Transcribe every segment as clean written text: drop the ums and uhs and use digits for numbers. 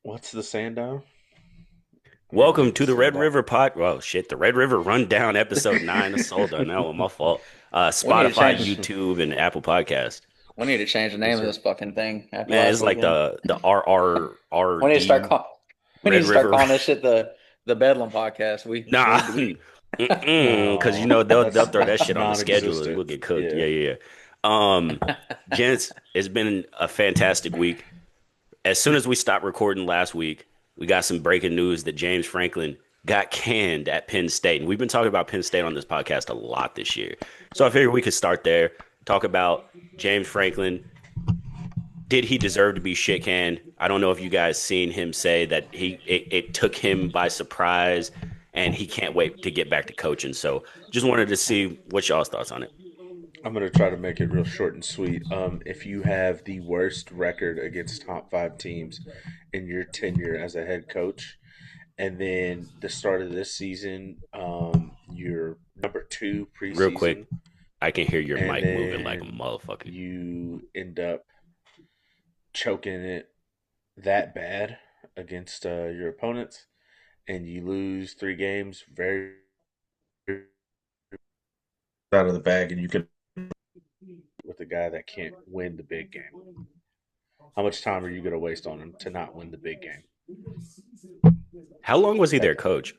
What's the Sandown? I gotta Welcome get the to the Red Sandown. River Pod. Well, shit, the Red River Rundown, episode 9 of Sold on that one. My fault. We need to Spotify, change. YouTube, and Apple Podcast. We need to change the Yes, name of sir. this fucking thing after Man, last it's like weekend. the RRRD We need to start call. We need Red to start River. calling this shit the Bedlam podcast. We Nah, we we. because No, they'll that's throw that shit on the schedule and non-existent. we'll get cooked. Yeah. Yeah. Gents, it's been a fantastic week. As soon as we stopped recording last week, we got some breaking news that James Franklin got canned at Penn State. And we've been talking about Penn State on this podcast a lot this year. So I figured we could start there, talk about James Franklin. Did he deserve to be shit canned? I don't know if you guys seen him say that it took him by surprise and he can't wait to get back to coaching. So just wanted to see what y'all's thoughts on it. I'm gonna try to make it real short and sweet. If you have the worst record against top five teams in your tenure as a head coach, and then the start of this season, you're number two Real quick, preseason, I can hear your and mic moving like a then motherfucker. you end up choking it that bad against your opponents, and you lose three games very out of the bag, and you can with a guy that can't win the big game. How much time are you going to waste on him to not win the big game? How long was he their coach?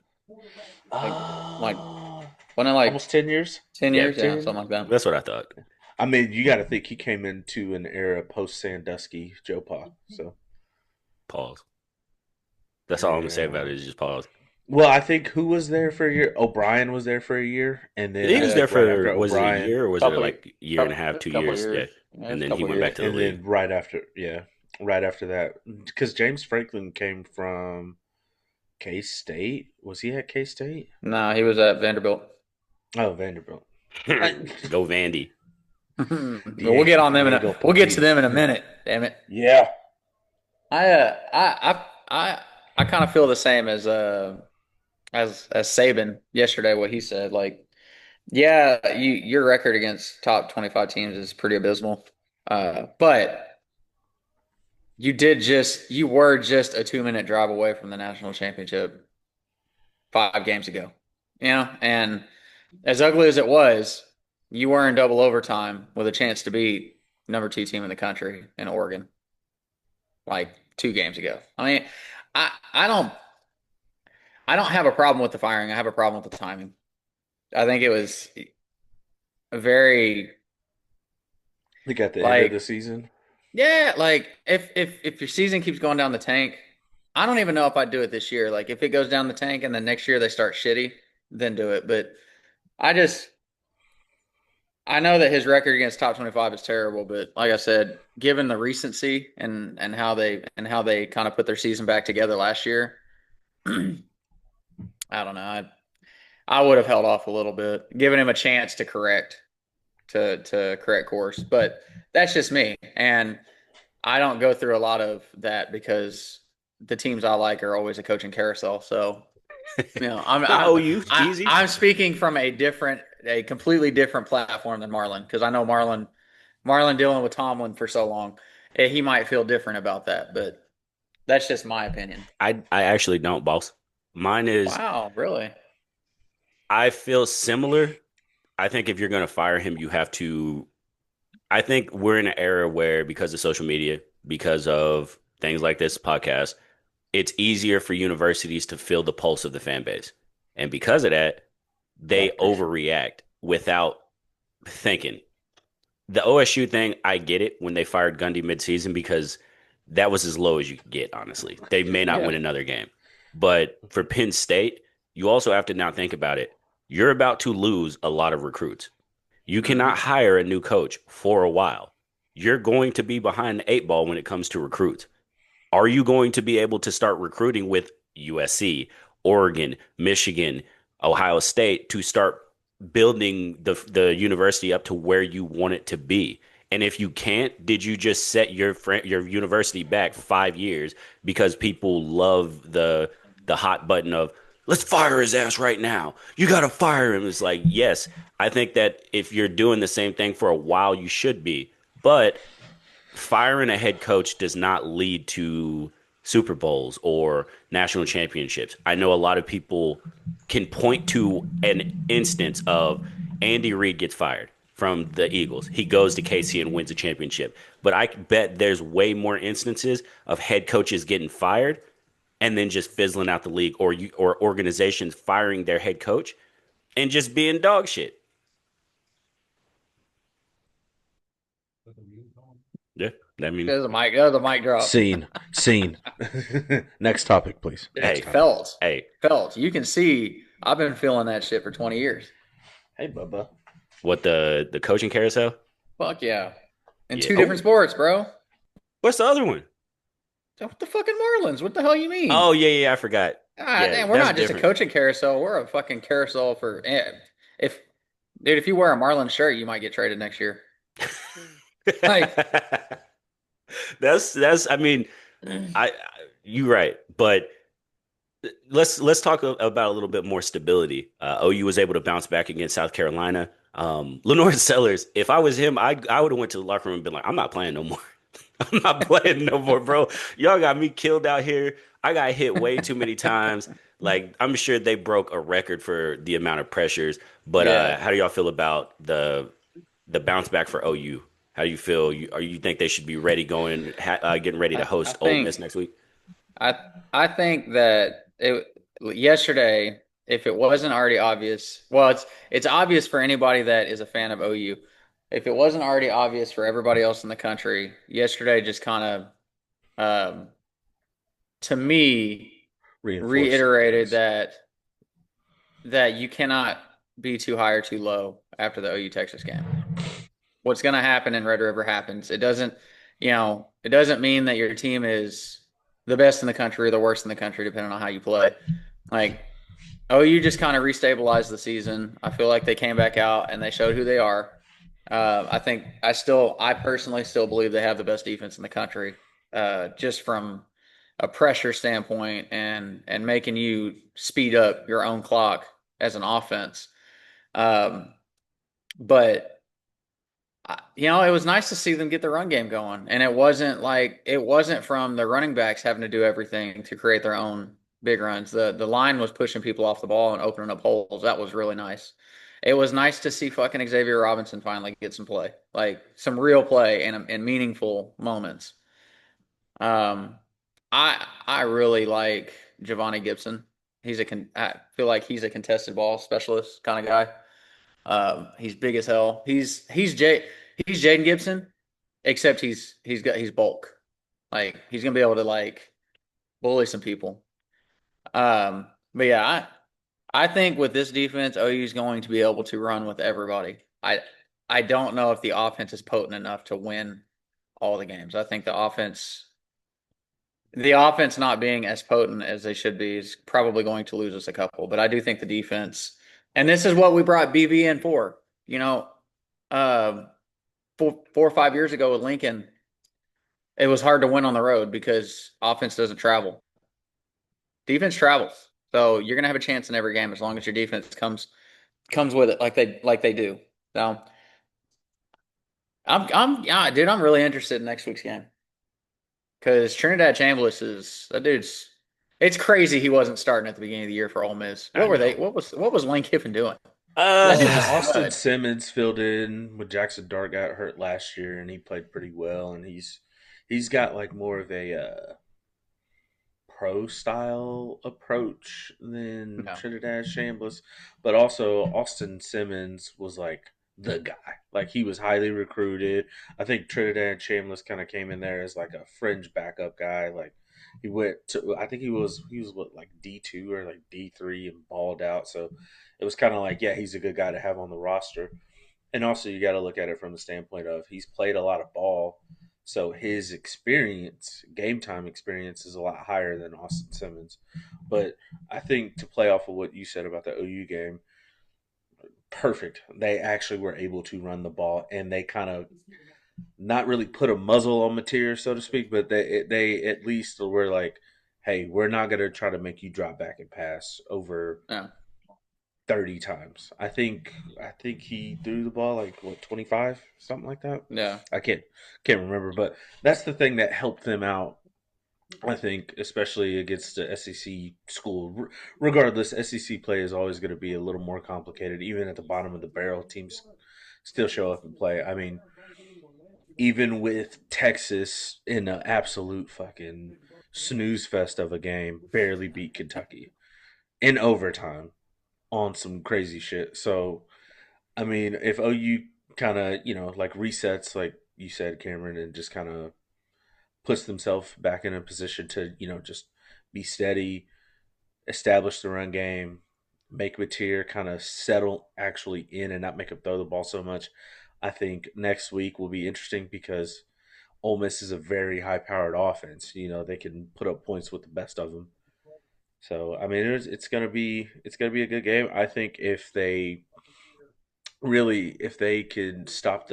like like Uh, wasn't it like Almost 10 years. 10 Yeah, years? Yeah, something like that. that's what I thought. I mean, you got to think he came into an era post Sandusky, Joe Pa. So, Pause. That's all I'm gonna say yeah. about it is just pause. Well, I think who was there for a year? O'Brien was there for a year. And then He I was Yeah, there think right after for was it a O'Brien, year or was it couple like a year and a half, couple 2 years? Yeah, years. Yeah, and it's a then he couple went back years. to the and league. then right after that, because James Franklin came from K State. Was he at K State? No, he was at Vanderbilt. Oh, Vanderbilt. I, Go Vandy. But the we'll get on them Yango we'll get to Poopies. them in a minute. Damn it. Yeah. I kind of feel the same as Saban yesterday. What he said, like, yeah, your record against top 25 teams is pretty abysmal. But you were just a 2 minute drive away from the national championship 5 games ago. And as ugly as it was, you were in double overtime with a chance to beat number two team in the country in Oregon, like 2 games ago. I mean, I don't have a problem with the firing. I have a problem with the timing. I think it was a very Like at the end of the like season. yeah, like if your season keeps going down the tank, I don't even know if I'd do it this year. Like if it goes down the tank and then next year they start shitty, then do it. But I just I know that his record against top 25 is terrible, but like I said, given the recency and how they kind of put their season back together last year, I don't know. I would have held off a little bit, giving him a chance to to correct course. But that's just me, and I don't go through a lot of that because the teams I like are always a coaching carousel. So Not OU, easy. I'm speaking from a completely different platform than Marlon because I know Marlon dealing with Tomlin for so long, he might feel different about that, but that's just my opinion. I actually don't, boss. Mine is Wow, really? I feel similar. I think if you're gonna fire him, you have to. I think we're in an era where because of social media, because of things like this podcast, it's easier for universities to feel the pulse of the fan base. And because of that, Yeah, they for sure. overreact without thinking. The OSU thing, I get it when they fired Gundy midseason because that was as low as you could get, honestly. They may not Yeah. win another game. But for Penn State, you also have to now think about it. You're about to lose a lot of recruits. You cannot Hmm. hire a new coach for a while. You're going to be behind the eight ball when it comes to recruits. Are you going to be able to start recruiting with USC, Oregon, Michigan, Ohio State to start building the university up to where you want it to be? And if you can't, did you just set your university back 5 years because people love the hot button of let's fire his ass right now? You got to fire him. It's like, yes, I think that if you're doing the same thing for a while, you should be. But firing a head coach does not lead to Super Bowls or national championships. I know a lot of people can point to an instance of Andy Reid gets fired from the Eagles. He goes to KC and wins a championship. But I bet there's way more instances of head coaches getting fired and then just fizzling out the league, or organizations firing their head coach and just being dog shit. Yeah, I mean, There's a mic drop. Scene. Next topic, please. Next hey, topic. hey, Felt. You can see I've been feeling that shit for 20 years. Hey, Bubba. what the coaching carousel? Fuck yeah. In Yeah. two Oh, different sports, bro. what's the other one? What the fucking Marlins? What the hell you mean? Oh yeah, I forgot. Ah, Yeah, damn, we're that's not just a different. coaching carousel. We're a fucking carousel for if dude, if you wear a Marlins shirt, you might get traded next year. Like, That's I mean, I you right, but let's talk about a little bit more stability. OU was able to bounce back against South Carolina. Lenore Sellers, if I was him, I would have went to the locker room and been like, I'm not playing no more. I'm not playing no more, bro. Y'all got me killed out here. I got hit way too many times. Like I'm sure they broke a record for the amount of pressures. But yeah. how do y'all feel about the bounce back for OU? How do you feel? You think they should be ready getting ready to I host Ole Miss think next week? I I think that yesterday, if it wasn't already obvious, well, it's obvious for anybody that is a fan of OU. If it wasn't already obvious for everybody else in the country, yesterday just kind of, to me, Reinforce it, I reiterated guess. that you cannot be too high or too low after the OU Texas game. What's going to happen in Red River happens. It doesn't mean that your team is the best in the country or the worst in the country, depending on how you play. Like, OU just kind of restabilized the season. I feel like they came back out and they showed who they are. I personally still believe they have the best defense in the country, just from a pressure standpoint and making you speed up your own clock as an offense. Um, but it was nice to see them get the run game going, and it wasn't from the running backs having to do everything to create their own big runs. The line was pushing people off the ball and opening up holes. That was really nice. It was nice to see fucking Xavier Robinson finally get some play, like some real play and meaningful moments. Um, I really like Giovanni Gibson. I feel like he's a contested ball specialist kind of guy. He's big as hell. He's Jaden Gibson, except he's bulk. Like he's gonna be able to like bully some people. But yeah, I think with this defense, OU is going to be able to run with everybody. I don't know if the offense is potent enough to win all the games. I think the offense not being as potent as they should be is probably going to lose us a couple. But I do think the defense, and this is what we brought BV in for. You know, uh, 4 or 5 years ago with Lincoln, it was hard to win on the road because offense doesn't travel. Defense travels, so you're gonna have a chance in every game as long as your defense comes with it like they do. So yeah, dude, I'm really interested in next week's game because Trinidad Chambliss is that dude's. It's crazy he wasn't starting at the beginning of the year for Ole Miss. I What were they? know. What was Lane Kiffin doing? That dude's a Austin stud. Simmons filled in when Jackson Dart got hurt last year, and he played pretty well. And he's got like more of a pro style approach than No, Trinidad Chambliss, but also Austin Simmons was like the guy. Like he was highly recruited. I think Trinidad Chambliss kind of came in there as like a fringe backup guy. Like he went to, I think he was what, like D2 or like D3 and balled out. So it was kind of like, yeah, he's a good guy to have on the roster. And also, you got to look at it from the standpoint of he's played a lot of ball, so his experience, game time experience, is a lot higher than Austin Simmons. But I think to play off of what you said about the OU game, perfect. They actually were able to run the ball, and they kind of not really put a muzzle on Mateer, so to speak, but they at least were like, hey, we're not going to try to make you drop back and pass over no, 30 times. I think he threw the ball like what, 25, something like that. no. I can't remember, but that's the thing that helped them out I think, especially against the SEC school, regardless, SEC play is always going to be a little more complicated. Even at the bottom of the barrel, teams still show up and play. I mean, even with Texas in an absolute fucking snooze fest of a game, barely beat Kentucky in overtime on some crazy shit. So, I mean, if OU kind of, like resets, like you said, Cameron, and just kind of puts themselves back in a position to, just be steady, establish the run game, make Mateer kind of settle actually in and not make him throw the ball so much. I think next week will be interesting because Ole Miss is a very high powered offense. They can put up points with the best of them. So I mean, it's gonna be a good game. I think if they can stop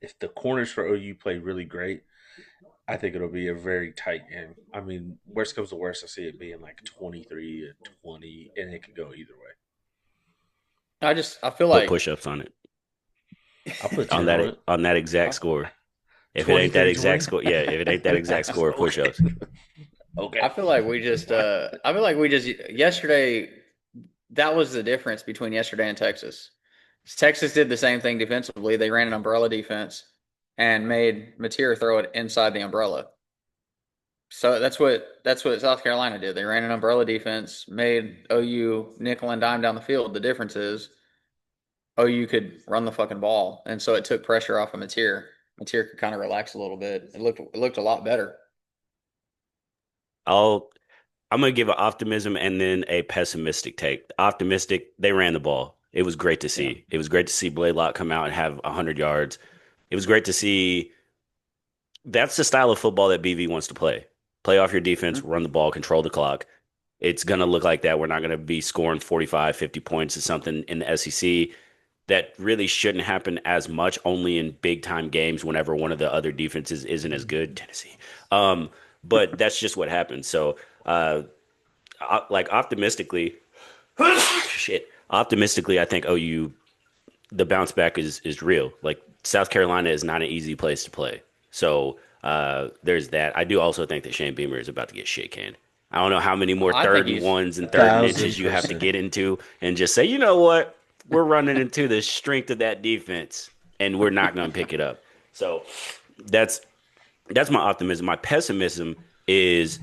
if the corners for OU play really great, I think it'll be a very tight game. I mean, worst comes to worst, I see it being like 23-20, and it could go either way. I feel Put like push-ups on it I'll put on 10 on it. that exact I'll, score. If it ain't that 23-20. exact score, yeah. If it ain't that exact score, Okay. push-ups. I Okay. feel like we just I feel like we just yesterday that was the difference between yesterday and Texas. Texas did the same thing defensively. They ran an umbrella defense and made Mateer throw it inside the umbrella. So that's what South Carolina did. They ran an umbrella defense, made OU nickel and dime down the field. The difference is OU could run the fucking ball, and so it took pressure off of Mateer. Mateer could kind of relax a little bit. It looked a lot better. I'll I'm gonna give an optimism and then a pessimistic take. Optimistic, they ran the ball. It was great to Yeah. see. It was great to see Blaylock come out and have 100 yards. It was great to see. That's the style of football that BV wants to play. Play off your defense, Mhm. run the ball, control the clock. It's going to look like that. We're not going to be scoring 45, 50 points or something in the SEC. That really shouldn't happen as much, only in big time games whenever one of the other defenses isn't as good. Tennessee. Um, but that's just what happens. So, like optimistically, shit. Optimistically, I think OU the bounce back is real. Like South Carolina is not an easy place to play. So there's that. I do also think that Shane Beamer is about to get shit canned. I don't know how many more I think third and he's ones and third and Thousand inches you have to percent. get into and just say, you know what, we're running into the strength of that defense and we're not going to pick it up. So that's that's my optimism. My pessimism is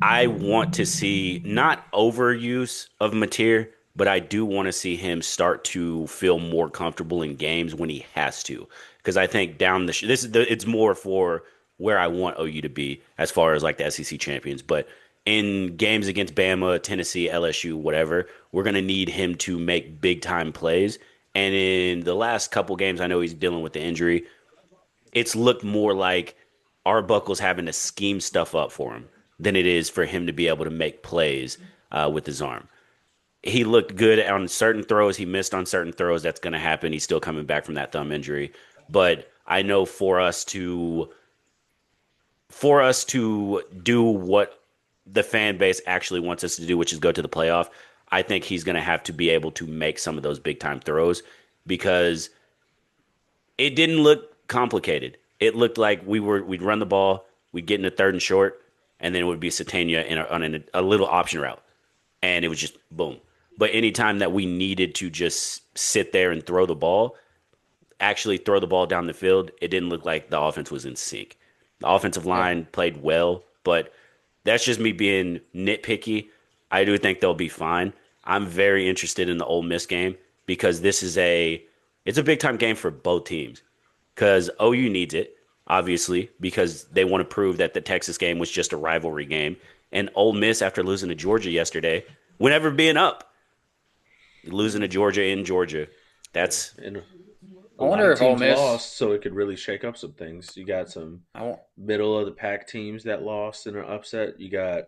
I want to see not overuse of Mateer, but I do want to see him start to feel more comfortable in games when he has to. Because I think down this is it's more for where I want OU to be as far as like the SEC champions. But in games against Bama, Tennessee, LSU, whatever, we're gonna need him to make big time plays. And in the last couple games, I know he's dealing with the injury. It's looked more like Arbuckle's having to scheme stuff up for him than it is for him to be able to make plays with his arm. He looked good on certain throws. He missed on certain throws. That's going to happen. He's still coming back from that thumb injury. But I know for us to do what the fan base actually wants us to do, which is go to the playoff, I think he's going to have to be able to make some of those big time throws because it didn't look complicated. It looked like we'd run the ball, we'd get in a third and short, and then it would be Satania on a little option route, and it was just boom. But anytime that we needed to just sit there and throw the ball, actually throw the ball down the field, it didn't look like the offense was in sync. The offensive yeah. line played well, but that's just me being nitpicky. I do think they'll be fine. I'm very interested in the Ole Miss game because it's a big time game for both teams. Because OU needs it, obviously, because they want to prove that the Texas game was just a rivalry game. And Ole Miss, after losing to Georgia yesterday, whenever being up, losing to Georgia in Georgia, Yeah, that's and a I lot wonder of if Ole teams Miss. lost, so it could really shake up some things. You got some I won't. middle of the pack teams that lost and are upset. You got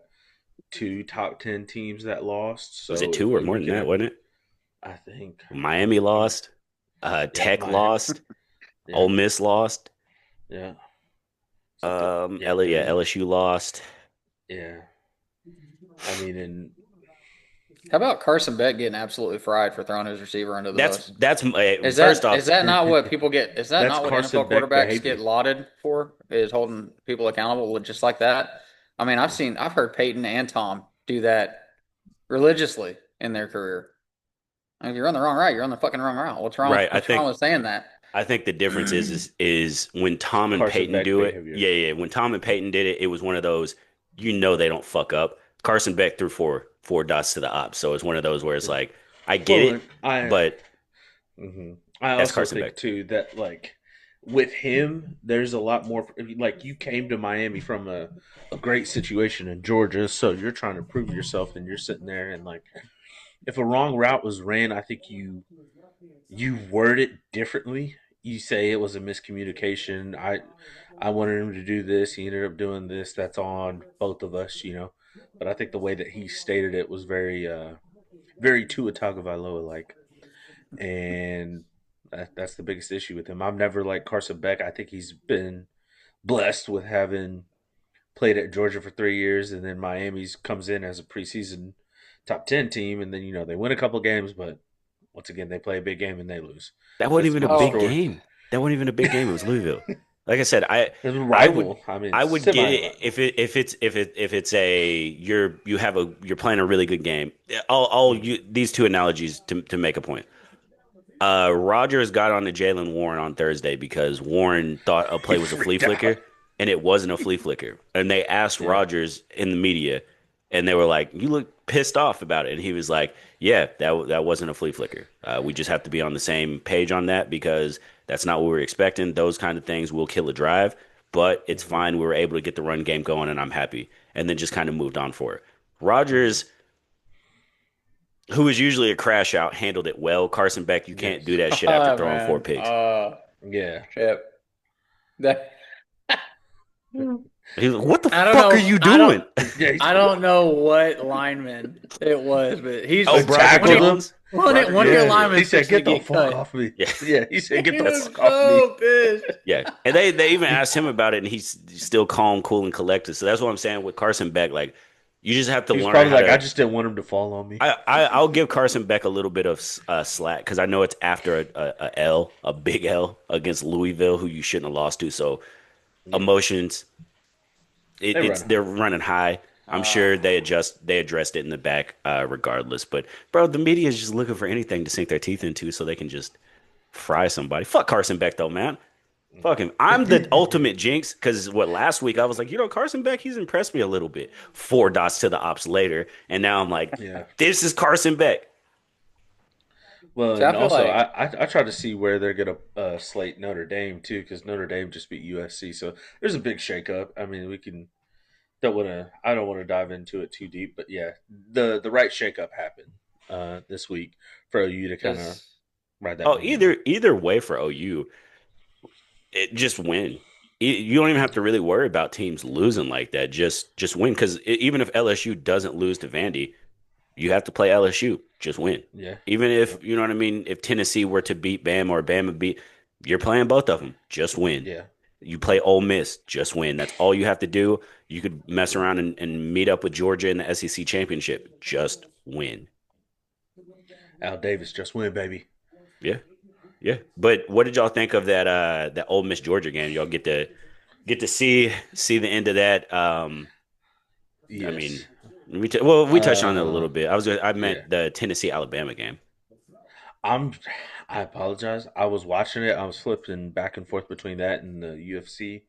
two top 10 teams that lost. was it So two or more we than could that, have, wasn't it? I think, Miami I'm lost, yeah, Tech Miami, lost, Ole yeah, Miss lost, yeah, something, yeah, Yeah, LSU lost. yeah. I mean, and How about Carson Beck getting absolutely fried for throwing his receiver under the bus? That's first Is off. that not what people get? Is that That's not what Carson NFL Beck quarterbacks behavior. get lauded for? Is holding people accountable just like that? I mean, I've heard Peyton and Tom do that religiously in their career. I mean, if you're on the wrong route, you're on the fucking wrong route. What's wrong? Right. What's wrong with saying that? I think the difference is when It's Tom and Carson Peyton Beck do it. behavior. Yeah, yeah. When Tom and Peyton did it, it was one of those they don't fuck up. Carson Beck threw four dots to the ops, so it's one of those where it's like I get Well, it, but I that's also Carson think Beck. too that like with him, there's a lot more. Like you came to Miami from a great situation in Georgia, so you're trying to prove yourself, and you're sitting there and like if a wrong route was ran, I think you word it differently. You say it was a miscommunication. I wanted him to do this. He ended up doing this. That's on both of us, you know. But I think the way that he stated it was very Tua Tagovailoa like, and that's the biggest issue with him. I've never liked Carson Beck. I think he's been blessed with having played at Georgia for 3 years, and then Miami's comes in as a preseason top 10 team, and then they win a couple games, but once again they play a big game and they lose. That wasn't That's even a been the big Oh, story. game. That wasn't even a big game. It was Louisville. Like I said, It's a I would rival. I mean, I would get it semi-rival. if it's a you're playing a really good game. I'll Mm. these two analogies to make a point. Rodgers got on to Jalen Warren on Thursday because Warren thought a He play was a flea freaked out. flicker, and it wasn't a flea flicker. And they asked Yeah. Rodgers in the media, and they were like, "You look pissed off about it." And he was like, "Yeah, that wasn't a flea flicker. We just have to be on the same page on that because that's not what we were expecting. Those kind of things will kill a drive, but it's Hmm. fine. We were able to get the run game going, and I'm happy." And then just kind of moved on for it. Hmm. Rodgers, who is usually a crash out, handled it well. Carson Beck, you can't do Yes. that shit after oh throwing four man. picks. Yeah. Shit. That He's like, what the I don't fuck are know. you doing? Yeah. He's I don't know what lineman it was, but he's Oh, Broderick one of tackled your him. Jones? one of, Broderick one of your Jones? Yeah. Yeah. He linemen's said, fixing to "Get the get fuck cut. off me." Yeah. Yeah. He said, "Get He the was fuck off me." so pissed. Yeah. And they even asked him about it, and he's still calm, cool, and collected. So that's what I'm saying with Carson Beck. Like, you just have to He was learn probably how like, "I to. just didn't want him to fall on me." I'll give Carson Beck a little bit of slack because I know it's after a big L against Louisville, who you shouldn't have lost to. So Yeah. emotions, They run they're high. running high. I'm sure Ah, they addressed it in the back, regardless. But bro, the media is just looking for anything to sink their teeth into so they can just fry somebody. Fuck Carson Beck though, man. Fuck him. I'm the ultimate jinx because what last week I was like, Carson Beck, he's impressed me a little bit. Four dots to the ops later, and now I'm like, Yeah. this is Carson Beck. Well, so I and feel also like I try to see where they're gonna slate Notre Dame too, because Notre Dame just beat USC, so there's a big shakeup. I mean, we can don't want to. I don't want to dive into it too deep, but yeah, the right shakeup happened this week for you to kind of because ride that Oh, momentum. either way for OU, just win. You don't even have to really worry about teams losing like that. Just win because even if LSU doesn't lose to Vandy, you have to play LSU. Just win. Yeah. Even if Yep. you know what I mean. If Tennessee were to beat Bama or Bama beat, you're playing both of them. Just win. Yeah. You play Ole Miss, just win. That's all you have to do. You could mess around and meet up with Georgia in the SEC championship. Just win. Al Davis, just win, baby. Yeah, yeah. But what did y'all think of that Ole Miss Georgia game? Y'all get to see the end of that. I Yes. mean, we touched on it a Uh, little bit. I yeah. meant the Tennessee Alabama game. I'm. I apologize. I was watching it. I was flipping back and forth between that and the UFC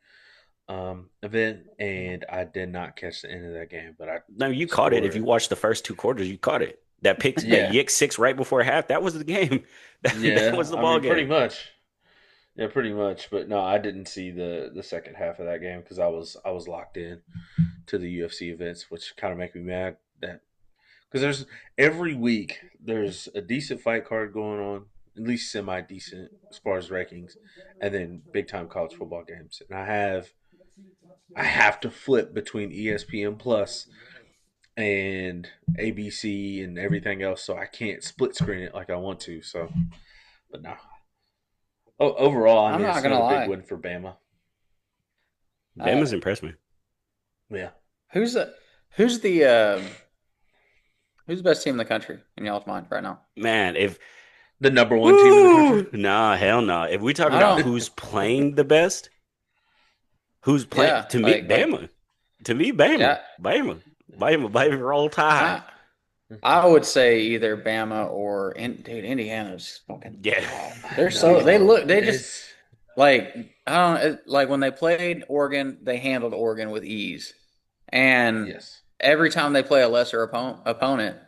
event, and I did not catch the end of that game. But I No, you caught it. If you score. watched the first two quarters, you caught it. That Yeah. Yick six right before half. That was the game. That Yeah. was the I ball mean, pretty game. much. Yeah, pretty much. But no, I didn't see the second half of that game because I was locked in to the UFC events, which kind of make me mad that because there's every week there's a decent fight card going on, at least semi decent as far as rankings, and then big time college football games, and I have to flip between ESPN Plus and ABC and everything else, so I can't split screen it like I want to. So, but no, overall, I I'm mean, not it's gonna another big lie. win for Bama. Bama's Uh, impressed me. Yeah. who's the who's the Who's the best team in the country in y'all's mind right now? Man, if The number one team in the country. woo, nah, hell no. If we talking I about don't. who's playing the best, who's playing Yeah, to me, like Bama. To me, Bama. yeah. Baby, roll tide. I I would say either Bama or dude, Indiana's fucking Yeah. wow. They're so they No, look they just it's like I don't like when they played Oregon, they handled Oregon with ease. And yes, every time they play a lesser opponent,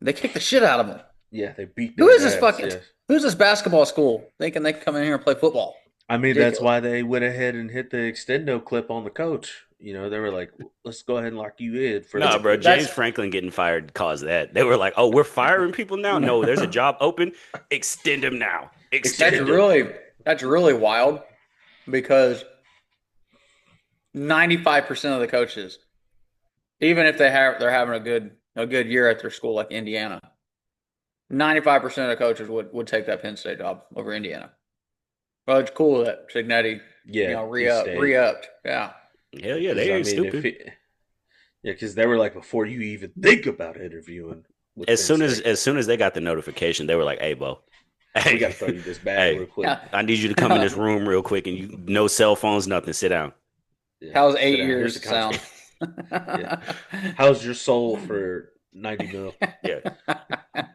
they kick the shit out of them. yeah. They beat Who is this their ass. fucking Yes. who's this basketball school thinking they can come in here and play football? I mean, that's Ridiculous. why they went ahead and hit the extendo clip on the coach. You know, they were like, "Let's go ahead and lock you in for It's No, the bro. for the." that's James Franklin getting fired caused that. They were like, "Oh, we're firing people now." No, there's a job open. Extend him now. that's Extend him. really that's really wild because 95% of the coaches, even if they're having a good year at their school like Indiana, 95% of the coaches would take that Penn State job over Indiana. Well, it's cool that Signetti, Yeah, he re stayed upped. Yeah. Hell yeah, because they I ain't mean, if stupid. it, yeah, because they were like before you even think about interviewing with As Penn soon as State, as soon as they got the notification, they were like, "Hey, Bo, we got hey, to throw you this bag hey, real quick. Yeah. I need you to come in this room real quick, and you no cell phones, nothing. Sit down." Yeah, How's sit eight down. Here's the years sound? contract. Yeah, how's your soul for 90 mil? Yeah.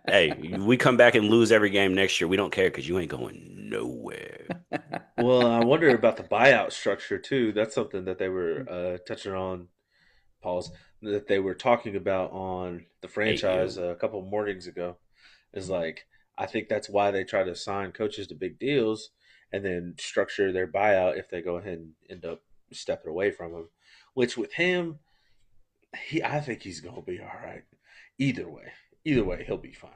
Hey, we come back and lose every game next year. We don't care because you ain't going nowhere. Well, I wonder about the buyout structure too. That's something that they were touching on, pause, that they were talking about on the 8 years. franchise a couple of mornings ago. Is like I think that's why they try to sign coaches to big deals and then structure their buyout if they go ahead and end up stepping away from him. Which with him, I think he's gonna be all right. Either way, either way, he'll be fine.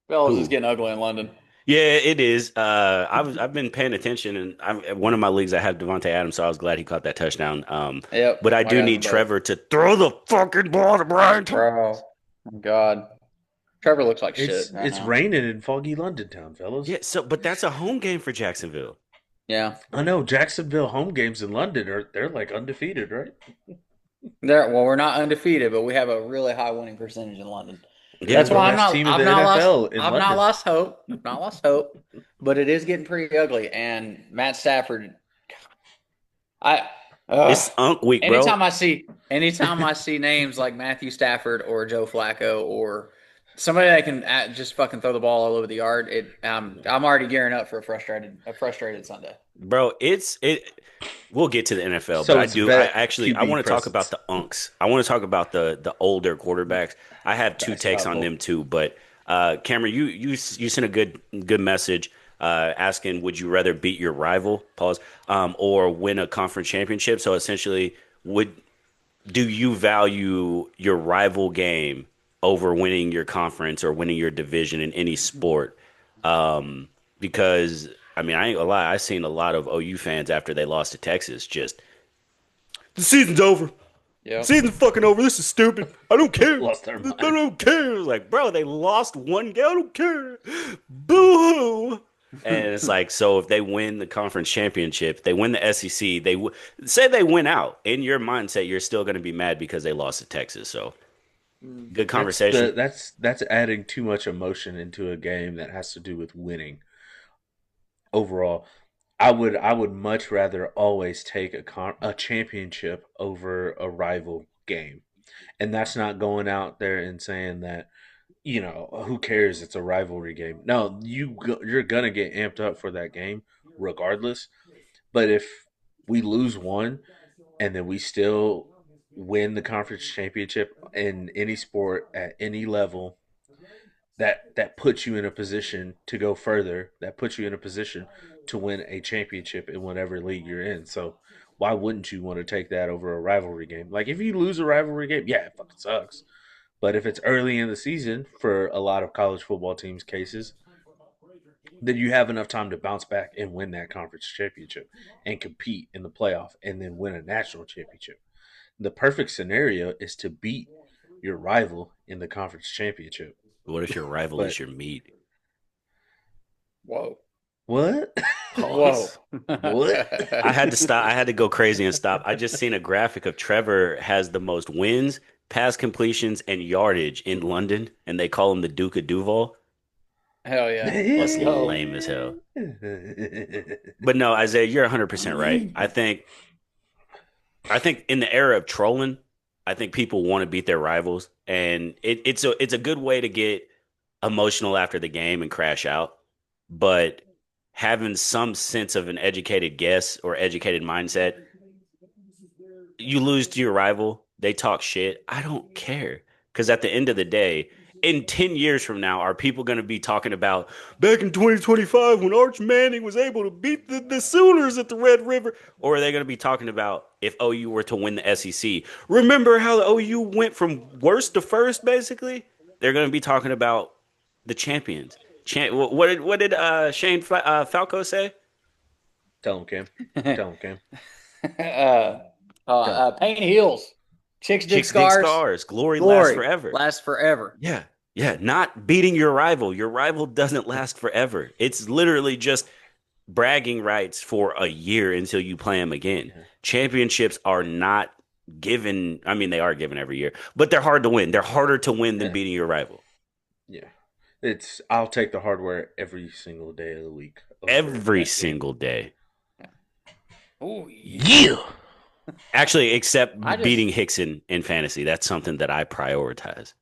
Fellas, it's Who? getting ugly in London. Yeah, it is. I've been paying attention, and I'm one of my leagues. I have Devontae Adams, so I was glad he caught that touchdown. But Yep, I I do got need them both. Trevor to throw the fucking ball to Brian Thomas. Bro, God. Trevor looks like shit right It's now. raining in foggy London town, fellas. Yeah, but that's a home game for Jacksonville. Yeah. I know Jacksonville home games in London are they're like undefeated, right? We're not undefeated, but we have a really high winning percentage in London. They're Yeah, That's the why best team in the NFL in I've not London. lost hope. I've not lost hope. But it is getting pretty ugly. And Matt Stafford, I it's Unk week, bro. anytime I see names like Matthew Stafford or Joe Flacco or somebody that can just fucking throw the ball all over the yard, I'm already gearing up for a frustrated Sunday. Bro, it. We'll get to the NFL, but So it's vet I QB want to talk about presence. the unks. I want to talk about the older quarterbacks. I have two takes on Basketball. them too, but Cameron, you sent a good message asking, would you rather beat your rival, pause, or win a conference championship? So essentially, would do you value your rival game over winning your conference or winning your division in any sport? Because I mean, I ain't gonna lie, I seen a lot of OU fans after they lost to Texas. Just the season's over. Yep. Season's fucking over. This is stupid. I don't care. Lost their I mind. don't care. It's like, bro, they lost one game. I don't care. Boo hoo. And it's like, so if they win the conference championship, they win the SEC, say they win out. In your mindset, you're still going to be mad because they lost to Texas. So good conversation. That's adding too much emotion into a game that has to do with winning. Overall, I would much rather always take a championship over a rival game. And that's not going out there and saying that who cares? It's a rivalry game. No, you're gonna get amped up for that game regardless. But if we lose one and then we still win the conference championship in any sport at any level, that puts you in a position to go further. That puts you in a position to win a championship in whatever league you're in. So why wouldn't you want to take that over a rivalry game? Like if you lose a rivalry game, yeah, it fucking sucks. But if it's early in the season for a lot of college football teams' cases, then you have enough time to bounce back and win that conference championship and compete in the playoff and then win a national championship. The perfect scenario is to beat your rival in the conference championship. What if your rival is But your meat? Whoa. what? Whoa. Pause. What? I had to stop. I had to go crazy and stop. I just seen a graphic of Trevor has the most wins pass completions and yardage in London, and they call him the Duke of Duval. Hell yeah. That's Let's go. lame as hell. But no, Isaiah, you're 100% right. I think in the era of trolling, I think people want to beat their rivals, and it's a good way to get emotional after the game and crash out. But having some sense of an educated guess or educated mindset, you lose to your rival, they talk shit. I don't care because at the end of the day, in 10 years from now, are people going to be talking about back in 2025 when Arch Manning was able to beat the Sooners at the Red River? Or are they going to be talking about if OU were to win the SEC? Remember how the OU went from worst to first, basically? They're going to be talking about the champions. What did Shane Falco say? Tell him, Cam. Tell him, Cam. Paint heals. Chicks dig Chicks dig scars. scars. Glory lasts Glory forever. lasts forever. Yeah. Yeah. Not beating your rival. Your rival doesn't last forever. It's literally just bragging rights for a year until you play them again. Yeah. Championships are not given. I mean, they are given every year, but they're hard to win. They're harder to win than beating your rival. Yeah. I'll take the hardware every single day of the week. Every single day. Oh Yeah. Actually, except beating Hickson in fantasy. That's something that I prioritize.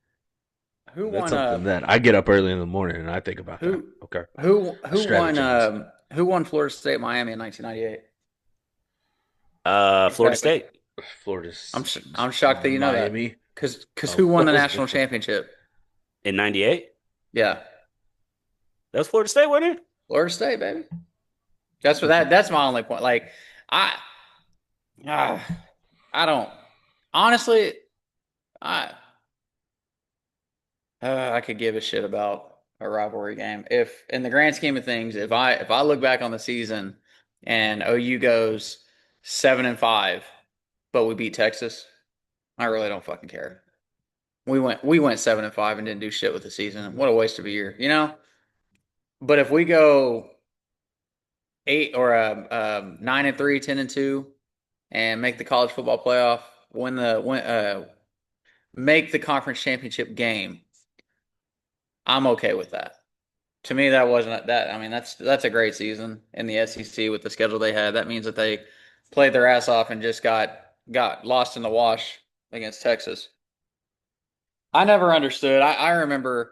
Who That's won? something that I get up early in the morning and I think about that. Okay. Who Strategies. won? Who won Florida State Miami in 1998? Florida State. Florida's. I'm shocked that you know Miami. that. Because who won the national championship In 98? Yeah, that was Florida State, wasn't it? Florida State, baby. That's my only point. Like I don't honestly. I could give a shit about a rivalry game. If in the grand scheme of things, if I look back on the season and OU goes 7-5, but we beat Texas, I really don't fucking care. We went 7-5 and didn't do shit with the season. What a waste of a year, you know? But if we go 8 or 9-3, 10-2, and make the college football playoff, make the conference championship game, I'm okay with that. To me, that wasn't that. I mean, that's a great season in the SEC with the schedule they had. That means that they played their ass off and just got lost in the wash against Texas. I never understood. I remember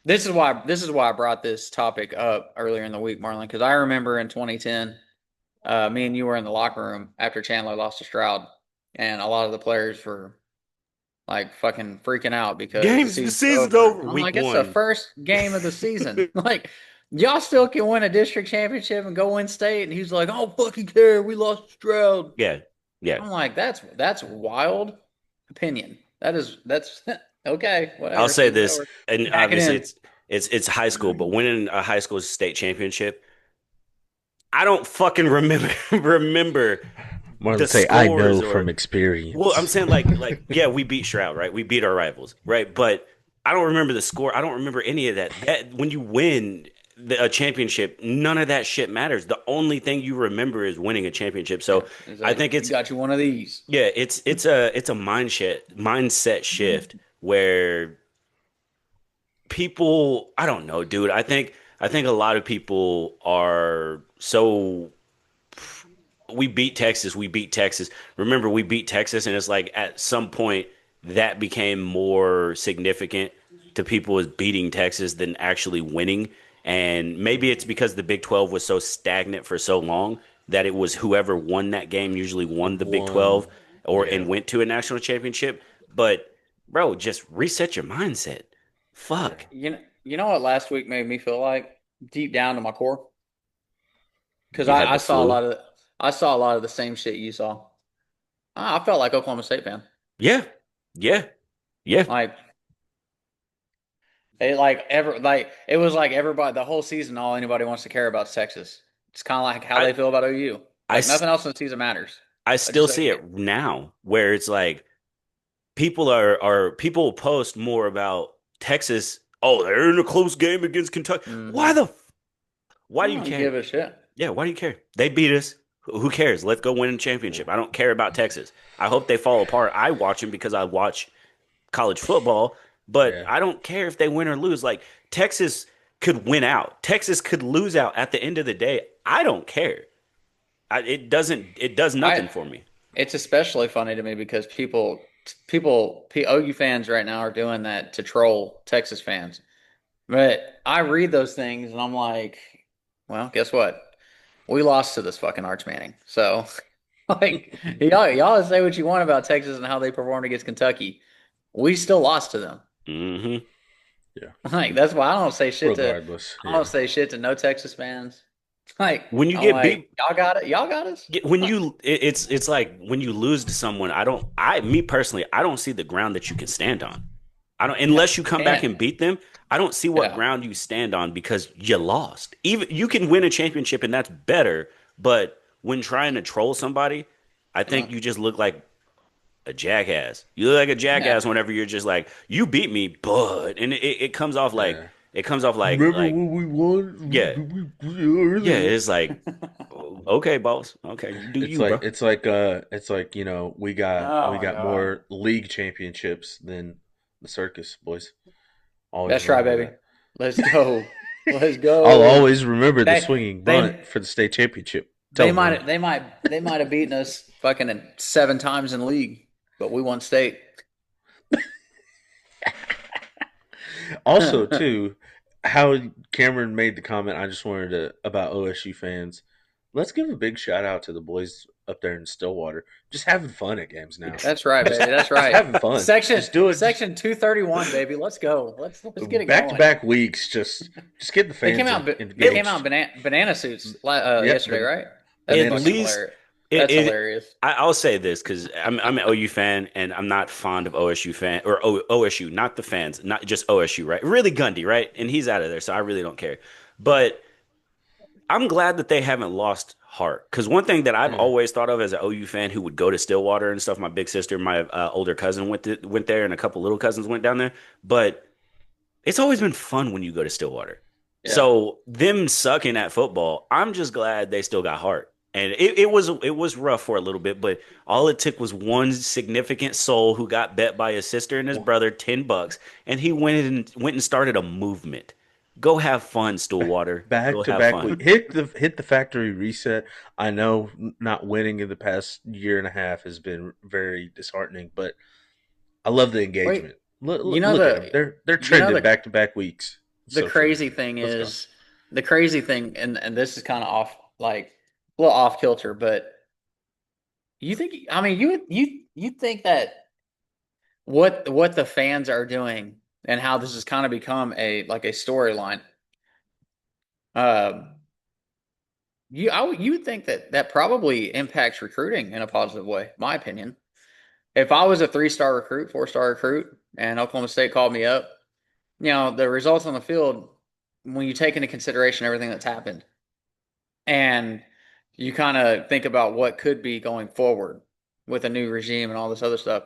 this is why I brought this topic up earlier in the week, Marlon, because I remember in 2010, me and you were in the locker room after Chandler lost to Stroud, and a lot of the players were like fucking freaking out because the season's over. I'm Week like, one. it's the first game of the season. Like, y'all still can win a district championship and go win state. And he's like, I don't fucking care. We lost to Stroud. Yeah. I'm like, that's wild opinion. That's okay. Whatever. I'll say this, and obviously it's high school, but winning a high school state championship, I don't fucking remember. Marlon say, I know from experience. Well, I'm saying like yeah, we beat Stroud, right? We beat our rivals, right? But I don't remember the score. I don't remember any of that. That when you win a championship, none of that shit matters. The only thing you remember is winning a championship. So I think it's got you one of these. Yeah, it's a mindset shift where people, I don't know, dude. I think a lot of people are so. We beat Texas. Remember, we beat Texas, and it's like at some point that became more significant to people as beating Texas than actually winning. And maybe it's because the Big 12 was so stagnant for so long that it was whoever won that game usually won the Big 12 and went to a national championship. But bro, just reset your mindset. Fuck. You know what last week made me feel like deep down to my core? Because I saw a lot of the same shit you saw. I felt like Oklahoma State fan. Yeah. Like it was like everybody the whole season. All anybody wants to care about is Texas. It's kind of like how they feel about OU. Nothing else in the season matters. I still see it now, where it's like people people post more about Texas. Oh, they're in a close game against Kentucky. Mm-hmm. Why do you care? Give a shit. Yeah, why do you care? They beat us. Who cares? Let's go win a championship. I don't care about Texas. I hope they fall apart. I watch them because I watch college football, but Yeah. I don't care if they win or lose. Like Texas could win out. Texas could lose out at the end of the day. I don't care. It does nothing I for me. It's especially funny to me because OU fans right now are doing that to troll Texas fans. But I read those things and I'm like, well, guess what? We lost to this fucking Arch Manning. So, like, y'all say what you want about Texas and how they performed against Kentucky. We still lost to them. Hmm. Yeah. Like, that's why Regardless. I don't Yeah. say shit to no Texas fans. Like, When you I'm get like, beat, y'all got it. Y'all got us. it's like when you lose to someone. Me personally, I don't see the ground that you can stand on. I don't unless you come back And and beat them. I don't see what yeah, ground you stand on because you lost. Even you can win a championship and that's better, but when trying to troll somebody, I yeah, think you just look like a jackass. You look like a yeah. jackass whenever you're just like, you beat me, but and it comes off like Yeah. it comes off Remember like when we yeah, won yeah. earlier? It's like okay, boss. Okay, you do you, bro. It's like, we Oh my got God. more league championships than the circus, boys. Always That's right, remember baby. that. Let's go. Let's I'll go. always remember the They swinging bunt they for the state championship. Tell them, Loon. they might have beaten us fucking 7 times in league, but we won state. Also, too, how Cameron made the comment, I just wanted to about OSU fans. Let's give a big shout out to the boys up there in Stillwater, just having fun at games now. That's right, Just, baby. That's just right. having fun. Section Just do it. Just section 231, baby. Let's go. Let's get it back to going. back weeks. Just get the They came fans out they came out engaged. banana suits Yep, yesterday, right? That's At banana fucking suits. least hilarious. it, That's it hilarious. I'll say this because I'm an OU fan and I'm not fond of OSU fan or OSU, not the fans, not just OSU, right? Really Gundy, right? And he's out of there, so I really don't care. But I'm glad that they haven't lost heart because one thing that I've Yeah. always thought of as an OU fan who would go to Stillwater and stuff. My big sister, my older cousin went there, and a couple little cousins went down there. But it's always been fun when you go to Stillwater. Yeah. So them sucking at football, I'm just glad they still got heart. And it was rough for a little bit, but all it took was one significant soul who got bet by his sister and his brother $10, and he went and started a movement. Go have fun, Stillwater. Back Go to have back fun. week. Hit the factory reset. I know not winning in the past year and a half has been very disheartening, but I love the Wait, engagement. you know Look at them. the They're you know trending the back to back weeks. the Social crazy media. thing Let's go. is the crazy thing, and this is kind of off, like a little off kilter, but you think, I mean, you think that what the fans are doing and how this has kind of become a like a storyline. Um, you would think that that probably impacts recruiting in a positive way, my opinion. If I was a 3-star recruit, 4-star recruit, and Oklahoma State called me up, the results on the field, when you take into consideration everything that's happened, and you kind of think about what could be going forward with a new regime and all this other stuff.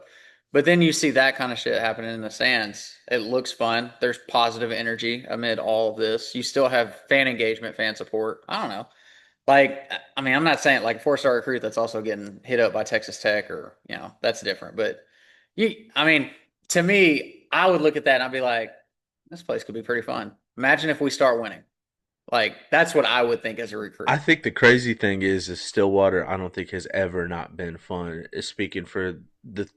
But then you see that kind of shit happening in the stands. It looks fun. There's positive energy amid all of this. You still have fan engagement, fan support. I don't know. Like, I mean, I'm not saying like a 4-star recruit that's also getting hit up by Texas Tech or, that's different. But I mean, to me, I would look at that and I'd be like, this place could be pretty fun. Imagine if we start winning. Like, that's what I would think as a I recruit. think the crazy thing is Stillwater. I don't think has ever not been fun. Speaking for the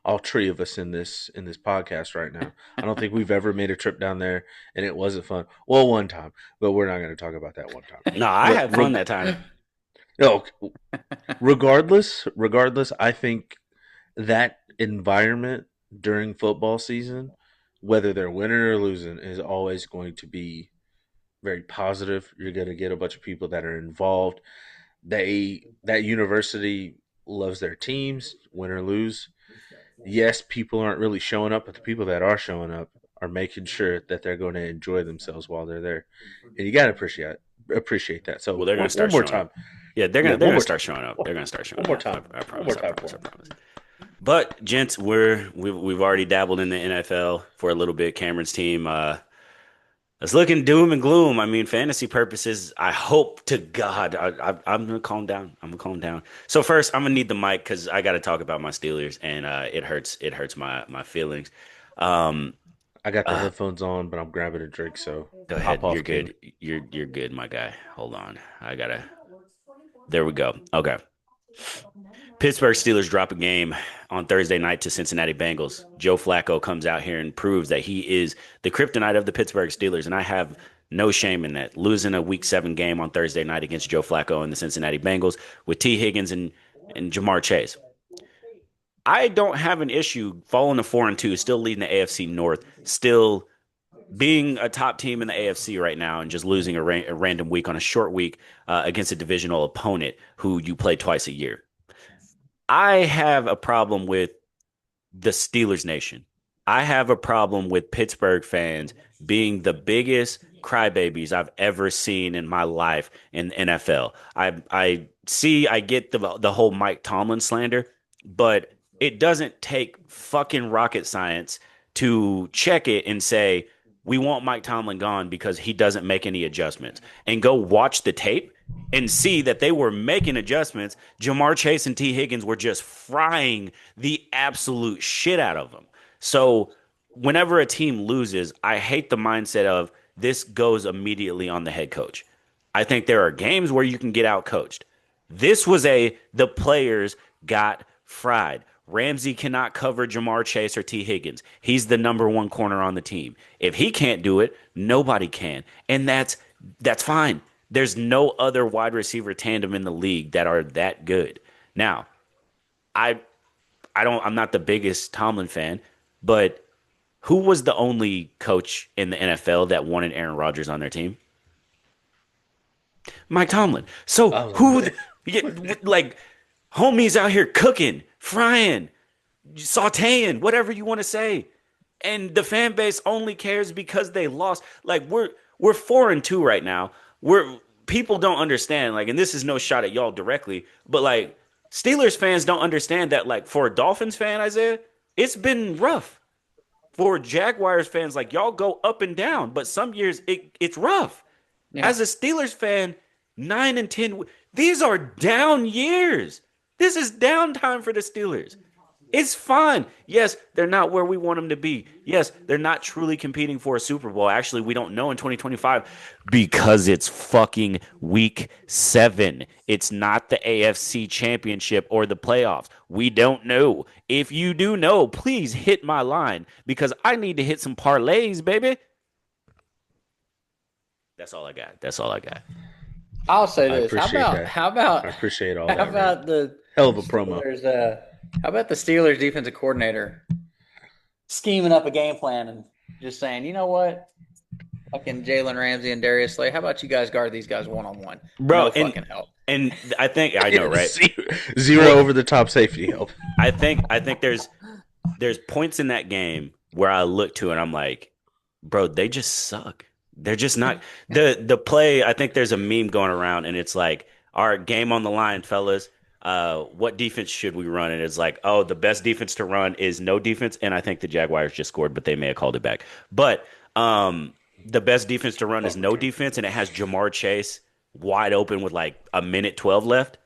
all three of us in this podcast right now, I don't think we've ever made a trip down there and it wasn't fun. Well, one time, but we're not going to talk about that one time. No, I But had fun that time. no, regardless, I think that environment during football season, whether they're winning or losing, is always going to be very positive. You're going to get a bunch of people that are involved. That university loves their teams, win or lose. Yes, people aren't really showing up, but the people that are showing up are making sure that they're going to enjoy themselves while they're there, and you got to appreciate that. So Well, they're gonna one start more showing time, up. Yeah, they're yeah, gonna they're one gonna more start time, showing up. They're gonna start showing one more up. time, I one more promise. I time for promise. I them. promise. But gents, we've already dabbled in the NFL for a little bit. Cameron's team It's looking doom and gloom. I mean, fantasy purposes, I hope to God. I'm gonna calm down. I'm gonna calm down. So first, I'm gonna need the mic because I got to talk about my Steelers, and it hurts. It hurts my feelings. Um, I got the uh, headphones on, but I'm grabbing a drink, so Go pop ahead. You're off, King. good. You're good, my guy. Hold on. I gotta. There we go. Okay. Pittsburgh Steelers drop a game on Thursday night to Cincinnati Bengals. Joe Flacco comes out here and proves that he is the kryptonite of the Pittsburgh Steelers, and I have no shame in that. Losing a Week 7 game on Thursday night against Joe Flacco and the Cincinnati Bengals with T. Higgins and Jamar Chase. I don't have an issue falling to 4-2, still leading the AFC North, still being a top team in the AFC right now, and just losing a random week on a short week against a divisional opponent who you play twice a year. I have a problem with the Steelers Nation. I have a problem with Pittsburgh fans being the biggest crybabies I've ever seen in my life in the NFL. I get the whole Mike Tomlin slander, but it doesn't take fucking rocket science to check it and say we want Mike Tomlin gone because he doesn't make any adjustments, and go watch the tape and see that they were making adjustments. Jamar Chase and T. Higgins were just frying the absolute shit out of them. So whenever a team loses, I hate the mindset of this goes immediately on the head coach. I think there are games where you can get out coached. This was the players got fried. Ramsey cannot cover Jamar Chase or T. Higgins. He's the number one corner on the team. If he can't do it, nobody can. And that's fine. There's no other wide receiver tandem in the league that are that good. Now, I I'm not the biggest Tomlin fan, but who was the only coach in the NFL that wanted Aaron Rodgers on their team? Mike Tomlin. So Um, who like homies out here cooking, frying, sauteing, whatever you want to say. And the fan base only cares because they lost. Like we're 4-2 right now. We're People don't understand, like, and this is no shot at y'all directly, but like Steelers fans don't understand that, like, for a Dolphins fan, Isaiah, it's been rough. For Jaguars fans, like, y'all go up and down, but some years it's rough. Yeah. As a Steelers fan, 9 and 10, these are down years. This is downtime for the Steelers. It's fine. Yes, they're not where we want them to be. Yes, they're not truly competing for a Super Bowl. Actually, we don't know in 2025 because it's fucking week 7. It's not the AFC Championship or the playoffs. We don't know. If you do know, please hit my line because I need to hit some parlays, baby. That's all I got. That's all I got. I'll say I this. appreciate that. How I about appreciate all how that, man. about the Hell of a promo. Steelers? How about the Steelers defensive coordinator scheming up a game plan and just saying, you know what, fucking Jalen Ramsey and Darius Slay, how about you guys guard these guys one on one? Bro, No fucking help. and I think I know, right? Zero over the top safety help. I think there's points in that game where I look to and I'm like, bro, they just suck. They're just not the play. I think there's a meme going around and it's like, our game on the line, fellas. What defense should we run? And it's like, oh, the best defense to run is no defense. And I think the Jaguars just scored, but they may have called it back. But the best defense to run is no defense, and it has Jamar Chase wide open with like a minute 12 left.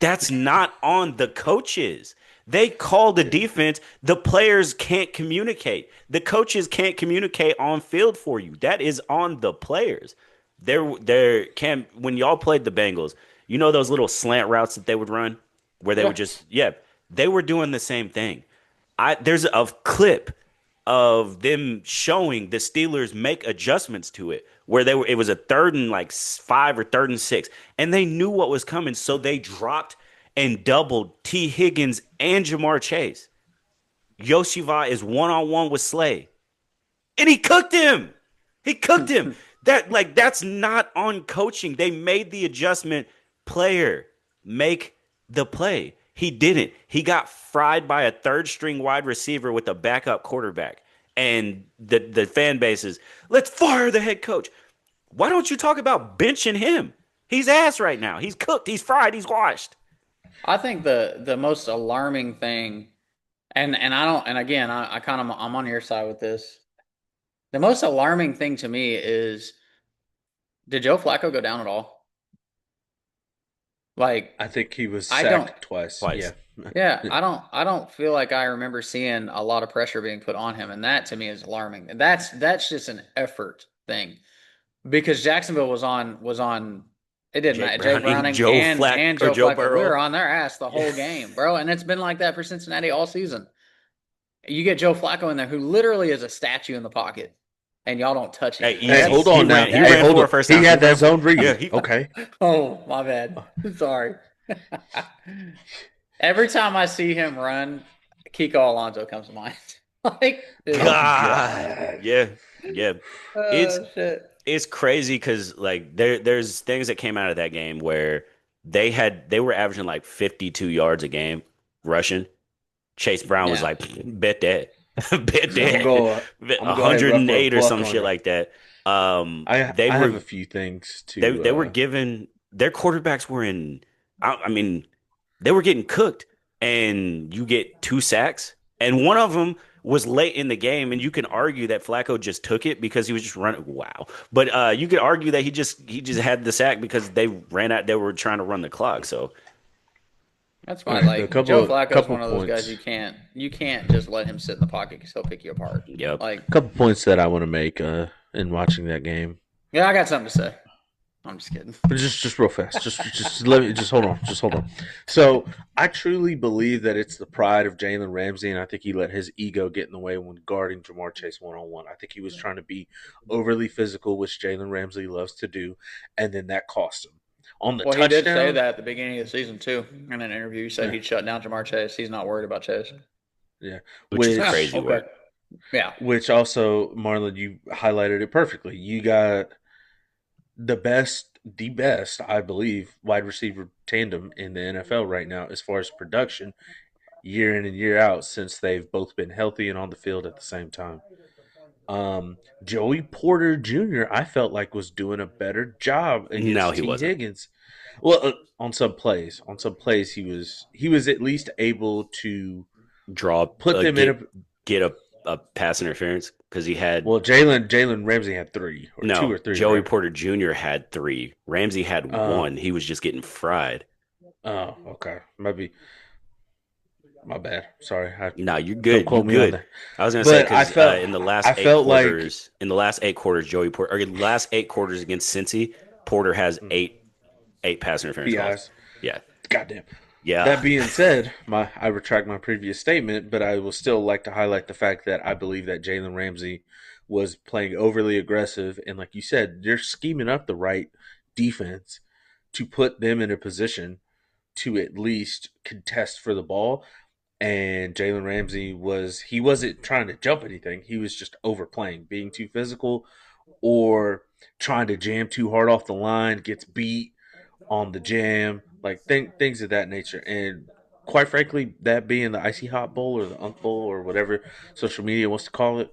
That's not on the coaches. They call the defense. The players can't communicate. The coaches can't communicate on field for you. That is on the players. There can When y'all played the Bengals, you know those little slant routes that they would run where they would Yeah. just, yeah, they were doing the same thing. There's a clip of them showing the Steelers make adjustments to it where it was a third and like 5 or third and 6, and they knew what was coming, so they dropped and doubled T. Higgins and Jamar Chase. Yoshiva is one-on-one with Slay, and he cooked him. He cooked him. That's not on coaching. They made the adjustment. Player, make the play. He didn't. He got fried by a third string wide receiver with a backup quarterback. And the fan base is, let's fire the head coach. Why don't you talk about benching him? He's ass right now. He's cooked. He's fried. He's washed. I think the most alarming thing, and I don't, and again, I kind of I'm on your side with this. The most alarming thing to me is, did Joe Flacco go down at all? Like, I think he was I don't. sacked twice. Yeah. Twice. Yeah, I don't feel like I remember seeing a lot of pressure being put on him, and that to me is alarming. And that's just an effort thing because Jacksonville was on. It didn't Jake matter. Jake Browning, Browning Joe and Flack and or Joe Joe Flacco, we were Burrow. on their ass the Yeah. whole game, bro. And it's been like that for Cincinnati all season. You get Joe Flacco in there, who literally is a statue in the pocket, and y'all don't touch him. Hey, Hey, easy. hold That's He on now. ran. He Hey, ran that's. hold for a on. first He down. had that zone Yeah. read. He. Okay. Oh, my bad. Sorry. Every time I see him run, Kiko Alonso comes to mind. Like, dude. Oh God. God. Yeah. Yeah. It's Oh shit. it's crazy because like there's things that came out of that game where they were averaging like 52 yards a game rushing. Chase Brown was Yeah. like, bet that, bet I'm gonna that, go. I'm gonna go ahead and run for a 108 or buck some on shit you. like that. I They I have were a few things they were to. given their quarterbacks were in. I mean, they were getting cooked, and you get 2 sacks, and one of them was late in the game, and you can argue that Flacco just took it because he was just running. Wow, but you could argue that he just had the sack because they ran out. They were trying to run the clock. So That's All fine. right, a Like Joe couple Flacco is couple one of those guys points. you can't just let him sit in the pocket because he'll pick you apart. yep. Like, Couple points that I want to make in watching that game. yeah, I got something to say. I'm just kidding. But just real fast. Just let me just hold on. Just hold on. So I truly believe that it's the pride of Jalen Ramsey, and I think he let his ego get in the way when guarding Jamar Chase 1-on-1. I think he was trying to be overly physical, which Jalen Ramsey loves to do, and then that cost him. On the Well, he did say touchdown, that at the beginning of the season too. In an interview, he said yeah, he'd shut down Jamar Chase. He's not worried about Chase. yeah. Which is Yeah, Which crazy okay. work. Yeah. which also, Marlon, you highlighted it perfectly. You got the best, I believe, wide receiver tandem in the NFL right now as far as production, year in and year out, since they've both been healthy and on the field at the same time. Joey Porter Jr. I felt like was doing a better job No, against he T wasn't. Higgins. Well, on some plays he was at least able to Draw put them in a. get a pass interference because he had Well, Jalen Ramsey had three or two no. or three, Joey right? Porter Jr. had three. Ramsey had Uh, one. He was just getting fried. oh, okay, maybe my bad. Sorry, No, you're don't good. You quote me on good. that. I was gonna say But because I felt like in the last 8 quarters, Joey Porter, or the last 8 quarters against Cincy, Porter has eight pass interference calls. PIs. Yeah, Goddamn. yeah. That being said, I retract my previous statement, but I will still like to highlight the fact that I believe that Jalen Ramsey was playing overly aggressive, and like you said, you're scheming up the right defense to put them in a position to at least contest for the ball. And Jalen Ramsey he wasn't trying to jump anything. He was just overplaying, being too physical or trying to jam too hard off the line, gets beat on the jam, like things of that nature. And quite frankly, that being the Icy Hot Bowl or the Unk Bowl or whatever social media wants to call it,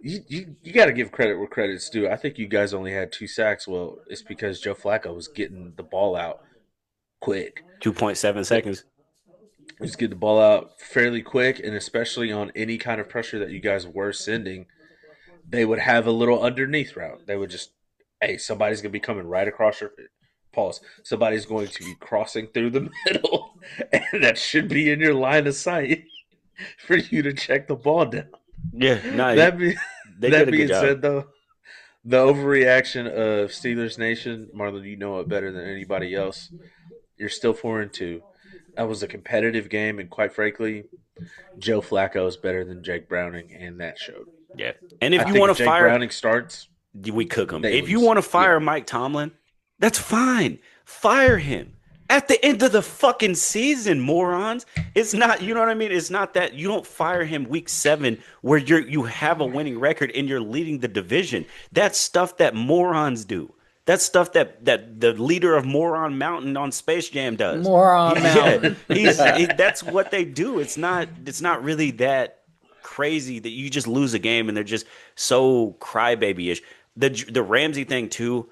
you got to give credit where credit's due. I think you guys only had 2 sacks. Well, it's because Joe Flacco was getting the ball out quick. 2.7 seconds. Just get the ball out fairly quick, and especially on any kind of pressure that you guys were sending, they would have a little underneath route. They would just, hey, somebody's gonna be coming right across your pause. Somebody's going to be crossing through the middle, and that should be in your line of sight for you to check the ball down. Yeah, no, That be they did that a good being job. said, though, the overreaction of Steelers Nation, Marlon, you know it better than anybody else. You're still 4-2. That was a competitive game, and quite frankly, Joe Flacco is better than Jake Browning, and that showed. Yeah, and I if you think want if to Jake fire, Browning starts, we cook him. they If you lose. want to Yeah. fire Mike Tomlin, that's fine. Fire him at the end of the fucking season, morons. It's not, you know what I mean? It's not that you don't fire him week 7 where you have a winning record and you're leading the division. That's stuff that morons do. That's stuff that the leader of Moron Mountain on Space Jam does. Moron Yeah, Mountain. that's what they do. It's not really that crazy that you just lose a game and they're just so crybaby-ish. The Ramsey thing too.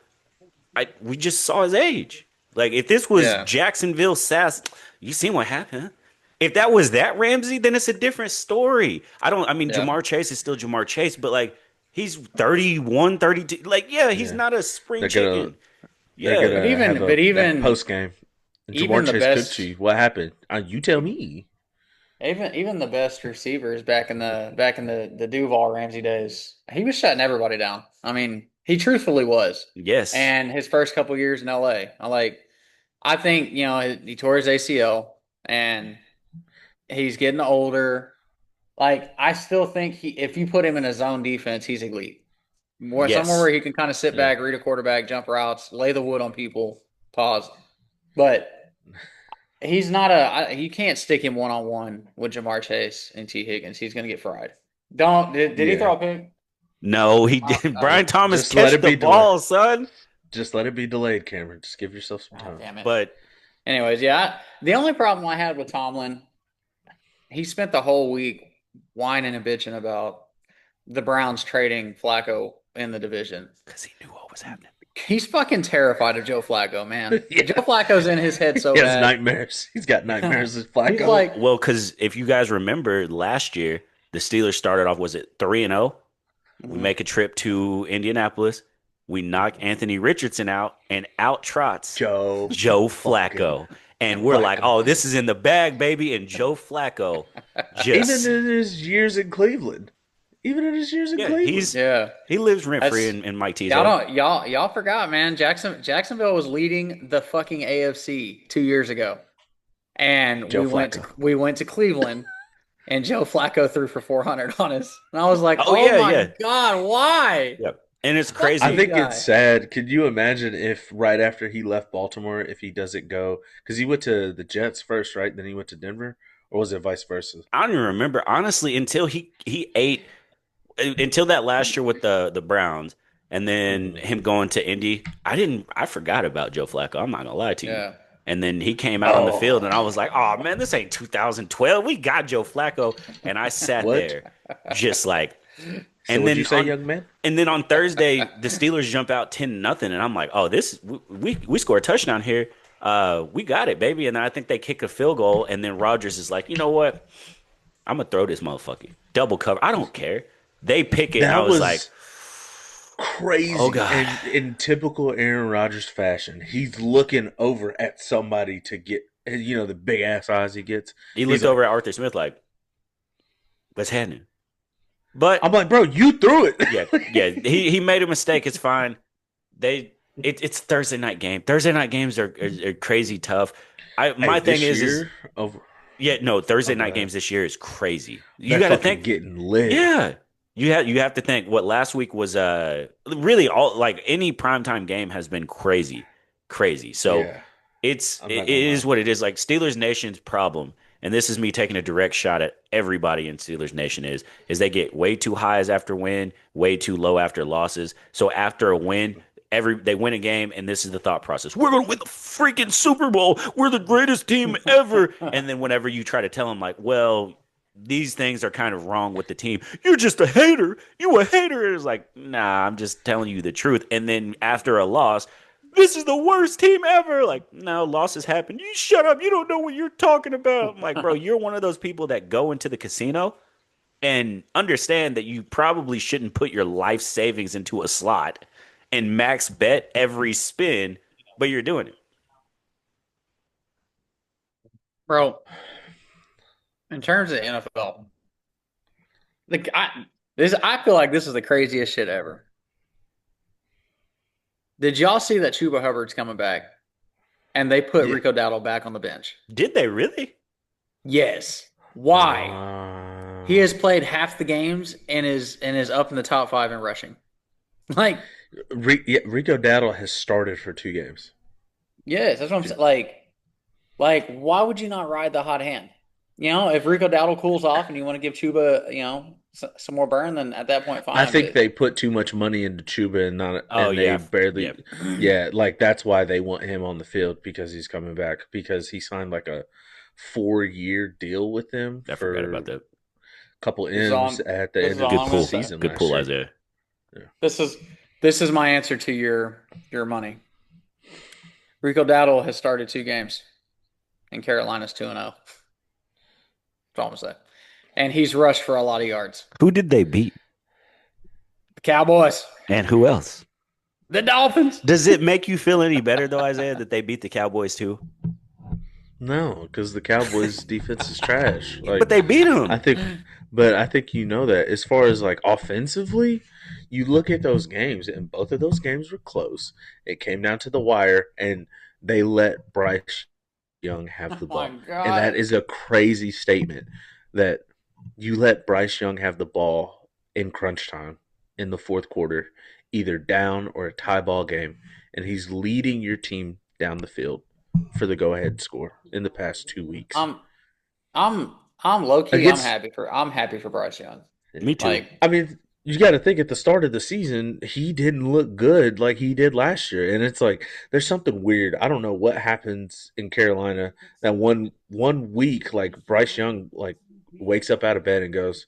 We just saw his age. Like if this was Yeah. Jacksonville Sass, you seen what happened. Huh? If that was that Ramsey, then it's a different story. I mean Yeah. Jamar Chase is still Jamar Chase, but like He's 31, 32. Like, yeah, he's Yeah, not a spring they're gonna chicken. they're Yeah. But gonna have even a but that even post game. even Jamar the Chase cooked best you. What happened? You tell me. even the best receivers back in the Duval Ramsey days, he was shutting everybody down. I mean, he truthfully was. Yes. And his first couple years in LA, I think, he tore his ACL and he's getting older. Like, I still think if you put him in a zone defense, he's elite. Somewhere where Yes. he can kind of sit Yeah. back, read a quarterback, jump routes, lay the wood on people, pause. But he's not you can't stick him one on one with Jamar Chase and T Higgins. He's gonna get fried. Did he Yeah. throw a pick? No, he Oh, did. oh, Brian Thomas Just let catch it the be delayed. ball, son. Just let it be delayed, Cameron. Just give yourself some God time. damn it. But Anyways, yeah. The only problem I had with Tomlin, he spent the whole week whining and bitching about the Browns trading Flacco in the division. because he knew what was happening. He's fucking terrified of Joe Flacco, man. Joe Yeah. Flacco's in his head so He has bad. nightmares. He's got nightmares of He's Flacco. like, Well, because if you guys remember last year, the Steelers started off, was it 3-0? We mhm. make a trip to Indianapolis. We knock Anthony Richardson out and out trots Joe Joe fucking Flacco. And we're like, Flacco. oh, this is in the bag, baby. And Joe Flacco Even just, in his years in Cleveland. Even in his years in yeah, Cleveland. yeah. he lives rent free That's in Mike T's y'all head. don't y'all forgot, man. Jacksonville was leading the fucking AFC 2 years ago, and Joe we went to Flacco. we went to Cleveland, and Joe Flacco threw for 400 on us, and I was like, Oh, oh yeah, my yeah. god, why? Yeah. And it's Fuck I this crazy. think it's guy. sad. Could you imagine if right after he left Baltimore, if he doesn't go, because he went to the Jets first, right? Then he went to Denver, or was it vice versa? I don't even remember, honestly, until he ate until that last year with the Browns, and then Mm. him going to Indy. I forgot about Joe Flacco. I'm not gonna lie to you. Yeah. And then he came out on the field, and I Oh, was like, "Oh man, this ain't 2012. We got Joe Flacco." And I sat what? there, just like, So and would you then say, on young man? and then on Thursday, the Steelers jump out 10-0, and I'm like, "Oh, this we score a touchdown here. We got it, baby." And then I think they kick a field goal, and then Rodgers is like, "You know what? I'm gonna throw this motherfucker double cover. I don't care." They pick it, and I That was like, was "Oh crazy. God." And in typical Aaron Rodgers fashion, he's looking over at somebody to get, the big ass eyes he gets. He He's looked like, over at Arthur Smith like, "What's happening?" But I'm like, bro, you threw it. yeah, yeah, he made a mistake. It's fine. It's Thursday night game. Thursday night games are crazy tough. Hey, My thing this is year over. yeah, no, Thursday Oh, go night ahead. games this year is crazy. You They're got to fucking think, getting lit. yeah, you have to think what last week was really all like any primetime game has been crazy, crazy. So Yeah, I'm it not gonna is lie. what it is. Like Steelers Nation's problem, and this is me taking a direct shot at everybody in Steelers Nation is they get way too highs after win, way too low after losses. So after a win, they win a game, and this is the thought process: we're gonna win the freaking Super Bowl. We're the greatest team ever. And then whenever you try to tell them like, well, these things are kind of wrong with the team. You're just a hater. You a hater. It's like, nah, I'm just telling you the truth. And then after a loss, this is the worst team ever. Like, no, losses happen. You shut up. You don't know what you're talking about. I'm like, bro, you're one of those people that go into the casino and understand that you probably shouldn't put your life savings into a slot and max bet every spin, but you're doing it. Bro, in terms of NFL, I feel like this is the craziest shit ever. Did y'all see that Chuba Hubbard's coming back and they put Yeah. Rico Dowdle back on the bench? Did they really? Yes. Why? He Uh, has played half the games and is up in the top five in rushing. Like, Rico Dowdle has started for 2 games. yes, that's what I'm saying. Like, why would you not ride the hot hand? If Rico Dowdle cools off and you want to give Chuba, some more burn, then at that point, I fine. think But they put too much money into Chuba Oh and they yeah, yeah. barely, yeah, like that's why they want him on the field because he's coming back because he signed like a 4-year deal with them I forgot for about a that. couple this is M's on. at the This end is of all Good I'm the gonna pull. say. season Good last pull, year. Isaiah. Yeah. This is my answer to your money. Rico Dowdle has started 2 games, and Carolina's 2-0. That's all I'm gonna say. And he's rushed for a lot of yards. Who did they beat? Cowboys. And who else? The Dolphins. Does it make you feel any better though, Isaiah, that they beat the Cowboys too? No, because the Cowboys' defense is trash. But they beat them. I think you know that. As far as like offensively, you look at those games, and both of those games were close. It came down to the wire, and they let Bryce Young have the Oh my ball, and that God. is a crazy statement that you let Bryce Young have the ball in crunch time in the fourth quarter, either down or a tie ball game, and he's leading your team down the field for the go ahead score in the past 2 weeks. I'm I'm I'm low key. Against, I'm happy for Bryce Young. Me too. Like I mean, you got to think at the start of the season, he didn't look good like he did last year, and it's like there's something weird. I don't know what happens in Carolina that one week, like Bryce Young, like wakes up out of bed and goes,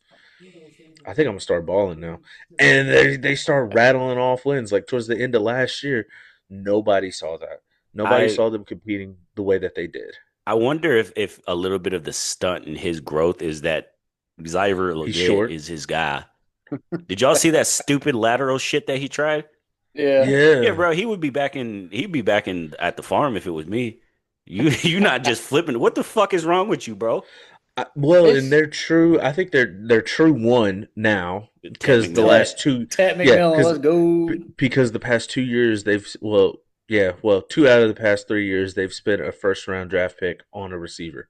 "I think I'm gonna start balling now," and they start rattling off wins. Like towards the end of last year, nobody saw that. Nobody I saw them competing the way that they did. I wonder if a little bit of the stunt in his growth is that Xavier He's Legette short. is his guy. Did y'all see that stupid lateral shit that he tried? yeah. Yeah, Yeah. bro, he'd be back in at the farm if it was me. You not just flipping. What the fuck is wrong with you, bro? Well, and It's they're true. I think they're true one now Ted because the McMillan. last two, Ted yeah, McMillan. Let's go. because the past 2 years well, 2 out of the past 3 years they've spent a first round draft pick on a receiver,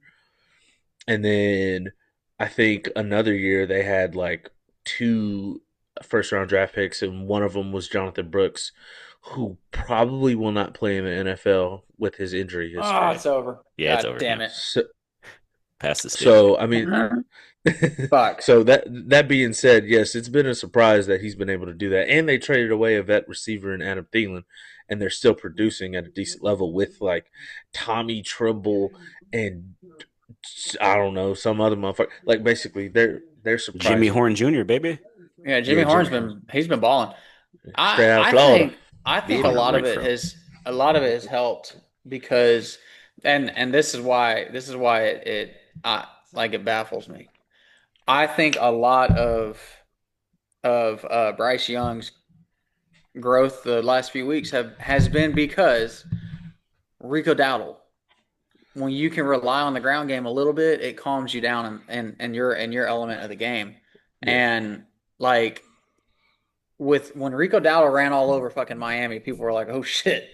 and then I think another year they had like two first round draft picks, and one of them was Jonathan Brooks, who probably will not play in the NFL with his injury Oh, history. it's over. Yeah, it's God over damn now. it. Past the stage. So I mean, Fuck. so that being said, yes, it's been a surprise that he's been able to do that, and they traded away a vet receiver in Adam Thielen, and they're still producing at a decent level with like Tommy Tremble and I don't know some other motherfucker. Like basically, they're Jimmy surprising. Horn Jr., baby. Yeah, Jimmy Yeah, Horn's Jimmy Horn, been balling. straight out of I Florida. think I think That's a where lot I'm of right it from. has helped because and this is why it like it baffles me. I think a lot of Bryce Young's growth the last few weeks have has been because Rico Dowdle. When you can rely on the ground game a little bit, it calms you down and your element of the game. Yeah, And like with when Rico Dowdle ran all over fucking Miami, people were like, oh shit,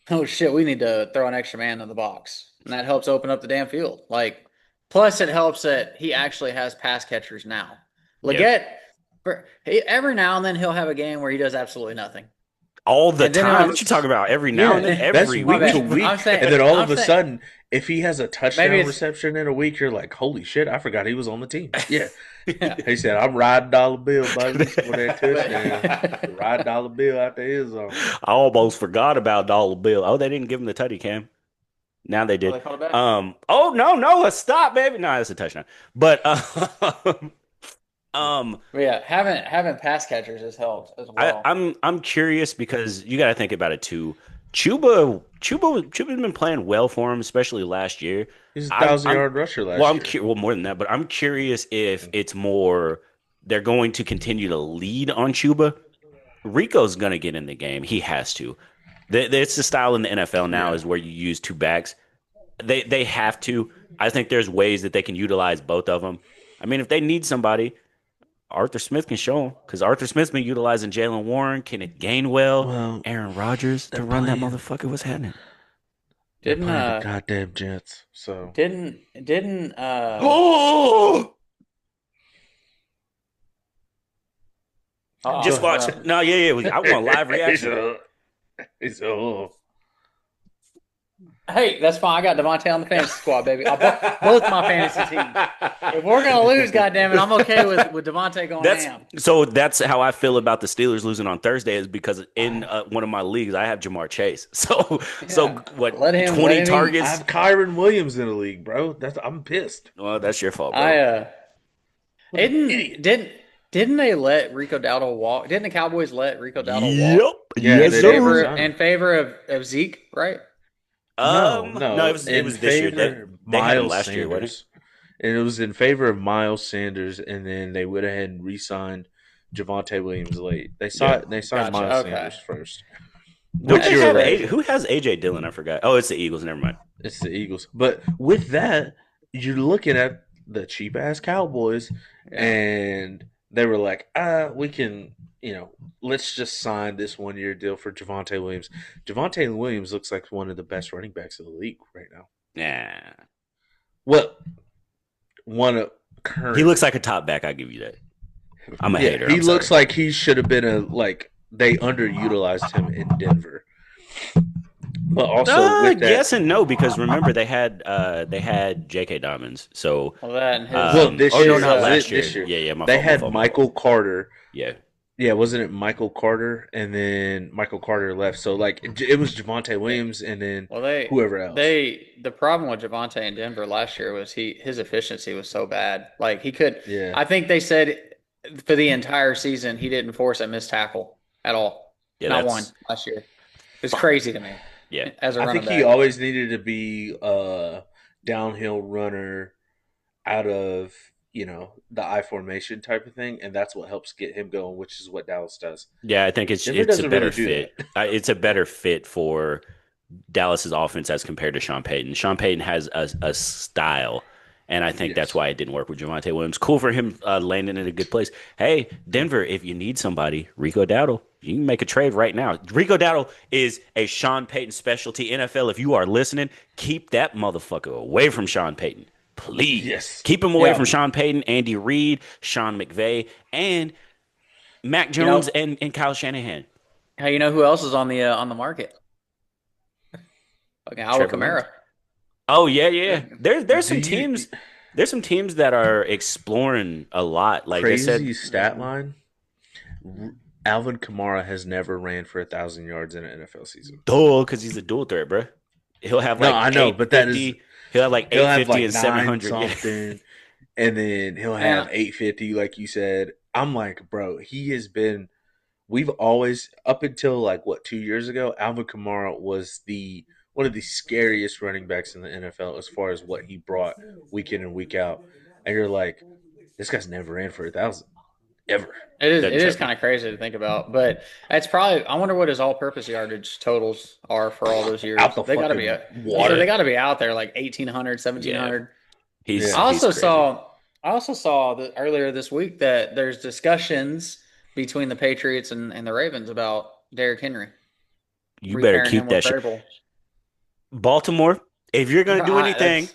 we need to throw an extra man in the box, and that helps open up the damn field. Like, plus it helps that he actually has pass catchers now. Yeah. Leggett, every now and then he'll have a game where he does absolutely nothing, All the and then time. he'll What you talking about? Every now and then? yeah. That's Every my week to bad. week? I'm week, saying, and then all I'm of a saying sudden, if he has a maybe touchdown it's reception in a week, you're like, holy shit, I forgot he was on the team. Yeah, yeah, he said, I'm riding dollar bill, buddy, for that touchdown. but Ride dollar bill out the end zone. I almost forgot about Dollar Bill. Oh, they didn't give him the tutty cam. Now they oh, did. they called it back. Oh no, let's stop, baby. No, that's a touchdown. But um, But yeah, having pass catchers has helped as well. I'm curious because you got to think about it too. Chuba's been playing well for him, especially last year. He's a I'm thousand I'm yard rusher well, last year. well more than that, but I'm curious if it's more they're going to continue to lead on Chuba. Rico's gonna get in the game. He has to. It's the style in the NFL now Yeah. is where you use two backs. They have to. I think there's ways that they can utilize both of them. I mean, if they need somebody, Arthur Smith can show them because Arthur Smith's been utilizing Jalen Warren, Kenneth Gainwell, Well, Aaron Rodgers they're to run that playing. motherfucker. What's happening? They're Didn't playing the goddamn Jets. So didn't Oh, just oh watch. No, yeah. I want live he's reaction. a hey, that's fine. I got Devontae on the fantasy squad, baby. Both my fantasy teams. If we're gonna lose, goddammit, I'm okay with Devontae going ham. That's how I feel about the Steelers losing on Thursday is because in one of my leagues I have Jamar Chase. So Yeah. what? Let him 20 eat. I targets. have Kyron Williams in the league, bro. I'm pissed. Well, that's your fault, bro. I didn't they let Rico Dowdle walk? Didn't the Cowboys let Rico Dowdle walk Yeah, Yes, they in did. favor Son. in favor of Zeke, right? No, it was this year. They of had him Miles last year, wasn't it? Sanders. And it was in favor of Miles Sanders, and then they went ahead and re-signed Javonte Williams late. They Yeah. signed Gotcha. Miles Okay. Sanders first, Don't which they That's you're have right. crazy. Who has AJ Dillon? I forgot. Oh, it's the Eagles. Never mind. It's the Eagles. But with that, you're looking at the cheap ass Cowboys, Yeah. and they were like, we can, let's just sign this 1 year deal for Javonte Williams. Javonte Williams looks like one of the best running backs in the league right now. Nah. Well, one of He looks currently. like a top back. I'll give you that. I'm a Yeah, hater. he I'm sorry. looks like he should have been they underutilized him in Denver. But also with that, Yes and no, because remember they had J.K. Dobbins. So Well, that and well, this oh no, year, not last year. this year Yeah, my they fault, my had fault, my fault. Michael Carter. Yeah. Yeah, wasn't it Michael Carter? And then Michael Carter left. So like it was Javonte yeah. Williams and then Well, whoever else. the problem with Javante in Denver last year was his efficiency was so bad. Like he could, Yeah. I think they said for the entire season he didn't force a missed tackle at all, Yeah, not one that's last year. It's crazy to me yeah. as a I running think he back. always needed to be a downhill runner out of, the I formation type of thing, and that's what helps get him going, which is what Dallas does. Yeah, I think it's Denver it's a doesn't better really do that. fit. It's a better fit for Dallas's offense as compared to Sean Payton. Sean Payton has a style, and I think that's Yes. why it didn't work with Javonte Williams. Cool for him landing in a good place. Hey, Denver, if you need somebody, Rico Dowdle, you can make a trade right now. Rico Dowdle is a Sean Payton specialty. NFL, if you are listening, keep that motherfucker away from Sean Payton. Please. Yes. Keep him away Yeah, from Sean Payton, Andy Reid, Sean McVay, and Mac you Jones know, and Kyle Shanahan. hey, you know who else is on the market? Fucking Alvin Trevor Lawrence. Kamara. Oh yeah, yeah. There's Do some you teams. There's some teams that are exploring a lot. Like they said, crazy stat line? Alvin Kamara has never ran for 1,000 yards in an NFL season. duel because he's a dual threat, bro. He'll have No, like I know, but that is 850. He'll have like he'll eight have fifty like and seven nine hundred. Yeah. something, and then he'll have Man, 850, like you said. I'm like, bro, he has been. We've always up until like what 2 years ago, Alvin Kamara was the one of the scariest running backs in the NFL as far as what he brought week in and week out. And you're like, this guy's never ran for 1,000 ever. it is Doesn't it is choke kind me. of crazy to think about, but it's probably I wonder what his all-purpose yardage totals are for all those years. Out the They got to be fucking so Yeah, they water. got to be out there like 1,800, seventeen yeah. hundred. He's I Yeah. he's also crazy. saw I also saw that earlier this week that there's discussions between the Patriots and the Ravens about Derrick Henry, You better repairing keep him with that shit. Vrabel. Baltimore, if you're gonna do anything,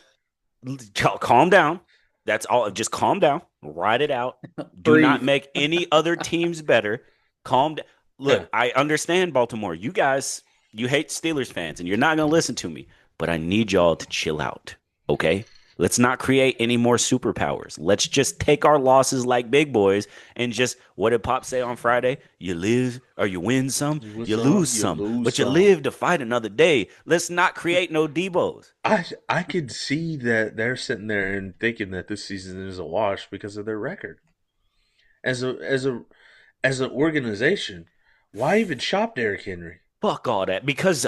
That's calm down. That's all. Just calm down. Ride it out. Do not breathe. make any other teams better. Calm down. Yeah. Look, I understand Baltimore. You guys, you hate Steelers fans, and you're not gonna listen to me. But I need y'all to chill out. Okay? Let's not create any more superpowers. Let's just take our losses like big boys and just what did Pop say on Friday? You live or you win some, You win you some, lose you some, lose but you some. live to fight another day. Let's not create no Debos. I could see that they're sitting there and thinking that this season is a wash because of their record. As an organization, why even shop Derrick Henry? Fuck all that because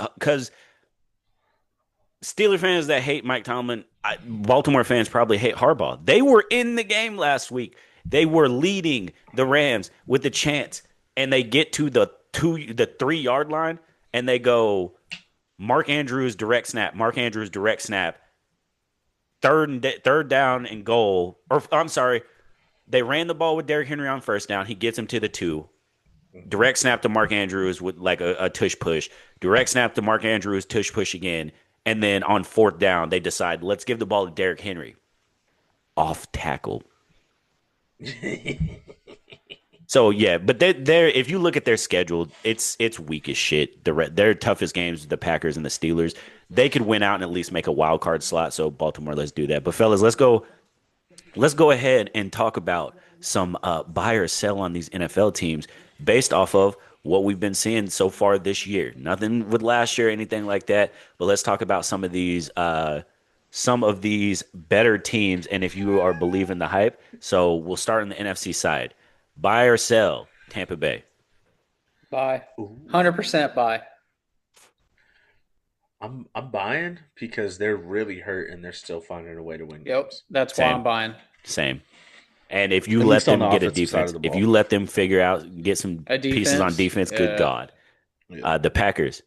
Steeler fans that hate Mike Tomlin, Baltimore fans probably hate Harbaugh. They were in the game last week. They were leading the Rams with a chance, and they get to the 3 yard line, and they go Mark Andrews direct snap. Mark Andrews direct snap. Third down and goal. Or I'm sorry, they ran the ball with Derrick Henry on first down. He gets him to the 2. Direct snap to Mark Andrews with like a tush push. Direct snap to Mark Andrews, tush push again. And then on fourth down, they decide, let's give the ball to Derrick Henry. Off tackle. So yeah, but they're if you look at their schedule, it's weak as shit. Their toughest games, the Packers and the Steelers. They could win out and at least make a wild card slot. So Baltimore, let's do that. But fellas, let's go ahead and talk about some buy or sell on these NFL teams based off of what we've been seeing so far this year. Nothing with last year, anything like that. But let's talk about some of these better teams, and if you are believing the hype. So we'll start on the NFC side. Buy or sell, Tampa Bay. Buy. Ooh. 100% buy. I'm buying because they're really hurt and they're still finding a way to win Yep. games. That's why Same, I'm buying. same. And if you At let least on them the get a offensive side defense, of the if ball. you let them figure out, get some A pieces on defense. defense, good Yeah. God. Yeah. The Packers.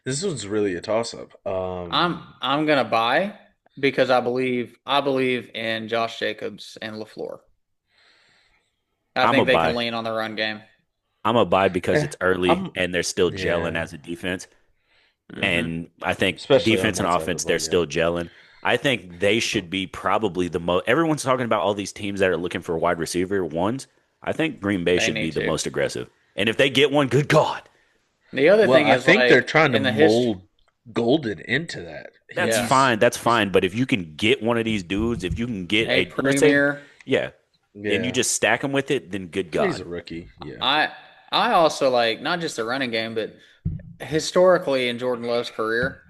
This one's really a toss-up. I'm gonna buy because I believe in Josh Jacobs and LaFleur. I I'm a think they can buy. lean on the run game. I'm a buy because eh, it's early I'm and they're still gelling yeah, as a defense. Hmm. And I think especially on defense and that side of the offense, they're ball. Yeah. still gelling. I think they should be probably the most. Everyone's talking about all these teams that are looking for wide receiver ones. I think Green Bay They should be need the to. most aggressive. And if they get one, good God. The other Well, thing I is think they're like trying to in the history. mold Golden into that. That's Yeah. fine. That's fine. But if you can get one of these dudes, if you can get A let's say, premier. yeah, and you Yeah, just stack them with it, then good he's God. a rookie. Yeah, I I also like not just the running game, but historically in Jordan Love's career,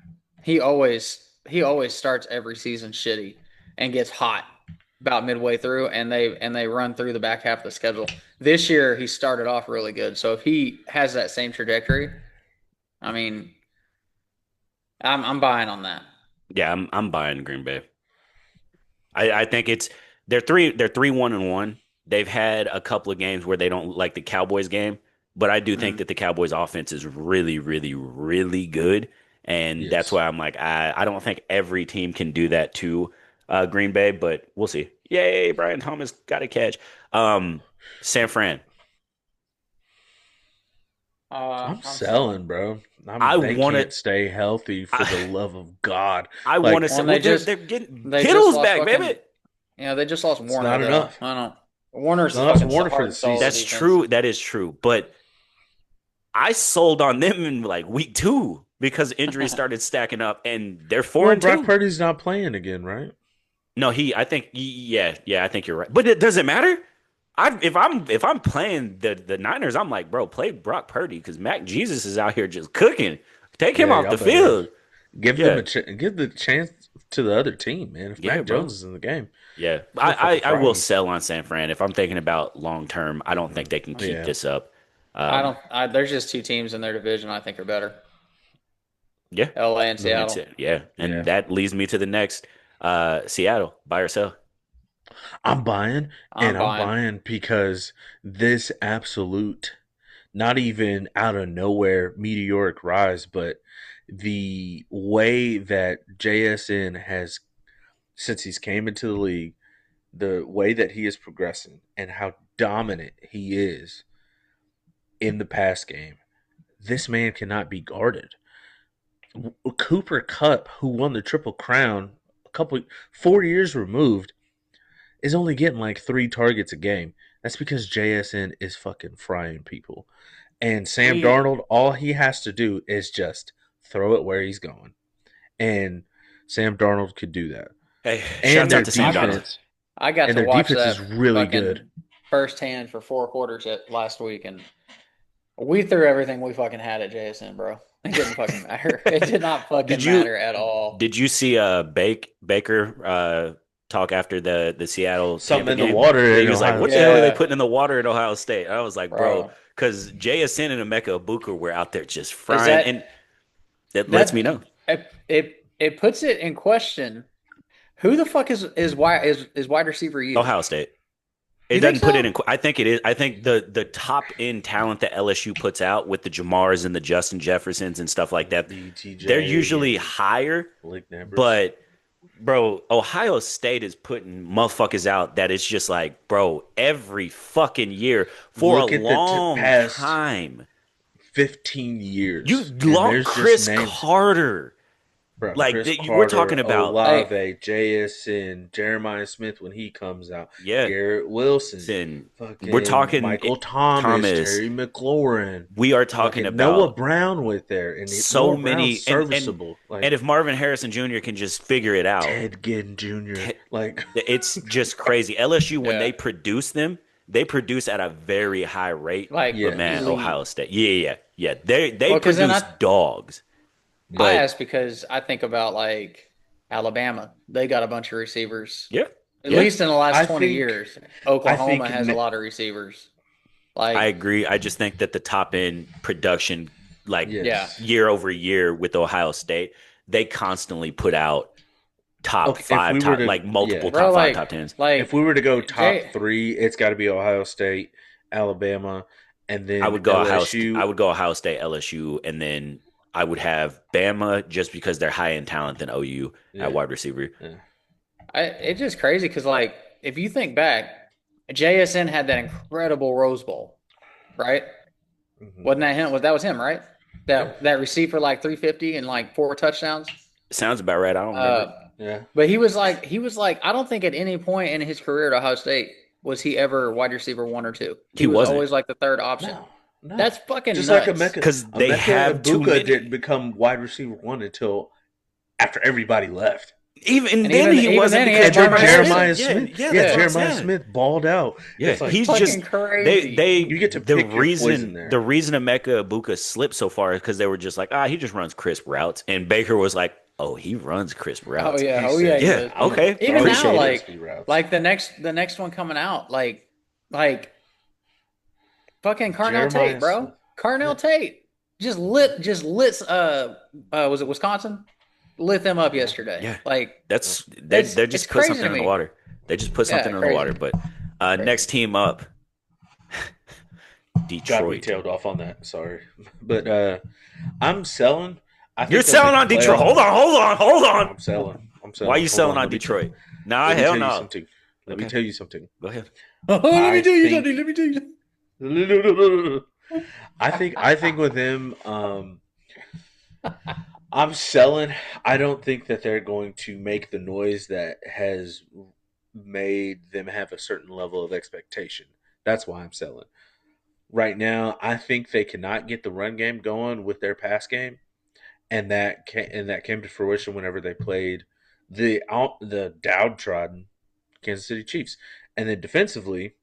he always starts every season shitty and gets hot about midway through, and they run through the back half of the schedule. This year he started off really good, so if he has that same trajectory, I mean, I'm buying on that. Yeah, I'm buying Green Bay. I think it's they're 3-1-1. They've had a couple of games where they don't like the Cowboys game, but I do think Mm. that the Cowboys offense is really, really, really good. And that's yes. why I'm like, I don't think every team can do that to Green Bay, but we'll see. Yay, Brian Thomas got a catch. San Fran. I'm I'm selling. selling, bro. I They want to can't stay healthy for the I, love of God. I want to Like say When well they're getting they just Kittle's lost back, fucking baby. they just lost it's Warner not though. enough. I don't. Warner's the No, that's fucking Warner for heart the and soul of season. the That's defense. true. That is true. But I sold on them in like week 2 because injuries started stacking up, and they're four Well, and Brock two. Purdy's not playing again, right? No, I think, yeah, I think you're right. But it doesn't matter. If I'm playing the Niners, I'm like, bro, play Brock Purdy because Mac Jesus is out here just cooking. Take him Yeah, off y'all the better field. give them Yeah, give the chance to the other team, man. If yeah, Mac Jones bro. is in the game, Yeah, this motherfucker I will frying. sell on San Fran if I'm thinking about long term. I don't think they can keep Yeah, this up. I Um, don't. There's just two teams in their division I think are better. yeah, LA and that's Seattle. it. Yeah, and yeah. that leads me to the next. Seattle, buy or sell. I'm buying, and I'm I'm buying. buying because this absolute, not even out of nowhere meteoric rise, but the way that JSN has, since he's came into the league, the way that he is progressing and how dominant he is in the pass game, this man cannot be guarded. Cooper Cup, who won the Triple Crown a couple 4 years removed, is only getting like 3 targets a game. That's because JSN is fucking frying people. And Sam We Darnold, all he has to do is just throw it where he's going. And Sam Darnold could do that. Hey, And shouts out their to Sam I Donald. defense, I got and to their watch defense that is really good. fucking firsthand for 4 quarters last week, and we threw everything we fucking had at JSN, bro. It didn't fucking matter. It did not Did fucking you matter at all. did you see Baker talk after the Seattle Something Tampa in the game? water Yeah, he in was like, Ohio "What the hell are State. they Yeah, putting in the water in Ohio State?" I was like, "Bro, bro. because JSN and Emeka Ibuka were out there just Is frying, and that lets me that know." it puts it in question? Who the fuck is wide receiver used? Ohio State. It You think doesn't put it so? in. I think it is. I think the top end talent that LSU puts out with the Jamars and the Justin Jeffersons and stuff like that, they're BTJ usually and higher. Blake Nambers. But bro, Ohio State is putting motherfuckers out that it's just like, bro, every fucking year for a Look at the long past time. 15 You years, and lost there's just Chris names. Carter. Bro, Like Chris we're talking Carter, about, Hey, Olave, JSN, Jeremiah Smith when he comes out, yeah. Garrett Wilson, We're fucking talking Michael Thomas, Thomas. Terry McLaurin, We are talking fucking Noah about Brown with there, and so Noah Brown's many serviceable. Like and if Marvin Harrison Jr. can just figure it out, Ted Ginn Jr. Like it's just crazy. LSU when yeah, they produce them, they produce at a very high rate. like But man, yes, elite. Ohio State, yeah. They Well, because then produce dogs. I But ask because I think about like Alabama. They got a bunch of receivers. yeah, At yeah, least in the last I 20 think years. I Oklahoma think has a lot of receivers. I Like, agree. I just think that the top end production, like yeah. yes, year over year with Ohio State, they constantly put out top Okay, if five, we were top to, like multiple yeah, bro. top five, top tens. if we were to go top Jay, three, it's got to be Ohio State, Alabama, and then I LSU. would go Ohio State, LSU, and then I would have Bama just because they're high in talent than OU at Yeah, wide receiver. yeah. it's just crazy because like if you think back, JSN had that incredible Rose Bowl, right? Hmm. Wasn't that him? Was him, right? Yeah, That received for like 350 and like 4 touchdowns. Sounds about right. I don't remember. Uh, yeah. but he was like I don't think at any point in his career at Ohio State was he ever wide receiver 1 or 2. He He was wasn't always like the third option. No, no. That's fucking Just like nuts. because they Emeka have too Ibuka many. didn't become wide receiver one until after everybody left. Even And then, he even wasn't then, he because had Jeremiah Jeremiah Smith. Smith, Yeah, yeah, that's what I'm Jeremiah saying. Smith balled out. Yeah, It's like he's fucking just crazy. you get to the pick your poison reason there. the reason Emeka Ibuka slipped so far is because they were just like, he just runs crisp routes, and Baker was like, oh, he runs crisp Oh routes. yeah, He oh yeah, said, he Yeah, does. "I'm okay, gonna Even throw now, appreciate it. crispy routes." like the next one coming out, like fucking Carnell Jeremiah Tate, Smith. bro. Carnell Yeah. Tate just lit was it Wisconsin? Lit them up yesterday. Yeah, Like that's they it's just put crazy to something in the me. water. They just put Yeah, something in the crazy. water. But Crazy. next team up, Got me Detroit. tailed off on that. Sorry, but I'm selling. I You're think they'll selling make on the Detroit. playoffs. Hold on. I'm selling. I'm Why are selling. you Hold selling on. on Detroit? Nah, Let me hell tell you no. something. Let me Okay, tell you something. go ahead. Oh, let me I tell you think. something. Let me tell you something. I think with them, I'm selling. I don't think that they're going to make the noise that has made them have a certain level of expectation. That's why I'm selling. Right now, I think they cannot get the run game going with their pass game, and that came to fruition whenever they played the downtrodden Kansas City Chiefs. And then defensively,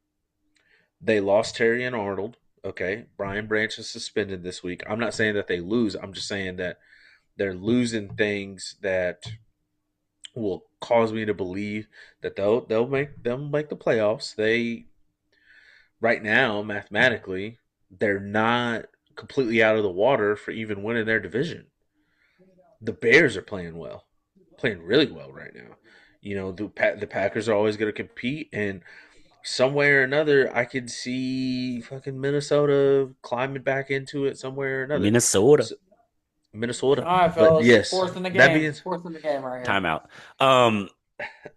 they lost Terry and Arnold. Okay, Brian Branch is suspended this week. I'm not saying that they lose. I'm just saying that they're losing things that will cause me to believe that they'll make the playoffs. They right now mathematically they're not completely out of the water for even winning their division. The Bears are playing well, playing really well right now. You know the Packers are always going to compete, and some way or another, I could see fucking Minnesota climbing back into it somewhere or another. Minnesota. So, Minnesota, All right, but fellas. yes, Fourth in the that game. being Fourth in the game right here. Timeout. Um,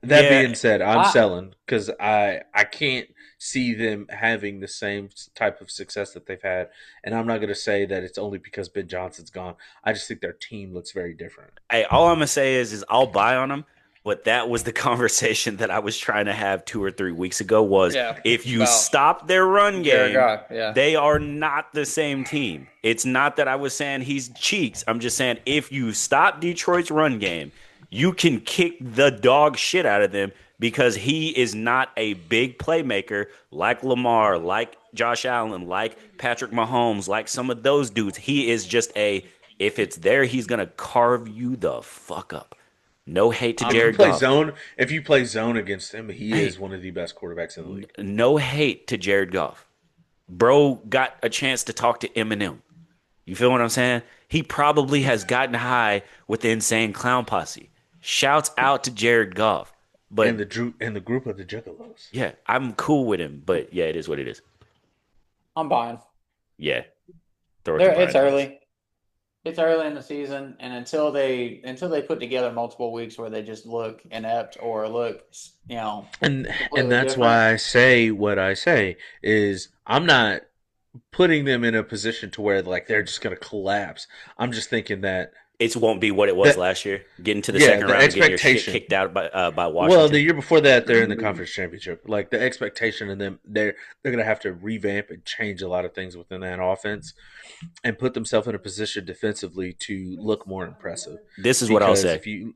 that yeah, being said, I'm I selling because I can't see them having the same type of success that they've had, and I'm not going to say that it's only because Ben Johnson's gone. I just think their team looks very different. hey, all I'm gonna say is I'll buy on them. But that was the conversation that I was trying to have 2 or 3 weeks ago. Was yeah. if you About stop their run Jared game, Goff. Yeah. they are not the same team. It's not that I was saying he's cheeks. I'm just saying if you stop Detroit's run game, you can kick the dog shit out of them because he is not a big playmaker like Lamar, like Josh Allen, like Patrick Mahomes, like some of those dudes. He is just if it's there, he's gonna carve you the fuck up. No hate to I'm Jared Goff. If you play zone against him, he Hey, is one of the best quarterbacks in the league. no hate to Jared Goff. Bro got a chance to talk to Eminem. You feel what I'm saying? He probably has gotten high with the Insane Clown Posse. Shouts out to Jared Goff. But And the group of the Juggalos. yeah, I'm cool with him. But yeah, it is what it is. buying. Yeah, throw it to There, Brian it's Johnson. early. It's early in the season, and until they put together multiple weeks where they just look inept or look, And completely that's different. why I say what I say is I'm not putting them in a position to where like they're just going to collapse. I'm just thinking that It won't be what it was that last year. Getting to the yeah, second the round and getting your shit expectation. kicked out by Well, the Washington. year before that, they're in the conference championship. Like the expectation in them, they're going to have to revamp and change a lot of things within that offense, and put themselves in a position defensively to look more impressive. This is what I'll Because say. if you,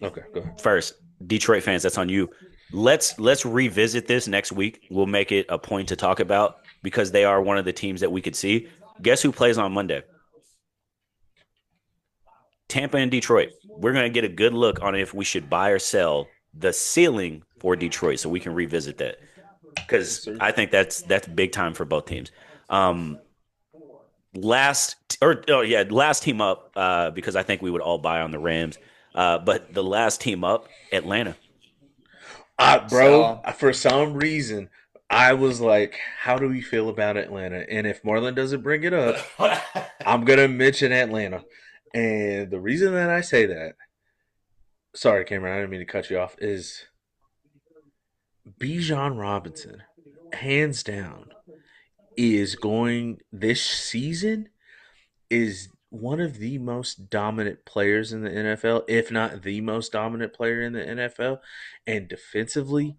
okay, go ahead. First, Detroit fans, that's on you. Let's revisit this next week. We'll make it a point to talk about because they are one of the teams that we could see. Guess who plays on Monday? Tampa and Detroit. We're going to get a good look on if we should buy or sell the ceiling for Detroit so we can revisit that Yes, because sir. I think that's big time for both teams. Last team up because I think we would all buy on the Rams. But the last team up, Atlanta. Bro, So for some reason, I was like, how do we feel about Atlanta? And if Marlon doesn't bring it up, I'm going to mention Atlanta. And the reason that I say that, sorry, Cameron, I didn't mean to cut you off, is Bijan Robinson, hands down, is going this season is one of the most dominant players in the NFL, if not the most dominant player in the NFL. And defensively,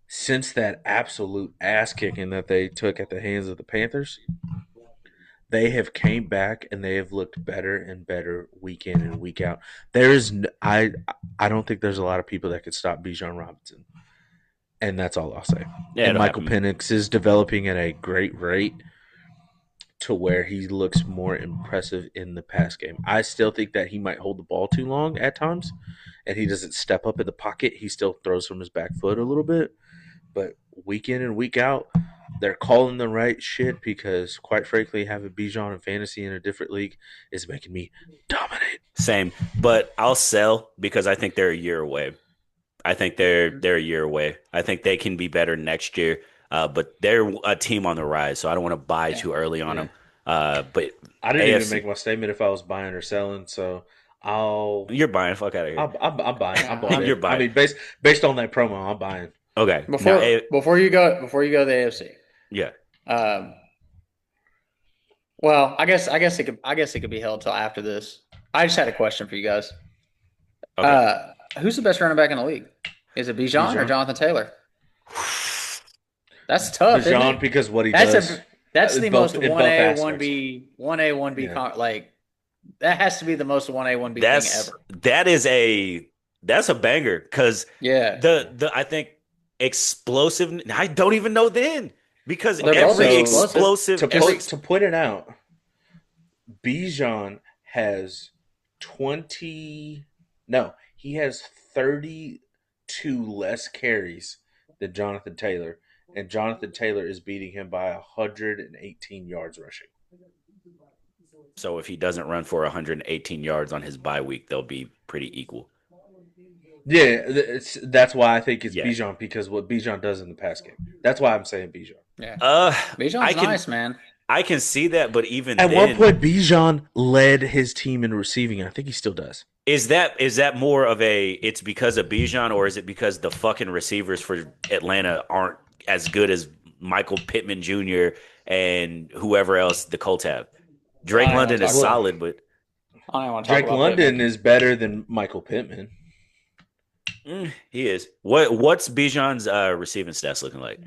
since that absolute ass kicking that they took at the hands of the Panthers, they have came back and they have looked better and better week in and week out. I don't think there's a lot of people that could stop Bijan Robinson. And that's all I'll say. Yeah, And it'll Michael happen. Penix is developing at a great rate to where he looks more impressive in the pass game. I still think that he might hold the ball too long at times, and he doesn't step up in the pocket. He still throws from his back foot a little bit. But week in and week out, they're calling the right shit because, quite frankly, having Bijan in fantasy in a different league is making me dominate. Same, but I'll sell because I think they're a year away. I think they're a year away. I think they can be better next year. But they're a team on the rise, so I don't want to buy yeah, too early on Yeah. them. But I didn't even AFC, make my statement if I was buying or selling, so I'll you're buying. Fuck out of here. I'm buying. I'm buying You're it. I buying. mean, based on that promo, I'm buying. Okay. Now, before you go to the AFC. yeah. Um, well, I guess it could be held till after this. I just had a question for you guys. Okay. Who's the best running back in the league? Is it Bijan or Bijan. Jonathan Taylor? That's tough, isn't Bijan it? because what he That's does. that's the both most in one both A, aspects. one B, one A, one B. Yeah. Like that has to be the most one A, one B thing ever. That's a banger because Yeah, the I think explosive. I don't even know then because They're both every explosive. explosive To point it out, Bijan has 20. No, he has 32 less carries than Jonathan Taylor, and Jonathan Taylor is beating him by 118 yards rushing. So if he doesn't run for 118 yards on his bye week, they'll be pretty equal. Yeah, that's why I think it's Yeah. Bijan because what Bijan does in the pass game. That's why I'm saying Bijan. yeah. I Bijan's can nice, man. I can see that, but even At then, one point, Bijan led his team in receiving. I think he still does. is that more of a it's because of Bijan or is it because the fucking receivers for Atlanta aren't as good as Michael Pittman Jr. and whoever else the Colts have? Drake I don't London wanna is talk about- solid, but I don't even want to talk Drake about London Pittman. is better than Michael Pittman. he is. What's Bijan's receiving stats looking like?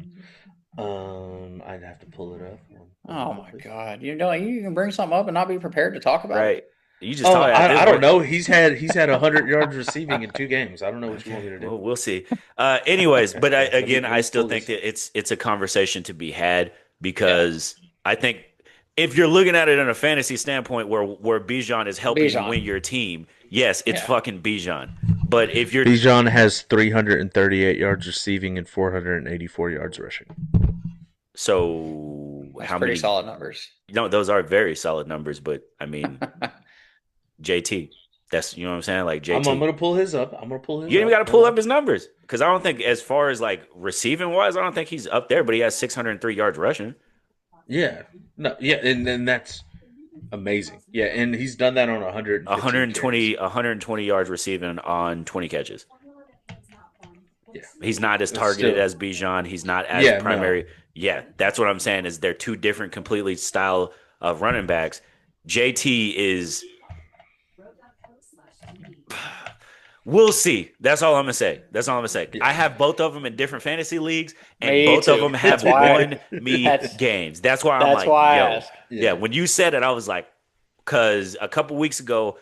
I'd have to pull it up. Oh my god! You can bring something up and not be prepared to talk about Right. it. You just Oh, talk at this I don't point. know. He's had 100 yards receiving in 2 games. I don't know what you want me to do. Well, we'll see. Anyways, but Let I me still pull think this. that it's a conversation to be had because I think if you're looking at it in a fantasy standpoint where Bijan is helping you Bijan. win your team, yes, it's Yeah. fucking Bijan. But if you're Bijan has 338 yards receiving and 484 yards rushing. so That's how pretty many? solid numbers. No, those are very solid numbers. But I mean, JT, that's you know what I'm saying, like I'm JT. going to pull his up. I'm going to pull his You up. ain't got to pull up his numbers because I don't think, as far as like receiving wise, I don't think he's up there. But he has 603 yards rushing. Yeah. No, yeah, and then that's amazing. Yeah, and he's done that on 120 yards receiving on 20 catches. Yeah. He's not as It's targeted still- as Bijan. He's not as Yeah, no. primary. Yeah, that's what I'm saying is they're two different completely style of running backs. JT is we'll see. That's all I'm gonna say. I have both of them in different fantasy leagues, and Me both of too. them have That's why- won me that's- games. That's why I'm that's like, why I yo, asked. yeah. When you said it, I was like, because a couple weeks ago,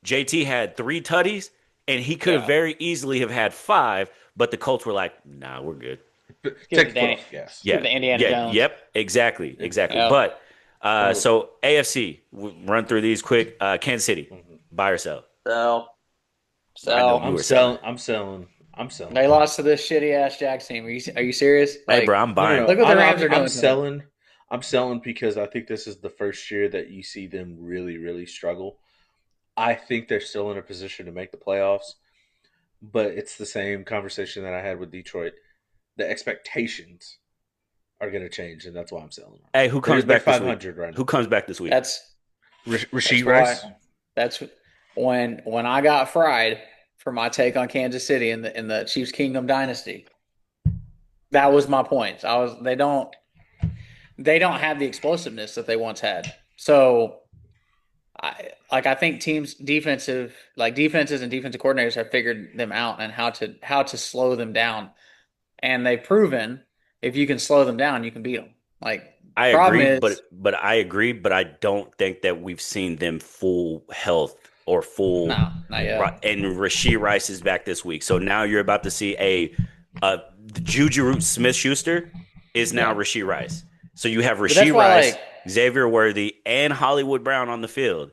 JT had 3 tutties, and he could have Yeah. very easily have had 5, but the Colts were like, nah, we're good. Give Take it the Danny. foot off, yes. Yeah, Give the Indiana yeah, Jones. yep, exactly. Yep. But so AFC, we'll run through these quick. Kansas City, buy or sell? Sell. I know Sell. you were selling. I'm selling. They lost to this shitty ass Jags team. Are you serious? Hey, bro, I'm buying. Look what the Rams are doing I'm to selling. I'm selling because I think this is the first year that you see them really, really struggle. I think they're still in a position to make the playoffs, but it's the same conversation that I had with Detroit. The expectations are going to change, and that's why I'm selling them. Hey, who comes They're back this week? 500 right now. Who comes back this week? That's Rasheed that's Rice. why that's when I got fried for my take on Kansas City in the Chiefs Kingdom dynasty. That was my point. They don't have the explosiveness that they once had. So I think defenses and defensive coordinators have figured them out and how to slow them down. And they've proven if you can slow them down, you can beat them. Like I problem agree, is but I agree, but I don't think that we've seen them full health or full. no, not yet. And Rasheed Rice is back this week, so now you're about to see Juju Smith-Schuster is now Rasheed Rice. So you have that's Rasheed why, Rice, like- Xavier Worthy, and Hollywood Brown on the field.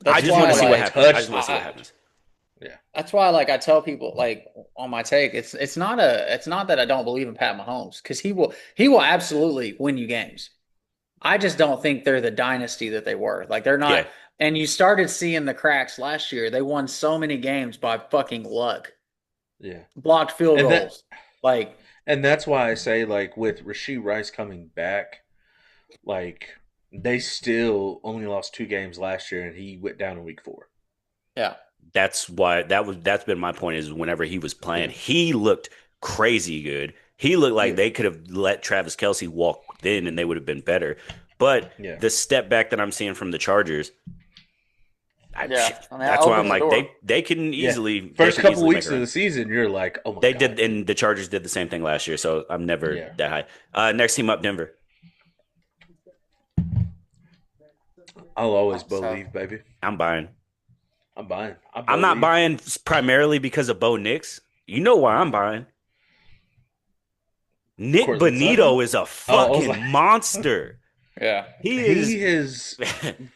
That's I just why, want to see what like, happens. I just want to see what happens. Yeah. That's why, like I tell people, like on my take, it's not that I don't believe in Pat Mahomes because he will absolutely win you games. I just don't think they're the dynasty that they were. Like they're not. Yeah. And you started seeing the cracks last year. They won so many games by fucking luck, Yeah. blocked field And that- goals. Like And that's why I say, like, with Rasheed Rice coming back, like, they still only lost 2 games last year, and he went down in week 4. yeah, That's why that's been my point is whenever he was playing, he looked crazy good. He looked like they could have let Travis Kelce walk then and they would have been better. But the step back that I'm seeing from the Chargers, that's why I'm like they can easily First they can couple easily weeks make it of the right. season, you're like, oh my They god. did, and the Chargers did the same thing last year. So I'm never that high. Next team up, Denver. I'll always believe, baby. I'm buying. I'm not buying primarily because of Bo Nix. You know why I'm buying? Nick Bonito is a fucking monster. Yeah. He is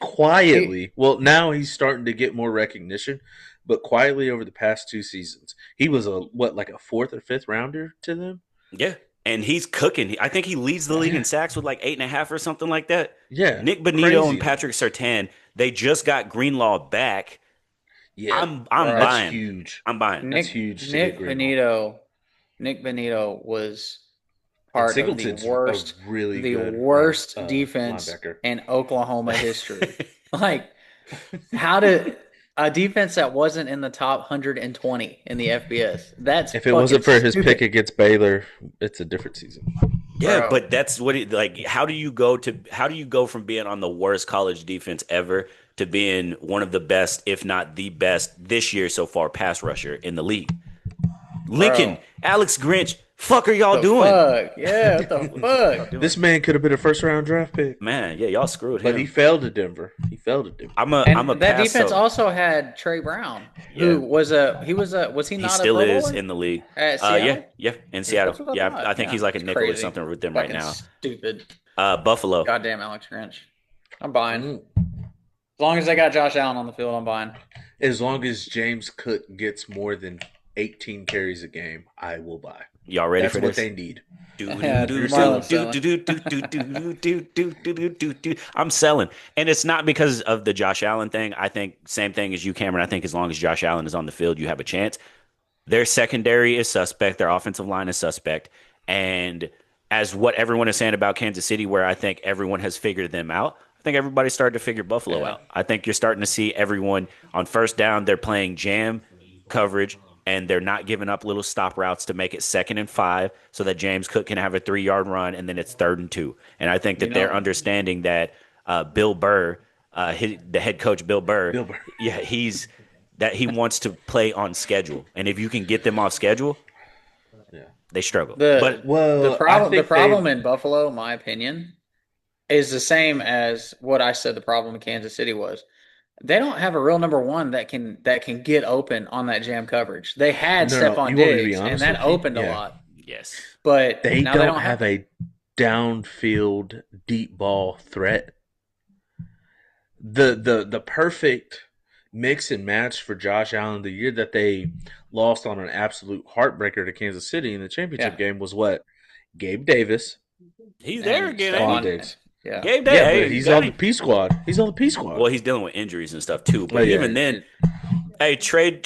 quietly. Well, now he's starting to get more recognition, but quietly over the past 2 seasons, he was like a 4th or 5th rounder to them. Yeah, and he's cooking. I think he leads the league in sacks with like 8.5 or something like that. Yeah, Nick Bonito and Patrick Surtain. They just got Greenlaw back. Yeah, I'm buying. That's huge. I'm buying. That's huge. Nick Bonito was part of the worst defense linebacker in Oklahoma history. Like, how did a defense that wasn't in the top 120 in the FBS? That's if it wasn't for his pick against Baylor, it's a different season. Yeah, Bro. but that's what how do you go from being on the worst college defense ever to being one of the best, if not the best this year so far pass rusher in the league? Lincoln, Alex Grinch, fuck are y'all doing? Fuck? Yeah, what the fuck? This man could have been a 1st-round draft pick. Man, yeah, y'all screwed him. But he fell to Denver. That defense also had Trey Brown, who was he not still a Pro is Bowler? in the league. At Seattle? Yeah, in Seattle. That's what I Yeah, thought. I think he's like a nickel or something with them right Fucking now. Stupid. Buffalo. Goddamn Alex Grinch. I'm buying. As long as they got Josh Allen on the field, I'm buying. As long as James Cook gets more than 18 carries a game, I will buy. Y'all ready for this? That's what they need. I'm selling. And it's not because of the Josh Allen thing. I think same thing as you, Cameron. I think as long as Josh Allen is on the field, you have a chance. Their secondary is suspect. Their offensive line is suspect. And as what everyone is saying about Kansas City, where I think everyone has figured them out, I think everybody started to figure Buffalo out. I think you're starting to see everyone on first down, they're playing jam coverage, and they're not giving up little stop routes to make it 2nd and 5 so that James Cook can have a 3-yard run, and then it's 3rd and 2. And I think that they're understanding that Bill Burr, the head coach Bill Burr, yeah, he wants to play on schedule. And if you can get them off schedule, they struggle. The problem in Buffalo, in my opinion, is the same as what I said the problem in Kansas City was. They don't have a real number one that can get open on that jam coverage. They had Stephon Diggs, and that opened a lot. Yes, but they don't have a downfield deep ball threat. The perfect mix and match for Josh Allen the year that they lost on an absolute heartbreaker to Kansas City in the championship game was what? Gabe Davis. He's there again. Stephon Diggs. Yeah. Gabe Day, Yeah, hey, but you he's got on the him. P squad. He's on the P squad. Well, he's dealing with injuries and stuff too. Oh But yeah, even then, hey, trade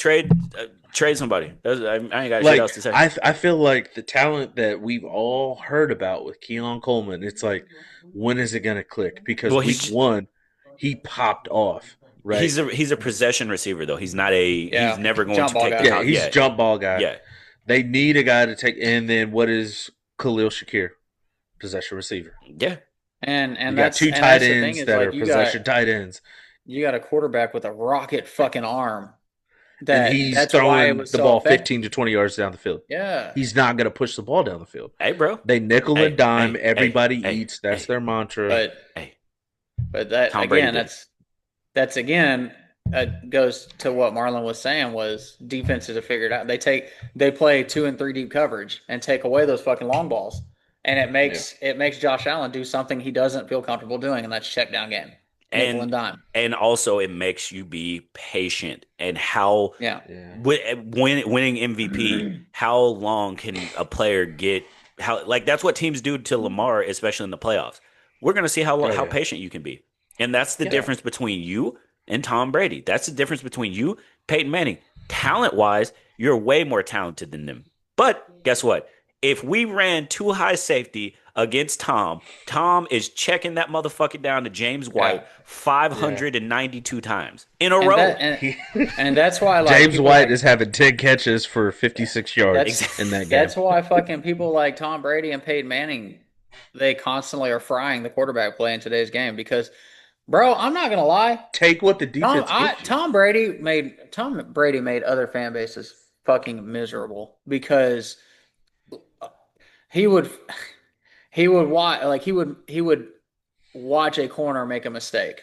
somebody. I ain't got shit like else to say. I feel like the talent that we've all heard about with Keon Coleman. It's like, when is it gonna click? Because Well, week one, he popped off. Right. he's a possession receiver though. He's not a he's Yeah. never going Jump to ball take the guy. Yeah, top. he's a Yeah, jump ball guy. yeah. They need a guy to take. And then what is Khalil Shakir? Possession receiver. Yeah. You And got that's two and tight that's the thing ends is that are like possession tight ends, you got a quarterback with a rocket fucking arm and he's that's why it throwing was the so ball effective. 15 to 20 yards down the field. Yeah. He's not going to push the ball down the field. Hey, bro. They nickel and dime. Hey, hey, Everybody hey, eats. That's hey, their mantra. hey, But hey. but that Tom Brady again, did it. that's again goes to what Marlon was saying was defenses have figured out. They play 2 and 3 deep coverage and take away those fucking long balls, and it makes Josh Allen do something he doesn't feel comfortable doing, and that's check down game, nickel and And dime. and also it makes you be patient and how Yeah, Yeah. winning MVP, how long can a player get how like that's what teams do to Lamar, especially in the playoffs. We're gonna see Oh how yeah. patient you can be. And that's the yeah, difference between you and Tom Brady. That's the difference between you, Peyton Manning. Talent wise, you're way more talented than them. But guess what? If we ran too high safety against Tom, Tom is checking that motherfucker down to James yeah. White Yeah. 592 times in a And row. that and He, and that's why like James people White like is having 10 catches for 56 yards that's in that game. that's why fucking people like Tom Brady and Peyton Manning they constantly are frying the quarterback play in today's game because, bro, I'm not gonna lie. Take what the defense gives you. Tom Brady made other fan bases fucking miserable because he would he would watch a corner make a mistake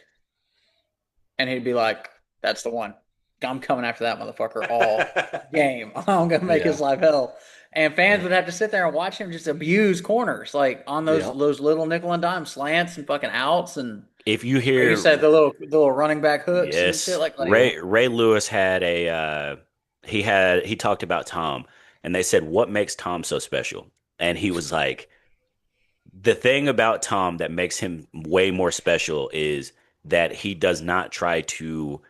and he'd be like, "That's the one. I'm coming after that motherfucker all game. I'm gonna make Yeah. his life hell." And fans would have to sit there and watch him just abuse corners, like on those Yeah. those little nickel and dime slants and fucking outs and If you like you hear said the little running back hooks and shit yes, like Ray Lewis had a he talked about Tom and they said what makes Tom so special? And he was like the thing about Tom that makes him way more special is that he does not try to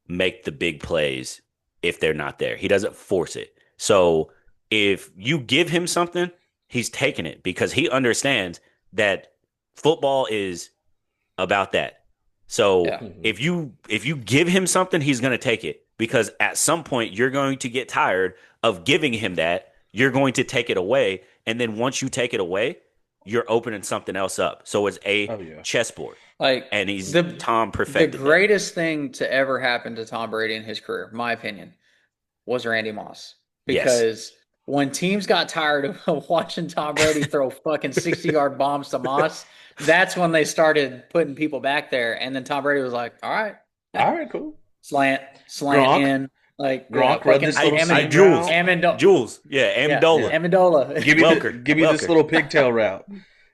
make the big plays if they're not there. He doesn't force it. So if you give him something, he's taking it because he understands that football is about that. So yeah. Mhm. if you give him something, he's going to take it because at some point you're going to get tired of giving him that. You're going to take it away, and then once you take it away, you're opening something else up. So it's a Oh yeah. chessboard, Like and he's the Tom the perfected that. greatest thing to ever happen to Tom Brady in his career, my opinion, was Randy Moss. Yes, Because when teams got tired of watching Tom Brady throw fucking 60-yard bombs to Moss, that's when they started putting people back there. And then Tom Brady was like, all right, All right, cool. slant Gronk. in. Like, yeah, Gronk run fucking this little I seam Jules, route. Amendola. Jules, yeah, Yeah, Amendola, Yeah. Amendola. Welker, Give me this Welker, little pigtail route.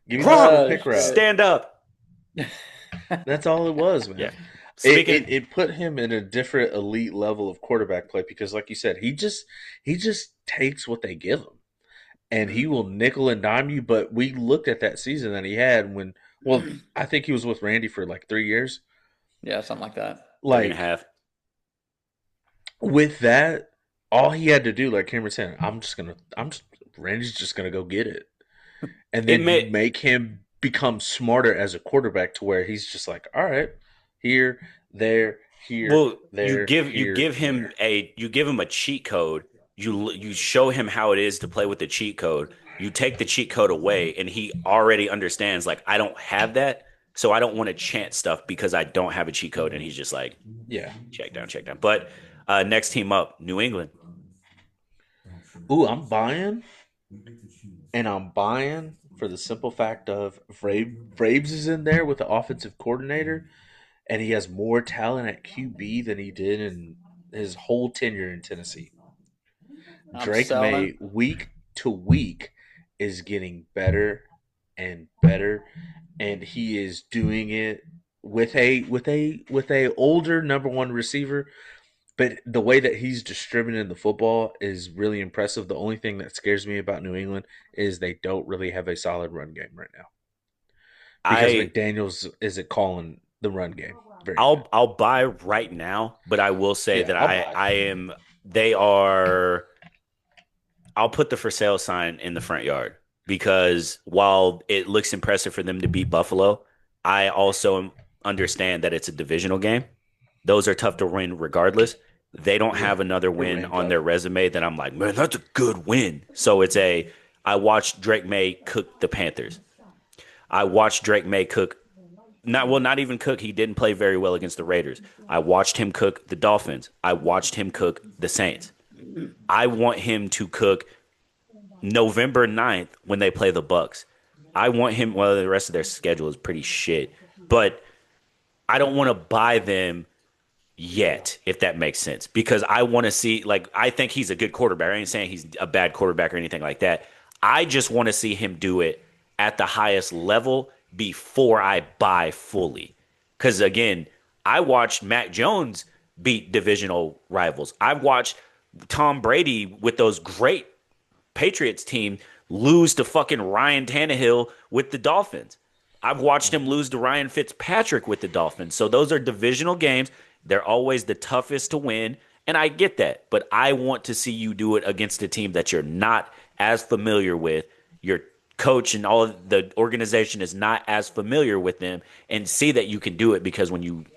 Give me this Gronk, little Oh, pick route. shit. stand up. That's all it was, Yeah. man. It, Speaking, it it put him in a different elite level of quarterback play because, like you said, he just takes what they give him, and he will nickel and dime you. But we looked at that season that he had when, well, I think he was with Randy for like 3 years. Yeah, something like that. three and a Like half. with that, all he had to do, like Cameron said, Randy's just gonna go get it, and It then you may make him become smarter as a quarterback to where he's just like, all right, here, there, here, well, there, you here, give him there. a cheat code. You show him how it is to play with the cheat code. You take the cheat code away, and he already understands. Like I don't have that, so I don't want to chant stuff because I don't have a cheat code. And he's just like Yeah. check down, check down. But next team up, New England. Ooh, I'm buying, and I'm buying for the simple fact of Vrabes is in there with the offensive coordinator, and he has more talent at QB than he did in his whole tenure in Tennessee. I'm Drake selling. May, week to week, is getting better and better, and he is doing it with a older number one receiver. But the way that he's distributing the football is really impressive. The only thing that scares me about New England is they don't really have a solid run game right now because I McDaniels isn't calling the run game very good. I'll buy right now, but I will say Yeah, that I'll I buy. I am they are I'll put the for sale sign in the front yard because while it looks impressive for them to beat Buffalo, I also understand that it's a divisional game. Those are tough to win regardless. They don't Yeah, have another they're win ramped on up. their resume that I'm like, man, that's a good win. So I watched Drake May cook the Panthers. I watched Drake May cook not even cook. He didn't play very well against the Raiders. I watched him cook the Dolphins. I watched him cook the Saints. I want him to cook November 9th when they play the Bucks. I want him. Well, the rest of their schedule is pretty shit, but I don't want to buy them yet, if that makes sense, because I want to see. Like, I think he's a good quarterback. I ain't saying he's a bad quarterback or anything like that. I just want to see him do it at the highest level before I buy fully. Because again, I watched Mac Jones beat divisional rivals. I've watched Tom Brady with those great Patriots team lose to fucking Ryan Tannehill with the Dolphins. I've watched him lose to Ryan Fitzpatrick with the Dolphins. So those are divisional games. They're always the toughest to win. And I get that. But I want to see you do it against a team that you're not as familiar with. Your coach and all of the organization is not as familiar with them, and see that you can do it because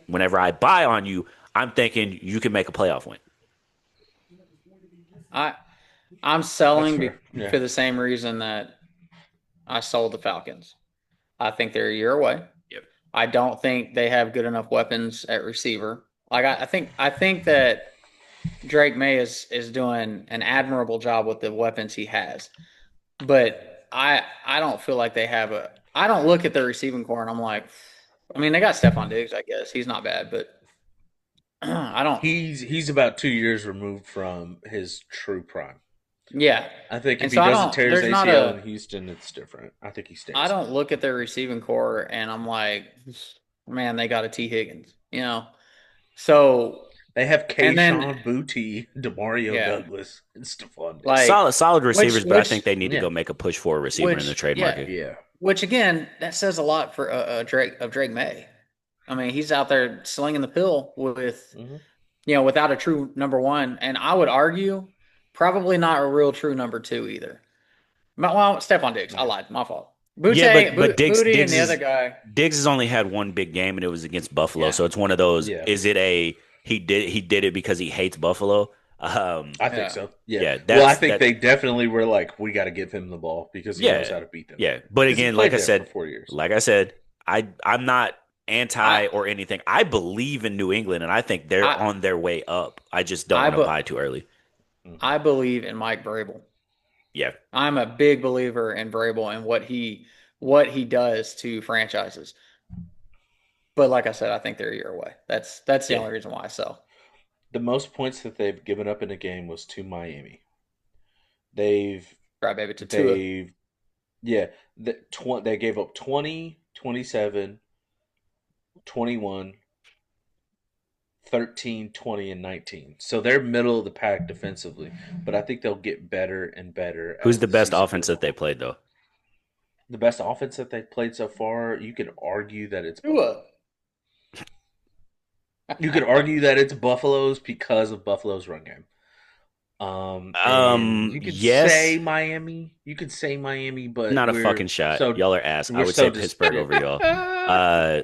whenever I buy on you, I'm thinking you can make a playoff win. I I'm That's selling fair. Yeah. for the same reason that I sold the Falcons. I think they're a year away. Yep. I don't think they have good enough weapons at receiver. Like I think that Drake May is doing an admirable job with the weapons he has. But I don't feel like they have a I don't look at their receiving core and I'm like I mean they got Stephon Diggs, I guess. He's not bad, but I don't He's about 2 years removed from his true prime. yeah. I think And if so he I doesn't don't tear his there's not ACL a in Houston, it's different. I think he I stays. don't look at their receiving core and I'm like, man, they got a T Higgins, you know. So They have and then Kayshawn Booty, Demario yeah, Douglas, and Stephon Diggs. like Solid which receivers, but I think which they need to Yeah, go make a push for a receiver in the which trade yeah, market. yeah. which again that says a lot for Drake May. I mean, he's out there slinging the pill with Hmm. without a true number one, and I would argue probably not a real true number two either. Well, Stephon Diggs, I Yeah. lied, my fault. Yeah, but Booty, and the other guy. Diggs has only had one big game, and it was against Buffalo. Yeah, So it's one of those. Yeah, Is it a he did it because he hates Buffalo? I think yeah. so. Yeah. Yeah, Well, I that's think that. they definitely were like, we got to give him the ball because he knows Yeah, how to beat them. yeah. But Because he again, played there for 4 years. like I said, I'm not I anti or anything. I believe in New England, and I think they're I on their way up. I just don't I want to be, buy too early. Hmm. I believe in Mike Vrabel. Yeah, I'm a big believer in Vrabel and what he does to franchises. But like I said, I think they're a year away. That's the yeah. only reason why I sell. The most points that they've given up in a game was to Miami. They've, Right, baby, to Tua. they've, yeah, they gave up 20, 27, 21, 13, 20, and 19. So they're middle of the pack defensively, but I think they'll get better and better Who's as the the best season offense goes that on. they played though? The best offense that they've played so far, you could argue that it's Tua. Buffalo. You could argue that it's Buffalo's because of Buffalo's run game. And you could Yes, say Miami. You could say Miami, but not a fucking shot. so Y'all are ass. I we're would say so Pittsburgh disparate. over y'all. Uh,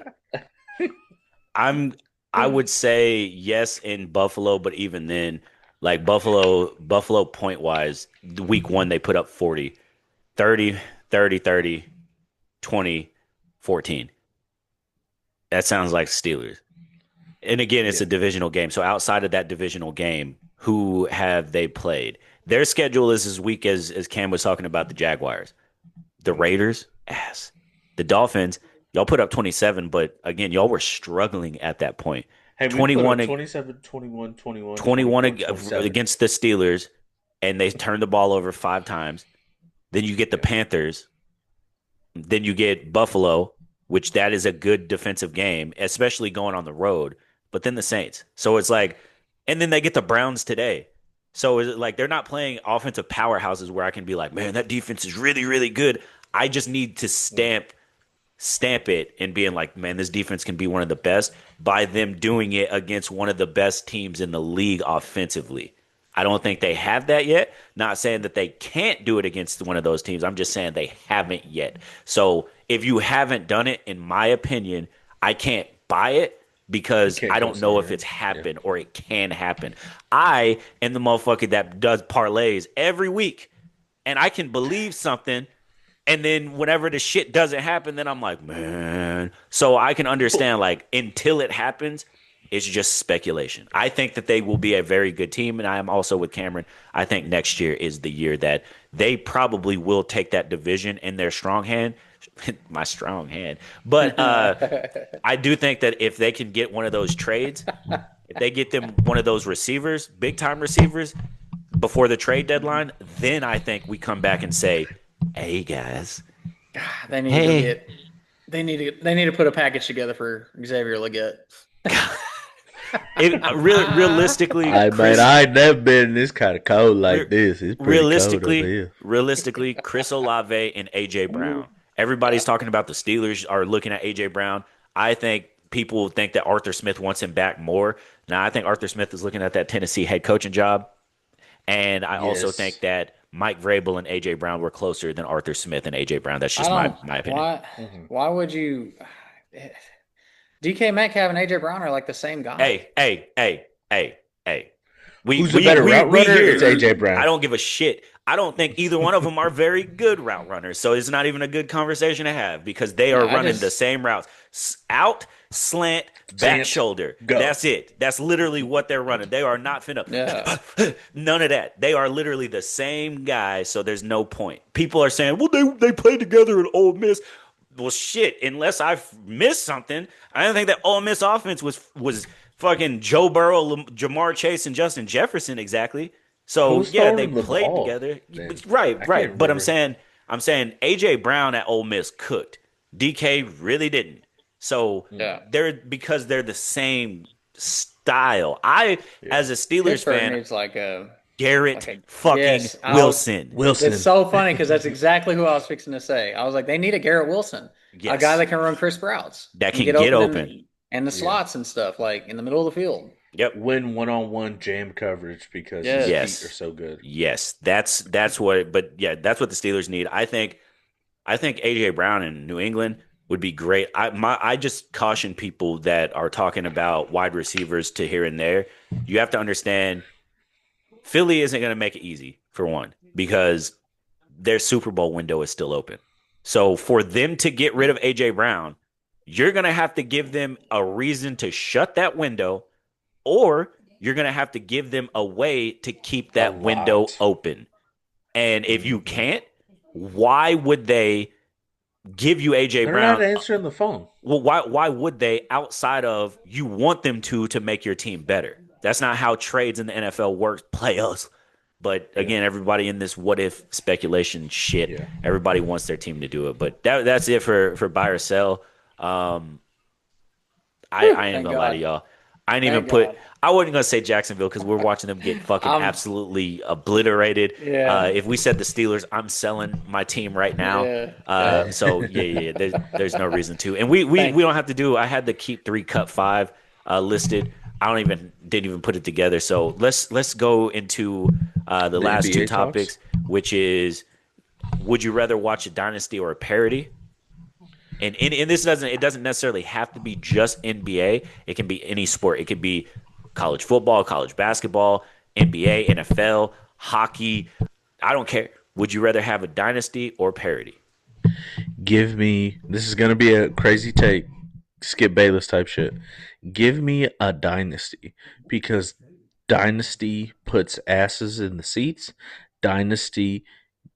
I'm I would say yes in Buffalo, but even then, like Buffalo point wise, week one they put up 40, 30, 30, 30, 20, 14. That sounds like Steelers. And again, it's Yeah. a divisional game. So outside of that divisional game, who have they played? Their schedule is as weak as Cam was talking about the Jaguars. The Mhm. Raiders, ass. The Dolphins, y'all put up 27, but again, y'all were struggling at that point. Hey, we put up 21, 27, 21, 21, 21 24, 27. against the Steelers, and they turned the ball over 5 times. Then you get the Yeah. Panthers. Then you get Buffalo, which that is a good defensive game, especially going on the road. But then the Saints. So it's like, and then they get the Browns today. So is it like they're not playing offensive powerhouses where I can be like, man, that defense is really, really good. I just need to stamp it and being like, man, this defense can be one of the best by them doing it against one of the best teams in the league offensively. I don't think they have that yet. Not saying that they can't do it against one of those teams. I'm just saying they haven't yet. So if you haven't done it, in my opinion, I can't buy it You because can't I don't know if co-sign. it's Yeah. happened or it can happen. I am the motherfucker that does parlays every week, and I can believe something, and then whenever the shit doesn't happen, then I'm like, man. So I can understand, like, until it happens, it's just speculation. I think that they will be a very good team, and I am also with Cameron. I think next year is the year that they probably will take that division in their strong hand. My strong hand. But I do think that if they can get one of those trades, if they get them one of those receivers, big time receivers, before the trade deadline, then I think we come back and say, hey guys, They need to go hey. get. They need to put a package together for Xavier Leggett. Realistically, I man, Chris, I ain't never been in this kind of cold like re- this. It's pretty cold over realistically, here. realistically, Chris Olave and AJ Brown. Everybody's talking about the Steelers are looking at AJ Brown. I think people think that Arthur Smith wants him back more. Now, I think Arthur Smith is looking at that Tennessee head coaching job, and I also think Yes. that Mike Vrabel and AJ Brown were closer than Arthur Smith and AJ Brown. That's I just my don't. my opinion. Why? Mhm. Why would you? DK Metcalf and AJ Brown are like the same guy. Hey. We Who's the we better we route we runner? here. It's AJ I Brown. don't give a shit. I don't think either one of them are very good route runners. So it's not even a good conversation to have because they are Yeah, I running the just. same routes. Out, slant, back Chance, shoulder. go. That's it. That's literally what they're running. They are not finna Yeah. none of that. They are literally the same guy, so there's no point. People are saying, well, they played together at Ole Miss. Well, shit, unless I've missed something, I don't think that Ole Miss offense was fucking Joe Burrow, Jamar Chase, and Justin Jefferson exactly. So Who's yeah, throwing they him the played ball? together. Then I can't Right. But remember. I'm saying AJ Brown at Ole Miss cooked. DK really didn't. So Yeah. they're the same style. I, Yeah. as a Steelers Pittsburgh fan, needs like a Garrett fucking yes. Wilson. It's Wilson. so funny because that's exactly who I was fixing to say. I was like, they need a Garrett Wilson, a guy Yes. that can run crisp routes That and can get get open open. in the Yeah. slots and stuff, like in the middle of the field. Yep. Win one-on-one jam coverage because his Yes. feet are Yes. so good. Yes. That's what but yeah, that's what the Steelers need. I think AJ Brown in New England would be great. I just caution people that are talking about wide receivers to here and there. You have to understand Philly isn't going to make it easy for one because their Super Bowl window is still open. So for them to get rid of AJ Brown, you're going to have to give them a reason to shut that window, or you're going to have to give them a way to keep A that window lot. open. And if you Mhm. can't, why would they give you AJ They're not Brown? answering the phone. Well, why would they outside of you want them to make your team better? That's not how trades in the NFL works. Play us. But Yeah. again, everybody in this what if speculation shit, Yeah. everybody wants their team to do it. But that's it for buy or sell. Um, I ain't Thank gonna lie to God. y'all. I ain't even Thank put. God. I wasn't gonna say Jacksonville because we're watching them get fucking I'm absolutely obliterated. yeah. If we said the Steelers, I'm selling my team right now. Yeah. Yeah. So yeah. There's no reason to, and we Thank don't have to do. I had the keep three, cut five listed. I didn't even put it together. So let's go into the The last two NBA talks. topics, which is would you rather watch a dynasty or a parody? And this doesn't necessarily have to be just NBA. It can be any sport. It could be college football, college basketball, NBA, NFL, hockey. I don't care. Would you rather have a dynasty or parody? Give me. This is gonna be a crazy take, Skip Bayless type shit. Give me a dynasty because dynasty puts asses in the seats. Dynasty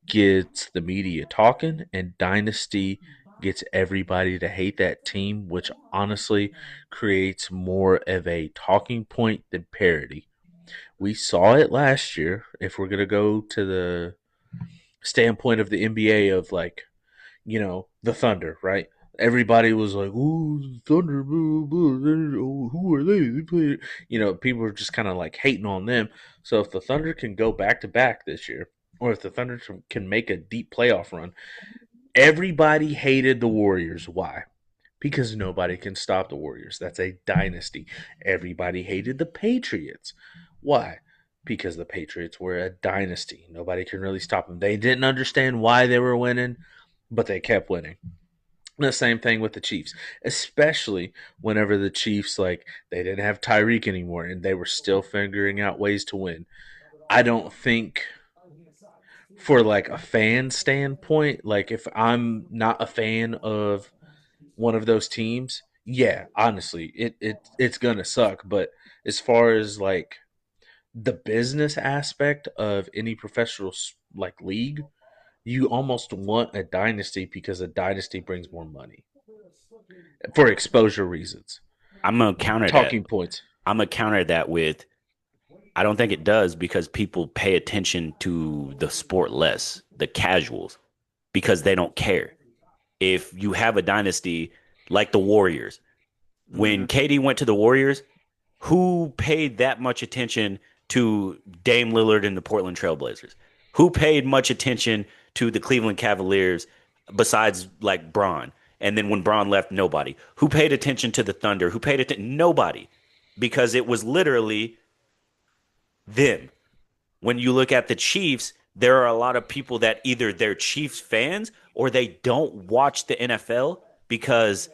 gets the media talking, and dynasty gets everybody to hate that team, which honestly creates more of a talking point than parody. We saw it last year. If we're gonna go to the standpoint of the NBA of like, the Thunder, right? Everybody was like, "Ooh, Thunder, boo, boo, who are they? They play." People were just kind of like hating on them. So if the Thunder can go back to back this year, or if the Thunder can make a deep playoff run, Everybody hated the Warriors. Why? Because nobody can stop the Warriors. That's a dynasty. Everybody hated the Patriots. Why? Because the Patriots were a dynasty. Nobody can really stop them. They didn't understand why they were winning, but they kept winning. The same thing with the Chiefs, especially whenever the Chiefs, like, they didn't have Tyreek anymore and they were still figuring out ways to win. I don't think, for like a fan standpoint, like if I'm not a fan of one of those teams, yeah, honestly, it's gonna suck. But as far as like the business aspect of any professional like league, you almost want a dynasty because a dynasty brings more money for exposure reasons. I'm gonna counter that. Talking points. I'm gonna counter that with I don't think it does because people pay attention to the sport less, the casuals, because they don't care. If you have a dynasty like the Warriors, when Mm-hmm. KD went to the Warriors, who paid that much attention to Dame Lillard and the Portland Trailblazers? Who paid much attention to the Cleveland Cavaliers besides like Braun? And then when Braun left, nobody. Who paid attention to the Thunder? Who paid attention? Nobody. Because it was literally them. When you look at the Chiefs, there are a lot of people that either they're Chiefs fans or they don't watch the NFL because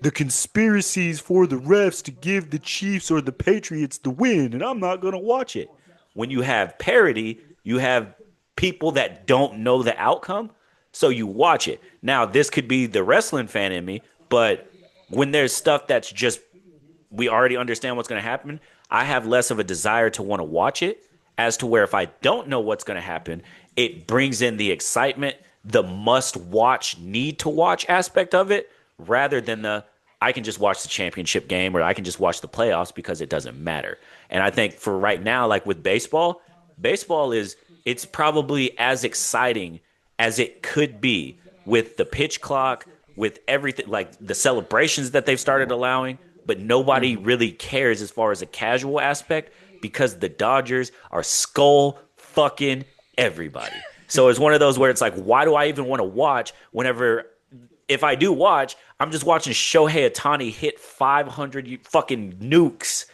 the conspiracies for the refs to give the Chiefs or the Patriots the win, and I'm not going to watch it. When you have parity, you have people that don't know the outcome, so you watch it. Now, this could be the wrestling fan in me, but when there's stuff that's just we already understand what's going to happen, I have less of a desire to want to watch it as to where if I don't know what's going to happen, it brings in the excitement, the must watch, need to watch aspect of it rather than the I can just watch the championship game or I can just watch the playoffs because it doesn't matter. And I think for right now, like with baseball, baseball is it's probably as exciting as it could be with the pitch clock, with everything like the celebrations that they've started allowing, but nobody Mm-hmm. really cares as far as a casual aspect because the Dodgers are skull fucking everybody. So it's one of those where it's like, why do I even want to watch whenever if I do watch, I'm just watching Shohei Ohtani hit 500 fucking nukes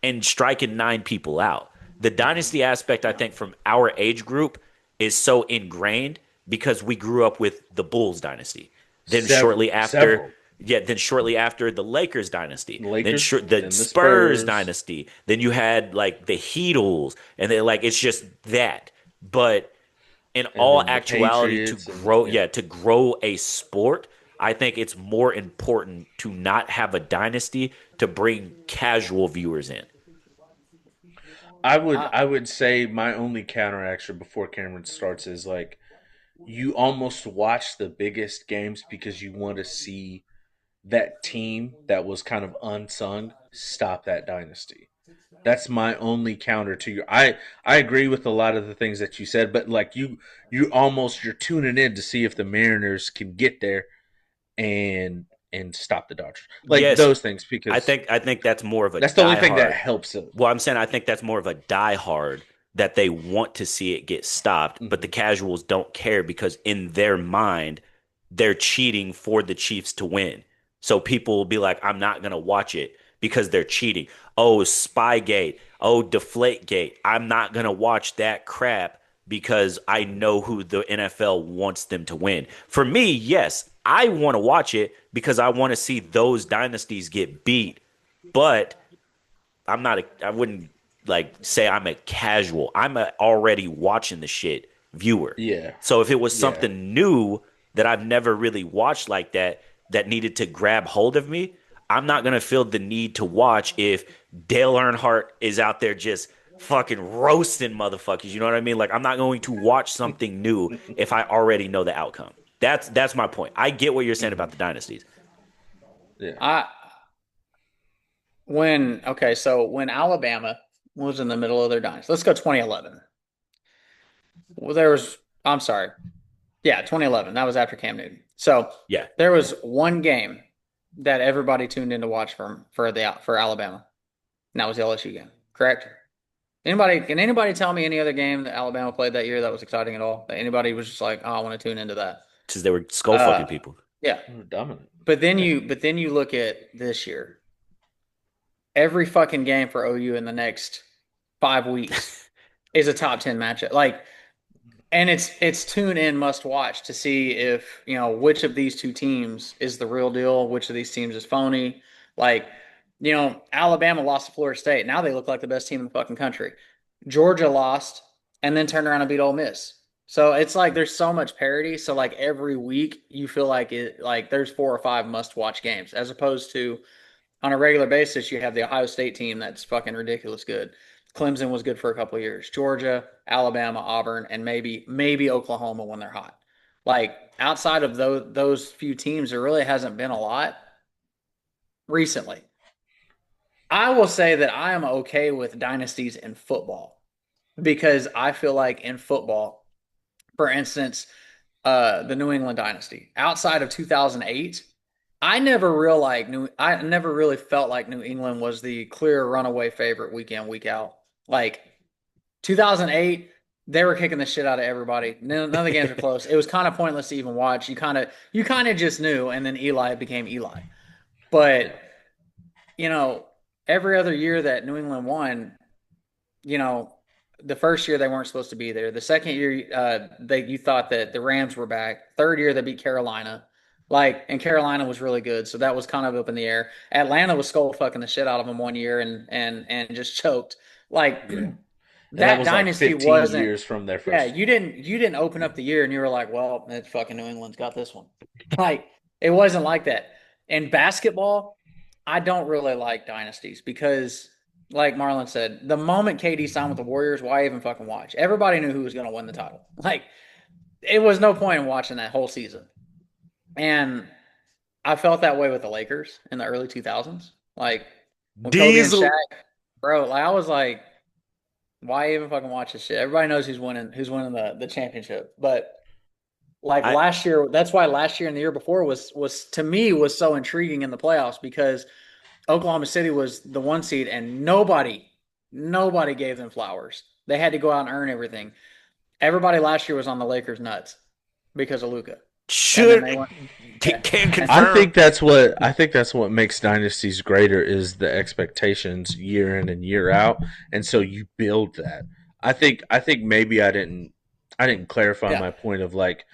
and striking 9 people out. The dynasty aspect, I think, from our age group is so ingrained because we grew up with the Bulls dynasty. Then Several, shortly after, several. yeah, then shortly after the Lakers dynasty, The then Lakers, the then the Spurs Spurs, dynasty, then you had like the Heatles, and then like it's just that. But in and all then the actuality to Patriots, and grow yeah. yeah to grow a sport, I think it's more important to not have a dynasty to bring casual viewers in. I, I would say my only counteraction before Cameron starts is like you almost watch the biggest games because you want to see that team that was kind of unsung stop that dynasty. That's my only counter to your. I agree with a lot of the things that you said, but like you almost you're tuning in to see if the Mariners can get there and stop the Dodgers, like Yes, those things, because I think that's more of a that's the only thing that diehard. helps it. Well, I'm saying I think that's more of a diehard that they want to see it get stopped, but the Hmm. casuals don't care because in their mind they're cheating for the Chiefs to win. So people will be like, I'm not gonna watch it because they're cheating. Oh, Spygate. Oh, Deflategate. I'm not gonna watch that crap because I know who the NFL wants them to win. For me, yes, I want to watch it because I want to see those dynasties get beat, but I wouldn't like say I'm a casual. I'm a already watching the shit viewer. Yeah, So if it was yeah. something new that I've never really watched like that that needed to grab hold of me, I'm not gonna feel the need to watch if Dale Earnhardt is out there just fucking roasting motherfuckers. You know what I mean? Like I'm not going to watch something new if I already know the outcome. That's my point. I get what you're saying about Hmm. the dynasties. Yeah. I when okay, so when Alabama was in the middle of their dynasty, let's go 2011. Well, there was I'm sorry, yeah, 2011. That was after Cam Newton. So Yeah. there was one game that everybody tuned in to watch for Alabama, and that was the LSU game. Correct? Anybody can anybody tell me any other game that Alabama played that year that was exciting at all? That anybody was just like, oh, I want to tune into that. because they were skull fucking people. Yeah. Dominant. But then you look at this year. Every fucking game for OU in the next 5 weeks is a top 10 matchup. Like, and it's tune in must watch to see if, which of these two teams is the real deal, which of these teams is phony. Like, Alabama lost to Florida State. Now they look like the best team in the fucking country. Georgia lost and then turned around and beat Ole Miss. So it's like there's so much parity. So like every week you feel like there's 4 or 5 must watch games, as opposed to on a regular basis you have the Ohio State team that's fucking ridiculous good. Clemson was good for a couple of years. Georgia, Alabama, Auburn, and maybe Oklahoma when they're hot. Like outside of those few teams, there really hasn't been a lot recently. I will say that I am okay with dynasties in football because I feel like in football, for instance, the New England dynasty, outside of 2008, I never really felt like New England was the clear runaway favorite week in, week out. Like 2008, they were kicking the shit out of everybody. None of the games were close. It was kind of pointless to even watch. You kind of just knew, and then Eli became Eli. But every other year that New England won, the first year they weren't supposed to be there. The second year, you thought that the Rams were back. Third year they beat Carolina, and Carolina was really good, so that was kind of up in the air. Atlanta was skull fucking the shit out of them one year and just choked. That was dynasty like 15 wasn't years from their first. Yeah, you didn't open up the year and you were like, well, that fucking New England's got this one. It wasn't like that. In basketball, I don't really like dynasties because, like Marlon said, the moment KD signed with the Warriors, why even fucking watch? Everybody knew who was going to win the title. It was no point in watching that whole season. And I felt that way with the Lakers in the early 2000s. When Kobe and Shaq, bro, I was like, why even fucking watch this shit? Everybody knows who's winning the championship. But last year, that's why last year and the year before was to me was so intriguing in the playoffs because Oklahoma City was the 1 seed and nobody gave them flowers. They had to go out and earn everything. Everybody last year was on the Lakers nuts because of Luka. Can confirm. I think that's what makes dynasties greater is the expectations year in and year out, and so you build that. I think maybe I didn't clarify my point of like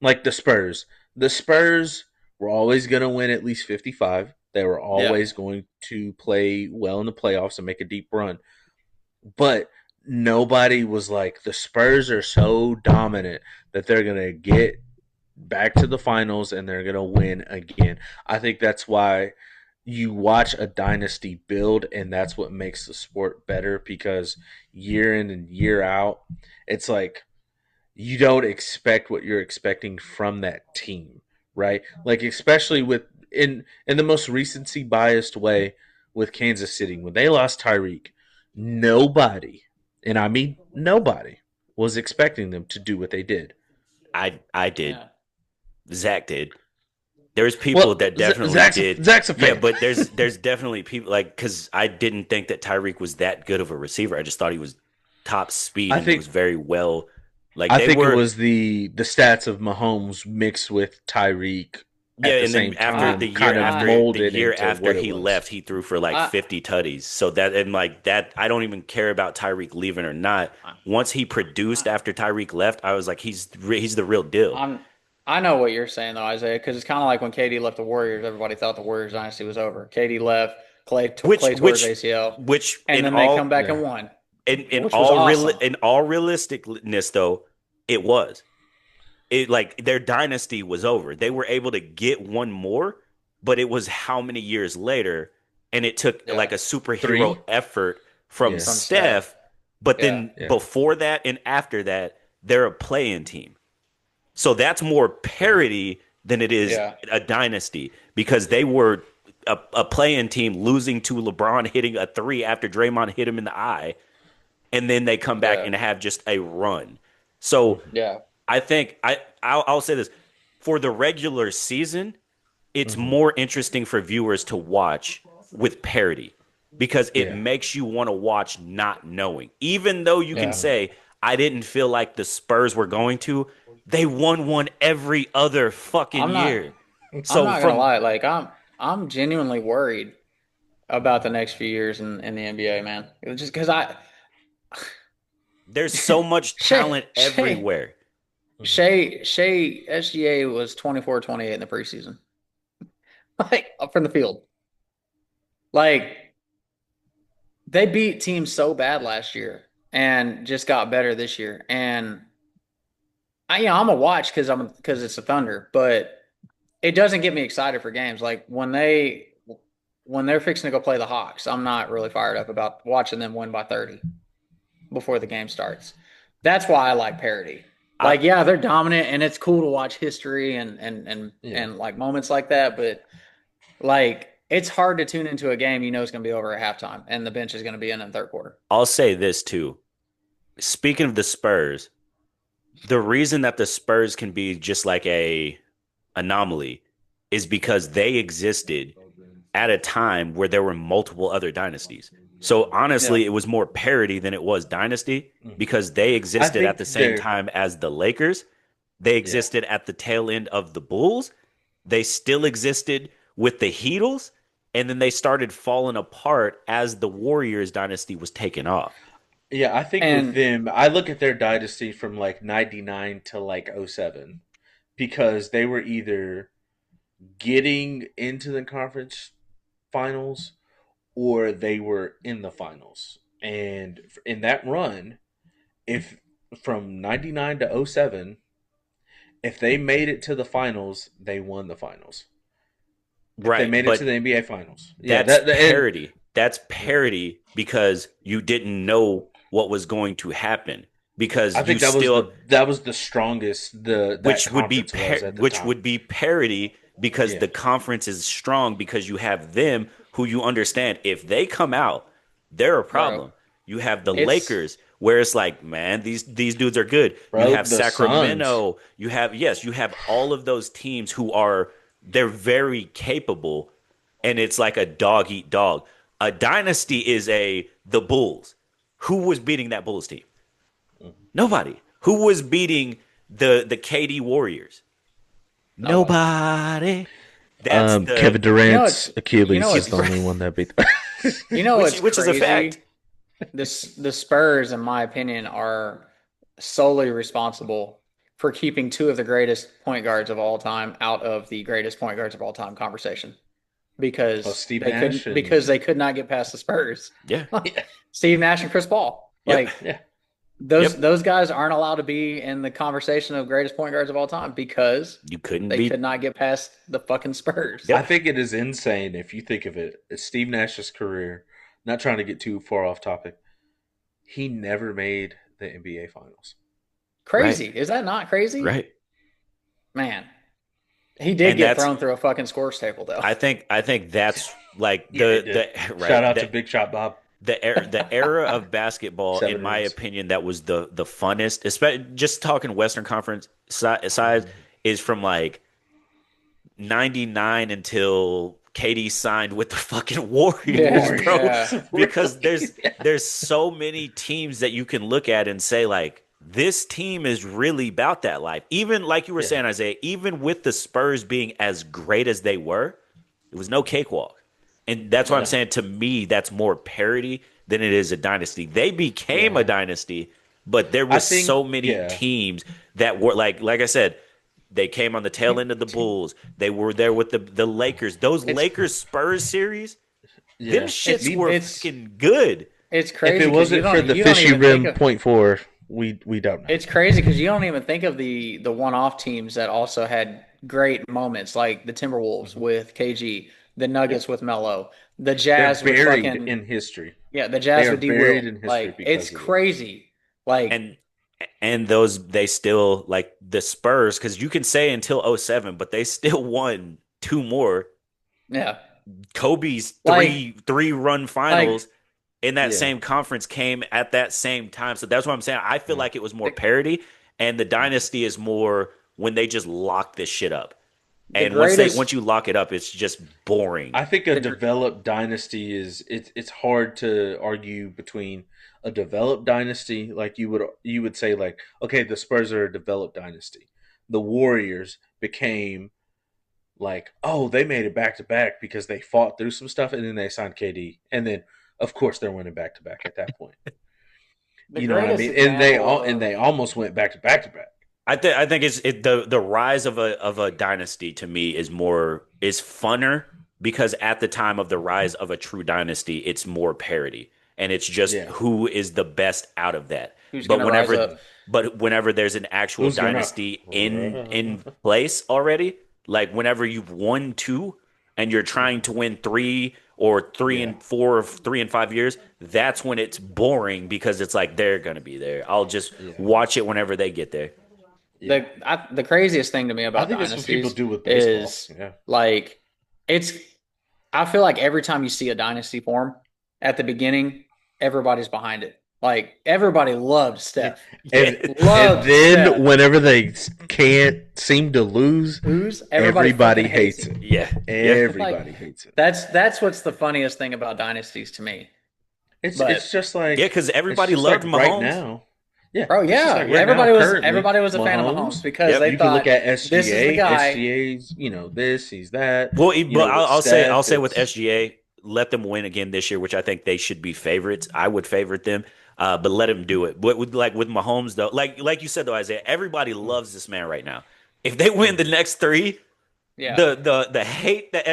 the Spurs. The Spurs were always going to win at least 55. They were always going to play well in the playoffs and make a deep run. But nobody was like, the Spurs are so dominant that they're going to get back to the finals and they're going to win again. I think that's why you watch a dynasty build, and that's what makes the sport better because year in and year out, it's like you don't expect what you're expecting from that team, right? Especially in the most recency biased way with Kansas City, when they lost Tyreek, nobody, and I mean nobody, was expecting them to do what they did. I did. Yeah. Zach did. There's people that definitely did. Zach's a fan. Yeah, but there's definitely people because I didn't think that Tyreek was that good of a receiver. I just thought he was top speed and he was very well. I think it was the stats of Mahomes mixed with Tyreek. Yeah, and then after the year after he left, he threw for 50 tutties. So that I don't even care about Tyreek leaving or not. Once he produced after Tyreek left, I was like, he's the real deal. I know what you're saying though, Isaiah, because it's kind of like when KD left the Warriors, everybody thought the Warriors dynasty was over. KD left, Clay tore his ACL, and then they come back and won. In all realisticness, though, it was. Their dynasty was over. They were able to get one more, but it was how many years later, and it took a superhero effort from Steph. But then before that and after that, they're a play-in team. So that's more parity than it is a dynasty because they were a play-in team losing to LeBron hitting a 3 after Draymond hit him in the eye, and then they come back and have just a run. So I think I'll say this. For the regular season, it's more interesting for viewers to watch with parity because it makes you want to watch not knowing. Even though you can say, I didn't feel like the Spurs were going to. They won one every other fucking I'm not year. I'm So not gonna from lie, like I'm genuinely worried about the next few years in the NBA, man. It was just because I there's so much Shay talent Shay everywhere. Mhm. Shay SGA was 24-28 in the preseason. Like up from the field. Like they beat teams so bad last year and just got better this year. And I'm a watch because it's a Thunder, but it doesn't get me excited for games. Like when they're fixing to go play the Hawks, I'm not really fired up about watching them win by 30 before the game starts. That's why I like parity. I Like, yeah, they're dominant and it's cool to watch history Yeah. and like moments like that, but like it's hard to tune into a game you know it's going to be over at halftime and the bench is going to be in the third quarter. I'll say this too. Speaking of the Spurs, the reason that the Spurs can be just like a anomaly is because they existed at a time where there were multiple other dynasties. So Yeah. honestly, it was more parity than it was dynasty Mhm. because they I existed at think the same they're time as the Lakers. They yeah. existed at the tail end of the Bulls. They still existed with the Heatles. And then they started falling apart as the Warriors dynasty was taken off. Yeah, I think with And them, I look at their dynasty from like 99 to like '07 because they were either getting into the conference finals or they were in the finals. And in that run, if from 99 to '07, if they made it to the finals, they won the finals. If they Right. made it to But the NBA finals. Yeah, that's and parity. That's parity because you didn't know what was going to happen because I you think that was still the strongest that conference was at the which time. would be parity because Yeah. the conference is strong because you have them who you understand if they come out they're a bro, problem. You have the it's Lakers where it's like, man, these dudes are good. You Bro, have the Suns. Sacramento. You have, yes, you have all of those teams who are they're very capable, and it's like a dog eat dog. A dynasty is a the Bulls. Who was beating that Bulls team? Nobody. Who was beating the KD Warriors? nobody. Nobody. That's Kevin the You know Durant's it's you know Achilles is it's the only one that beat. what's which is a fact. crazy? The Spurs, in my opinion, are solely responsible for keeping two of the greatest point guards of all time out of the greatest point guards of all time conversation Oh, because Steve Nash and they could not get past the Spurs. Yeah. yeah, Steve Nash and Chris Paul. Yep. Like yeah. Yep. those guys aren't allowed to be in the conversation of greatest point guards of all time because You couldn't they could beat. not get past the fucking Spurs. I Yep. think it is insane if you think of it. Steve Nash's career. Not trying to get too far off topic. He never made the NBA Finals. Right. Crazy. Is that not crazy? Right. Man, he did And get that's thrown through a fucking scores table though. I think that's like Yeah, he did. the Shout right out to Big Shot Bob. the era of basketball, in Seven my rings. opinion, that was the funnest. Especially just talking Western Conference size is from like '99 until KD signed with the fucking Warriors, Yeah, bro. yeah. Warriors. Because Really? there's so many teams that you can look at and say like this team is really about that life. Even like you were Yeah. saying, Isaiah, even with the Spurs being as great as they were, it was no cakewalk. And that's why I'm No. saying to me, that's more parity than it is a dynasty. They became a Yeah. dynasty, but there I was think so many yeah. teams that were like I said, they came on the tail end of the Bulls. They were there with the Lakers. Those It's Lakers Spurs series, them Yeah. it's shits We were it's fucking good. it's if it crazy because wasn't for the you don't fishy even think rim of point four, we don't know. it's crazy because you don't even think of the one off teams that also had great moments like the Timberwolves Mhm. with KG, the Yep. Nuggets with Melo, the They're Jazz with buried fucking in history. yeah, the They Jazz are with D Will. buried in history Like it's because of it. crazy. Like And those they still like the Spurs because you can say until '07, but they still won two more. yeah, Kobe's like three run like finals in that Yeah. same conference came at that same time. So that's what I'm saying. I feel Yeah. like it was more the, parity, and the dynasty is more when they just lock this shit up. the And greatest once you lock it up, it's just boring. I think a the gr- developed dynasty is it's hard to argue between a developed dynasty, like you would say like, okay, the Spurs are a developed dynasty. The Warriors became like, oh, they made it back to back because they fought through some stuff and then they signed KD. And then of course they're winning back to back at that point. The You know what I greatest mean? And they example all and of they almost went back to back to back. I think the rise of a dynasty to me is funner because at the time of the rise of a true dynasty, it's more parity and it's just Yeah. who is the best out of that. who's going But to rise whenever up. whenever there's an actual Who's gonna dynasty in place already, like whenever you've won two and you're trying to win three or three Yeah. and four or 3 and 5 years, that's when it's boring because it's like they're gonna be there. I'll just Yeah. watch it whenever they get there. Yeah. The craziest thing to me I about think that's what people dynasties do with baseball. is Yeah. like it's. I feel like every time you see a dynasty form at the beginning, everybody's behind it. Like everybody loved Steph. And, Loved and then Steph. whenever they can't seem to lose, Who's everybody fucking hates it. Yeah, Everybody hates it. That's what's the funniest thing about dynasties to me. It's But- it's just like yeah, because everybody it's just loved like right Mahomes. now. Yeah, Bro, it's just yeah, like right everybody now, was currently, everybody was a fan of Mahomes because Yep. they You can thought look at SGA. this is the guy. SGA's, this, he's that. Well, You but know, with I'll say Steph, with it's- SGA, let them win again this year, which I think they should be favorites. I would favorite them, but let them do it. But with Mahomes though, like you said though, Isaiah, everybody loves this man right now. If they win the next three, Yeah. the hate that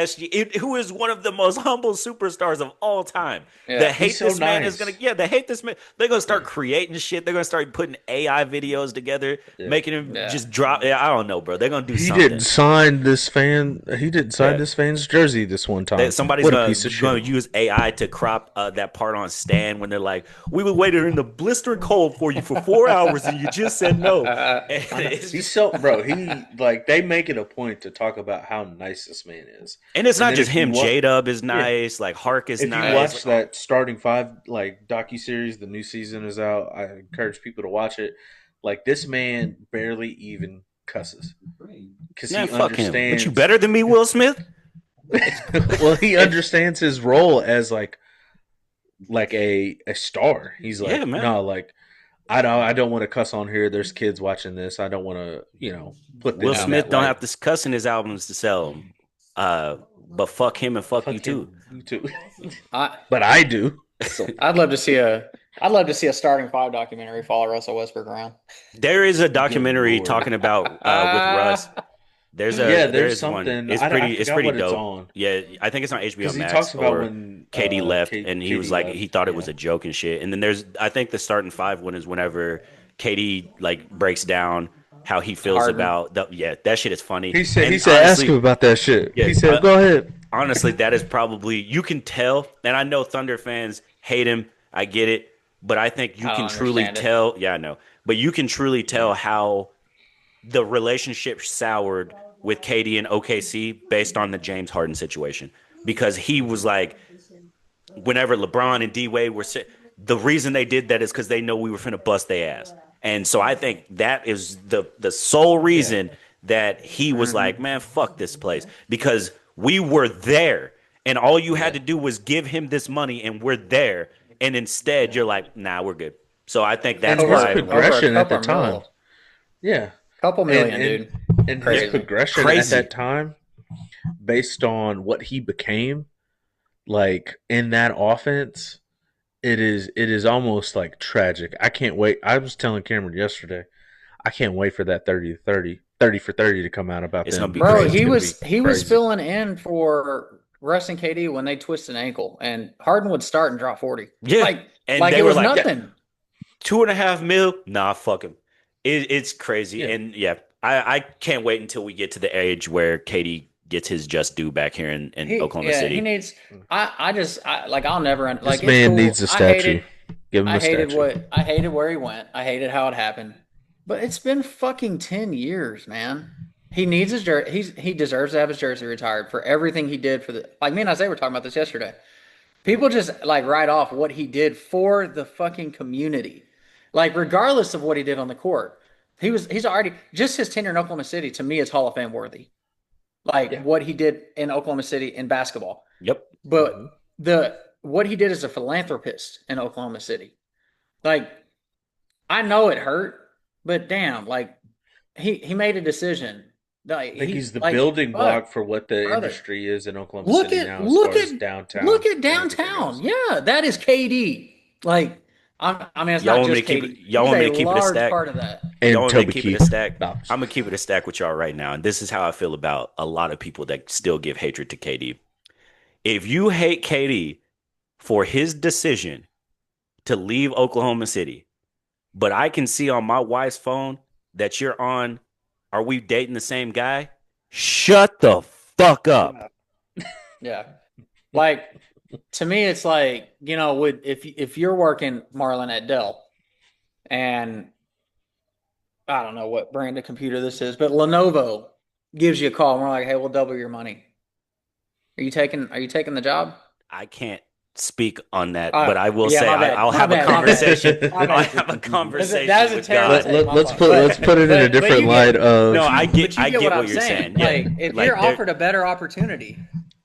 who is one of the most humble superstars of all time. Yeah. The hate He's so this man nice. is gonna the hate this man. They're gonna start creating shit. They're gonna start putting AI videos together, Yeah. making him Yeah. just drop. Yeah, I don't know, bro. They're gonna do He something. didn't sign this fan. He didn't sign Yeah. this fan's jersey this one time. Somebody's what a gonna, piece of gonna shit. use AI to crop that part on Stan when they're like, "We were waiting in the blistering cold for you for 4 hours and you just said no." And it's, He's so bro. He like they make it a point to talk about how nice this man is. and it's And not then just if you him. wa- J-Dub is nice. Like Hark is If nice. you watch Like, that starting five like docuseries, the new season is out. I encourage people to watch it. Like this man barely even cusses because yeah, he fuck him. understands. But you better than me, Will Smith. Well, he understands his role as like a star. He's like, Yeah, man. no, like I don't want to cuss on here. There's kids watching this. I don't want to put Will this in Smith that don't light. have to cuss in his albums to sell them. But fuck him and fuck you too. You too. I, But I do. I'd love to see a starting five documentary follow Russell Westbrook around. There is a documentary Lord. talking about with Russ. There's there's one. something. It's I pretty. It's forgot pretty what it's dope. on. Yeah, I think it's on HBO Because he Max. talks about or when KD left, K- and he KD was like, left. he thought it was Yeah. a joke and shit. And then I think the starting five one is whenever KD like breaks down how he feels Harden. about that shit is funny. He said And ask honestly- him about that shit. Yeah, he said, go ahead. honestly, that is probably you can tell, and I know Thunder fans hate him. I get it, but I think you I can don't truly understand it. tell. Yeah, I know, but you can truly tell how the relationship soured with KD and OKC based on the James Harden situation because he was like, whenever LeBron and D Wade were, the reason they did that is because they know we were finna bust their ass, and so I think that is the sole reason that he was like, man, fuck this place because we were there, and all you had to do was give him this money, and we're there, and instead you're like, nah, we're good. So I think that's And his why. progression at the couple time. mil. Yeah. Couple million, and, dude. And Crazy. his progression Crazy. at that time, based on what he became, like in that offense, it is almost like tragic. I can't wait. I was telling Cameron yesterday, I can't wait for that 30 for 30 to come out about It's them. gonna be Bro, crazy. It's he gonna was be he was crazy. filling in for Russ and KD when they twist an ankle, and Harden would start and drop 40. Yeah. like And like they it were was like, nothing. 2.5 mil? Nah, fuck him. It's crazy. Yeah. And I can't wait until we get to the age where Katie gets his just due back here in Oklahoma City. He needs. I'll never like. This it's man cool. needs a I statue. Give him a hated statue. I hated where he went. I hated how it happened. But it's been fucking 10 years, man. He needs his jersey. He deserves to have his jersey retired for everything he did for the. Like me and Isaiah were talking about this yesterday. People just like write off what he did for the fucking community, like regardless of what he did on the court. He's already just his tenure in Oklahoma City to me is Hall of Fame worthy. Like Yeah. what he did in Oklahoma City in basketball. Yep. But what he did as a philanthropist in Oklahoma City, like I know it hurt, but damn, like he made a decision. Like I think he's the like building fuck, block for what the brother. industry is in Oklahoma Look City at now, as look far at as downtown look at and everything downtown. goes. Yeah, that is KD. Like I mean, it's Y'all not want me to just keep it? KD. Y'all He's want me a to keep it a large stack? part of that. Y'all And want me to Toby keep it a Keith. stack? No. I'm gonna keep it a stack with y'all right now, and this is how I feel about a lot of people that still give hatred to KD. If you hate KD for his decision to leave Oklahoma City, but I can see on my wife's phone that you're on, are we dating the same guy? Shut the fuck up. Yeah. Yeah. Like to me, it's like, would if you're working Marlon at Dell and I don't know what brand of computer this is, but Lenovo gives you a call and we're like, hey, we'll double your money. Are you taking the job? I can't speak on that, but I will Yeah, say my bad. I'll My have a bad. My bad. conversation. My I'll bad. have a conversation That was a with terrible God. take. My Let's fault. let's put it in a But different you light get of No, but you I get get what what I'm you're saying. saying. Yeah. Like if you're Like there offered a better opportunity,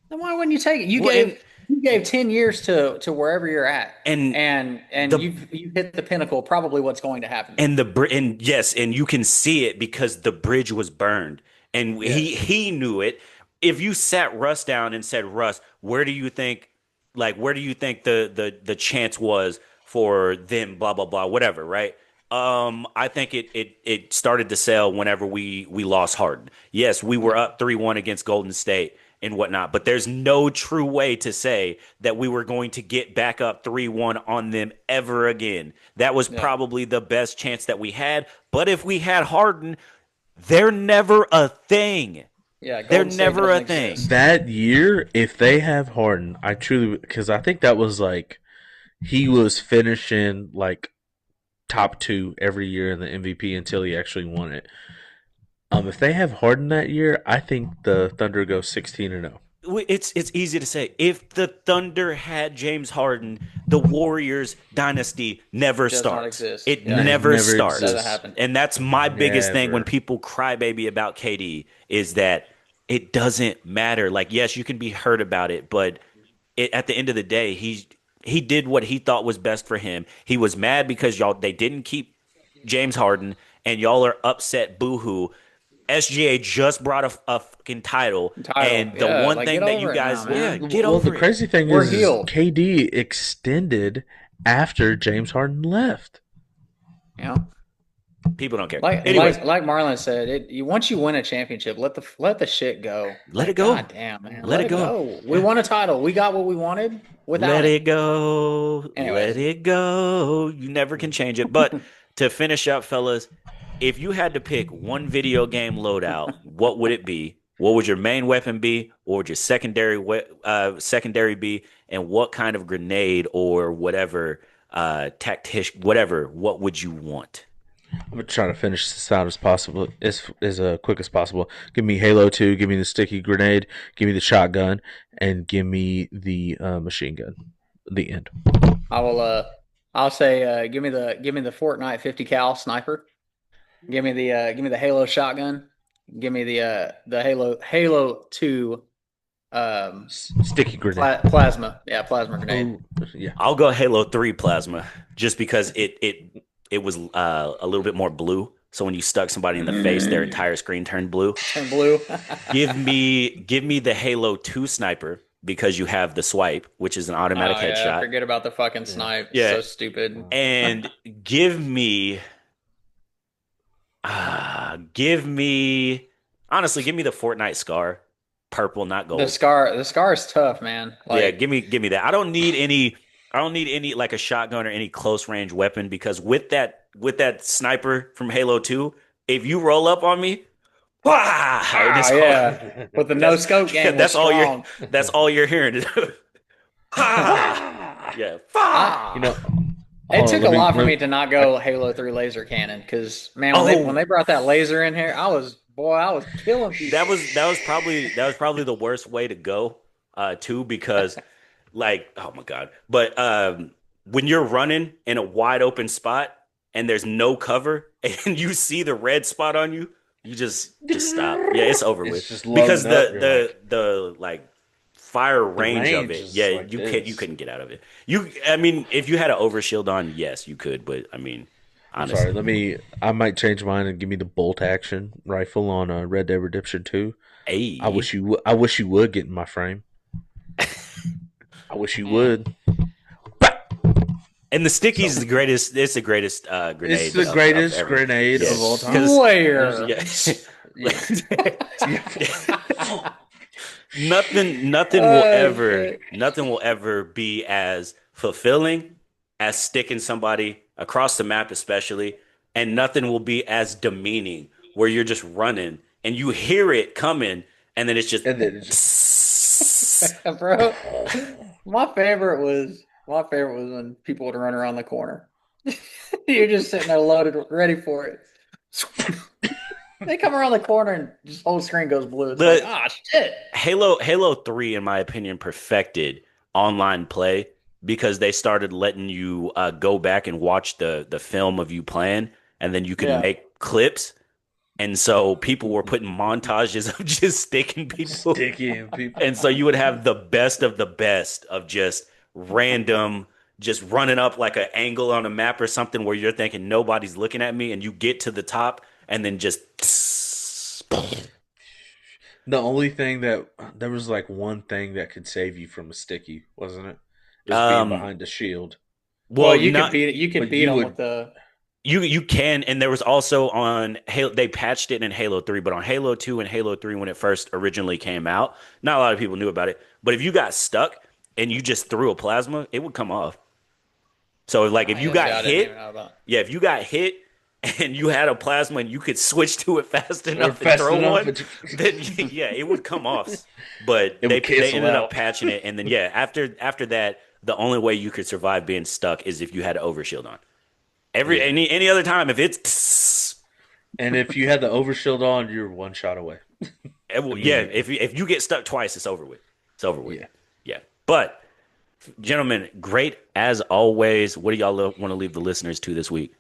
then why wouldn't you take it? You well gave you gave 10 years to wherever you're at. and And the you've hit the pinnacle of probably what's going to happen. and yes, and you can see it because the bridge was burned and Yes. he knew it. If you sat Russ down and said, Russ, where do you think the chance was for them, blah blah blah, whatever, right? I think it started to sell whenever we lost Harden. Yes, we were Yeah. up 3-1 against Golden State and whatnot, but there's no true way to say that we were going to get back up 3-1 on them ever again. That was Yeah. probably the best chance that we had. But if we had Harden, they're never a thing. Yeah. They're Golden State never a doesn't thing. exist. that year. If they have Harden, I truly, because I think that was like he was finishing like top two every year in the MVP until he actually won it. If they have Harden that year, I think the Thunder go 16-0. It's easy to say. If the Thunder had James Harden, the Warriors dynasty never Does not starts. exist. It Yeah. never Never starts. Doesn't exists. happen. And that's my biggest thing when Never. people cry baby about KD is that it doesn't matter. Like, yes, you can be hurt about it, but at the end of the day, he did what he thought was best for him. He was mad because they didn't keep James Harden, and y'all are upset boohoo. SGA just brought a fucking title, Title. and the Yeah. one Like thing get that you over it now, guys, yeah, man. get Well, the over it. crazy thing We're is healed. KD extended after James Harden left. Yeah. People don't care. Like Anyways, like Marlon said, once you win a championship, let the shit go. let it Like, go. God damn, man, Let let it it go. go. We Yeah. won a title. We got what we wanted without Let it. it go. Let Anyways, it go. You never can change it. But to finish up, fellas, if you had to pick one video game loadout, what would it be? What would your main weapon be? What would your secondary be? And what kind of grenade or whatever tactic, whatever, what would you want? I'm gonna try to finish this out as possible, as quick as possible. Give me Halo 2. Give me the sticky grenade. Give me the shotgun, and give me the machine gun. The end. I will. I'll say, give me the Fortnite 50 cal sniper. Give me the Halo shotgun. Give me the Halo 2 um Sticky grenade. plasma. Yeah, plasma grenade. Oh, yeah. I'll go Halo 3 plasma just because it was a little bit more blue. So when you stuck somebody in the face, their entire screen turned blue. Turn blue. Give me the Halo 2 sniper because you have the swipe, which is an automatic Oh yeah, headshot. forget about the fucking snipe. It's Yeah. so stupid. And give me honestly, give me the Fortnite scar. Purple, not The gold. scar is tough, man. Yeah, Like give me that. I don't need any like a shotgun or any close range weapon because with that sniper from Halo 2, if you roll up on me, wah, yeah, with the no scope game was that's all you're strong. that's all you're hearing. Yeah. I, You know, it took a lot for me to. to not go Halo 3 laser cannon because man, when they brought that laser in here, I was killing people. That was probably the worst way to go too because like oh my god. But when you're running in a wide open spot and there's no cover and you see the red spot on you, you just stop. Yeah, it's over It's with. just Because loading up. You're the like fire The range of range it. is Yeah, like you this. couldn't get out of it. I mean, if you had an overshield on, yes, you could. But I mean, I'm sorry. honestly, I might change mine and give me the bolt action rifle on Red Dead Redemption 2. hey. I wish you would get in my frame. I wish you Yeah. would. And the stickies is So the greatest. It's the greatest it's grenade the of greatest ever. grenade Yeah, of all time. because Swear. Yeah. Oh, shit. nothing will ever be as fulfilling as sticking somebody across the map, especially, and nothing will be as demeaning where you're just running and you hear it coming, and then it's just. And then it's Bro, my favorite was when people would run around the corner. You're just sitting there loaded, ready for it. They come around the corner and just whole screen goes blue. It's like, The ah, shit. Halo 3, in my opinion, perfected online play because they started letting you go back and watch the film of you playing, and then you can Yeah. make clips. And so people were putting montages of just sticking people. sticky people. And so you would have the best of just random, just running up like an angle on a map or something where you're thinking nobody's looking at me, and you get to the top and then just. The only thing that there was like one thing that could save you from a sticky, wasn't it? It was being Um, behind a shield. Well, well, you could not beat it. You could But beat you them would with the. you can, and there was also on Halo. They patched it in Halo 3, but on Halo 2 and Halo 3 when it first originally came out, not a lot of people knew about it. But if you got stuck and you just threw a plasma, it would come off. So like if Oh, you yeah, got I didn't even hit, know about. yeah, if you got hit and you had a plasma and you could switch to it fast or enough and fast throw enough, one, then yeah, it would come off. But it would they cancel ended up out. patching it, and then yeah, after that, the only way you could survive being stuck is if you had an overshield on. Yeah. Any other time, if it's And if you had the overshield on, you're one shot away yeah, immediately. if you get stuck twice, it's over with. It's over with. Yeah. Yeah, but gentlemen, great as always. What do y'all want to leave the listeners to this week?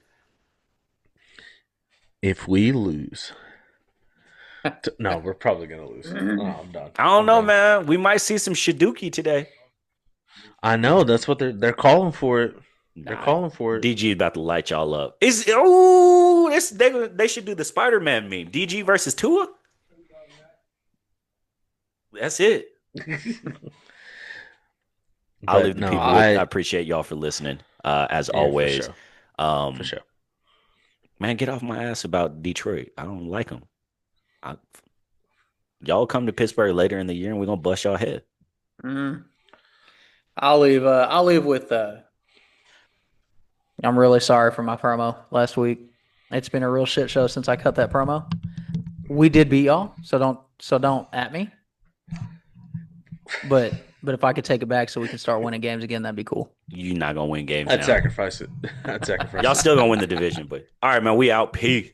If we lose, no, we're probably gonna lose. Oh, I'm done. I don't I'm know, done. man. We might see some Shiduki today. I know that's what they're calling for it. They're Nah, calling for it. DG is about to light y'all up. They should do the Spider-Man meme. DG versus Tua. That's it. I'll But leave the no, people with. I appreciate y'all for listening. As yeah, for always, sure, um, for sure. man, get off my ass about Detroit. I don't like them. Y'all come to Pittsburgh later in the year, and we're gonna bust y'all head. Mm. I'll leave. I'll leave with. I'm really sorry for my promo last week. It's been a real shit show since I cut that promo. We did beat y'all, so don't at me. But if I could take it back so we can start winning games again, that'd be cool. You're not gonna win games I'd now. sacrifice it. I'd sacrifice Y'all it. still gonna win the division, but all right, man. We out. Peace.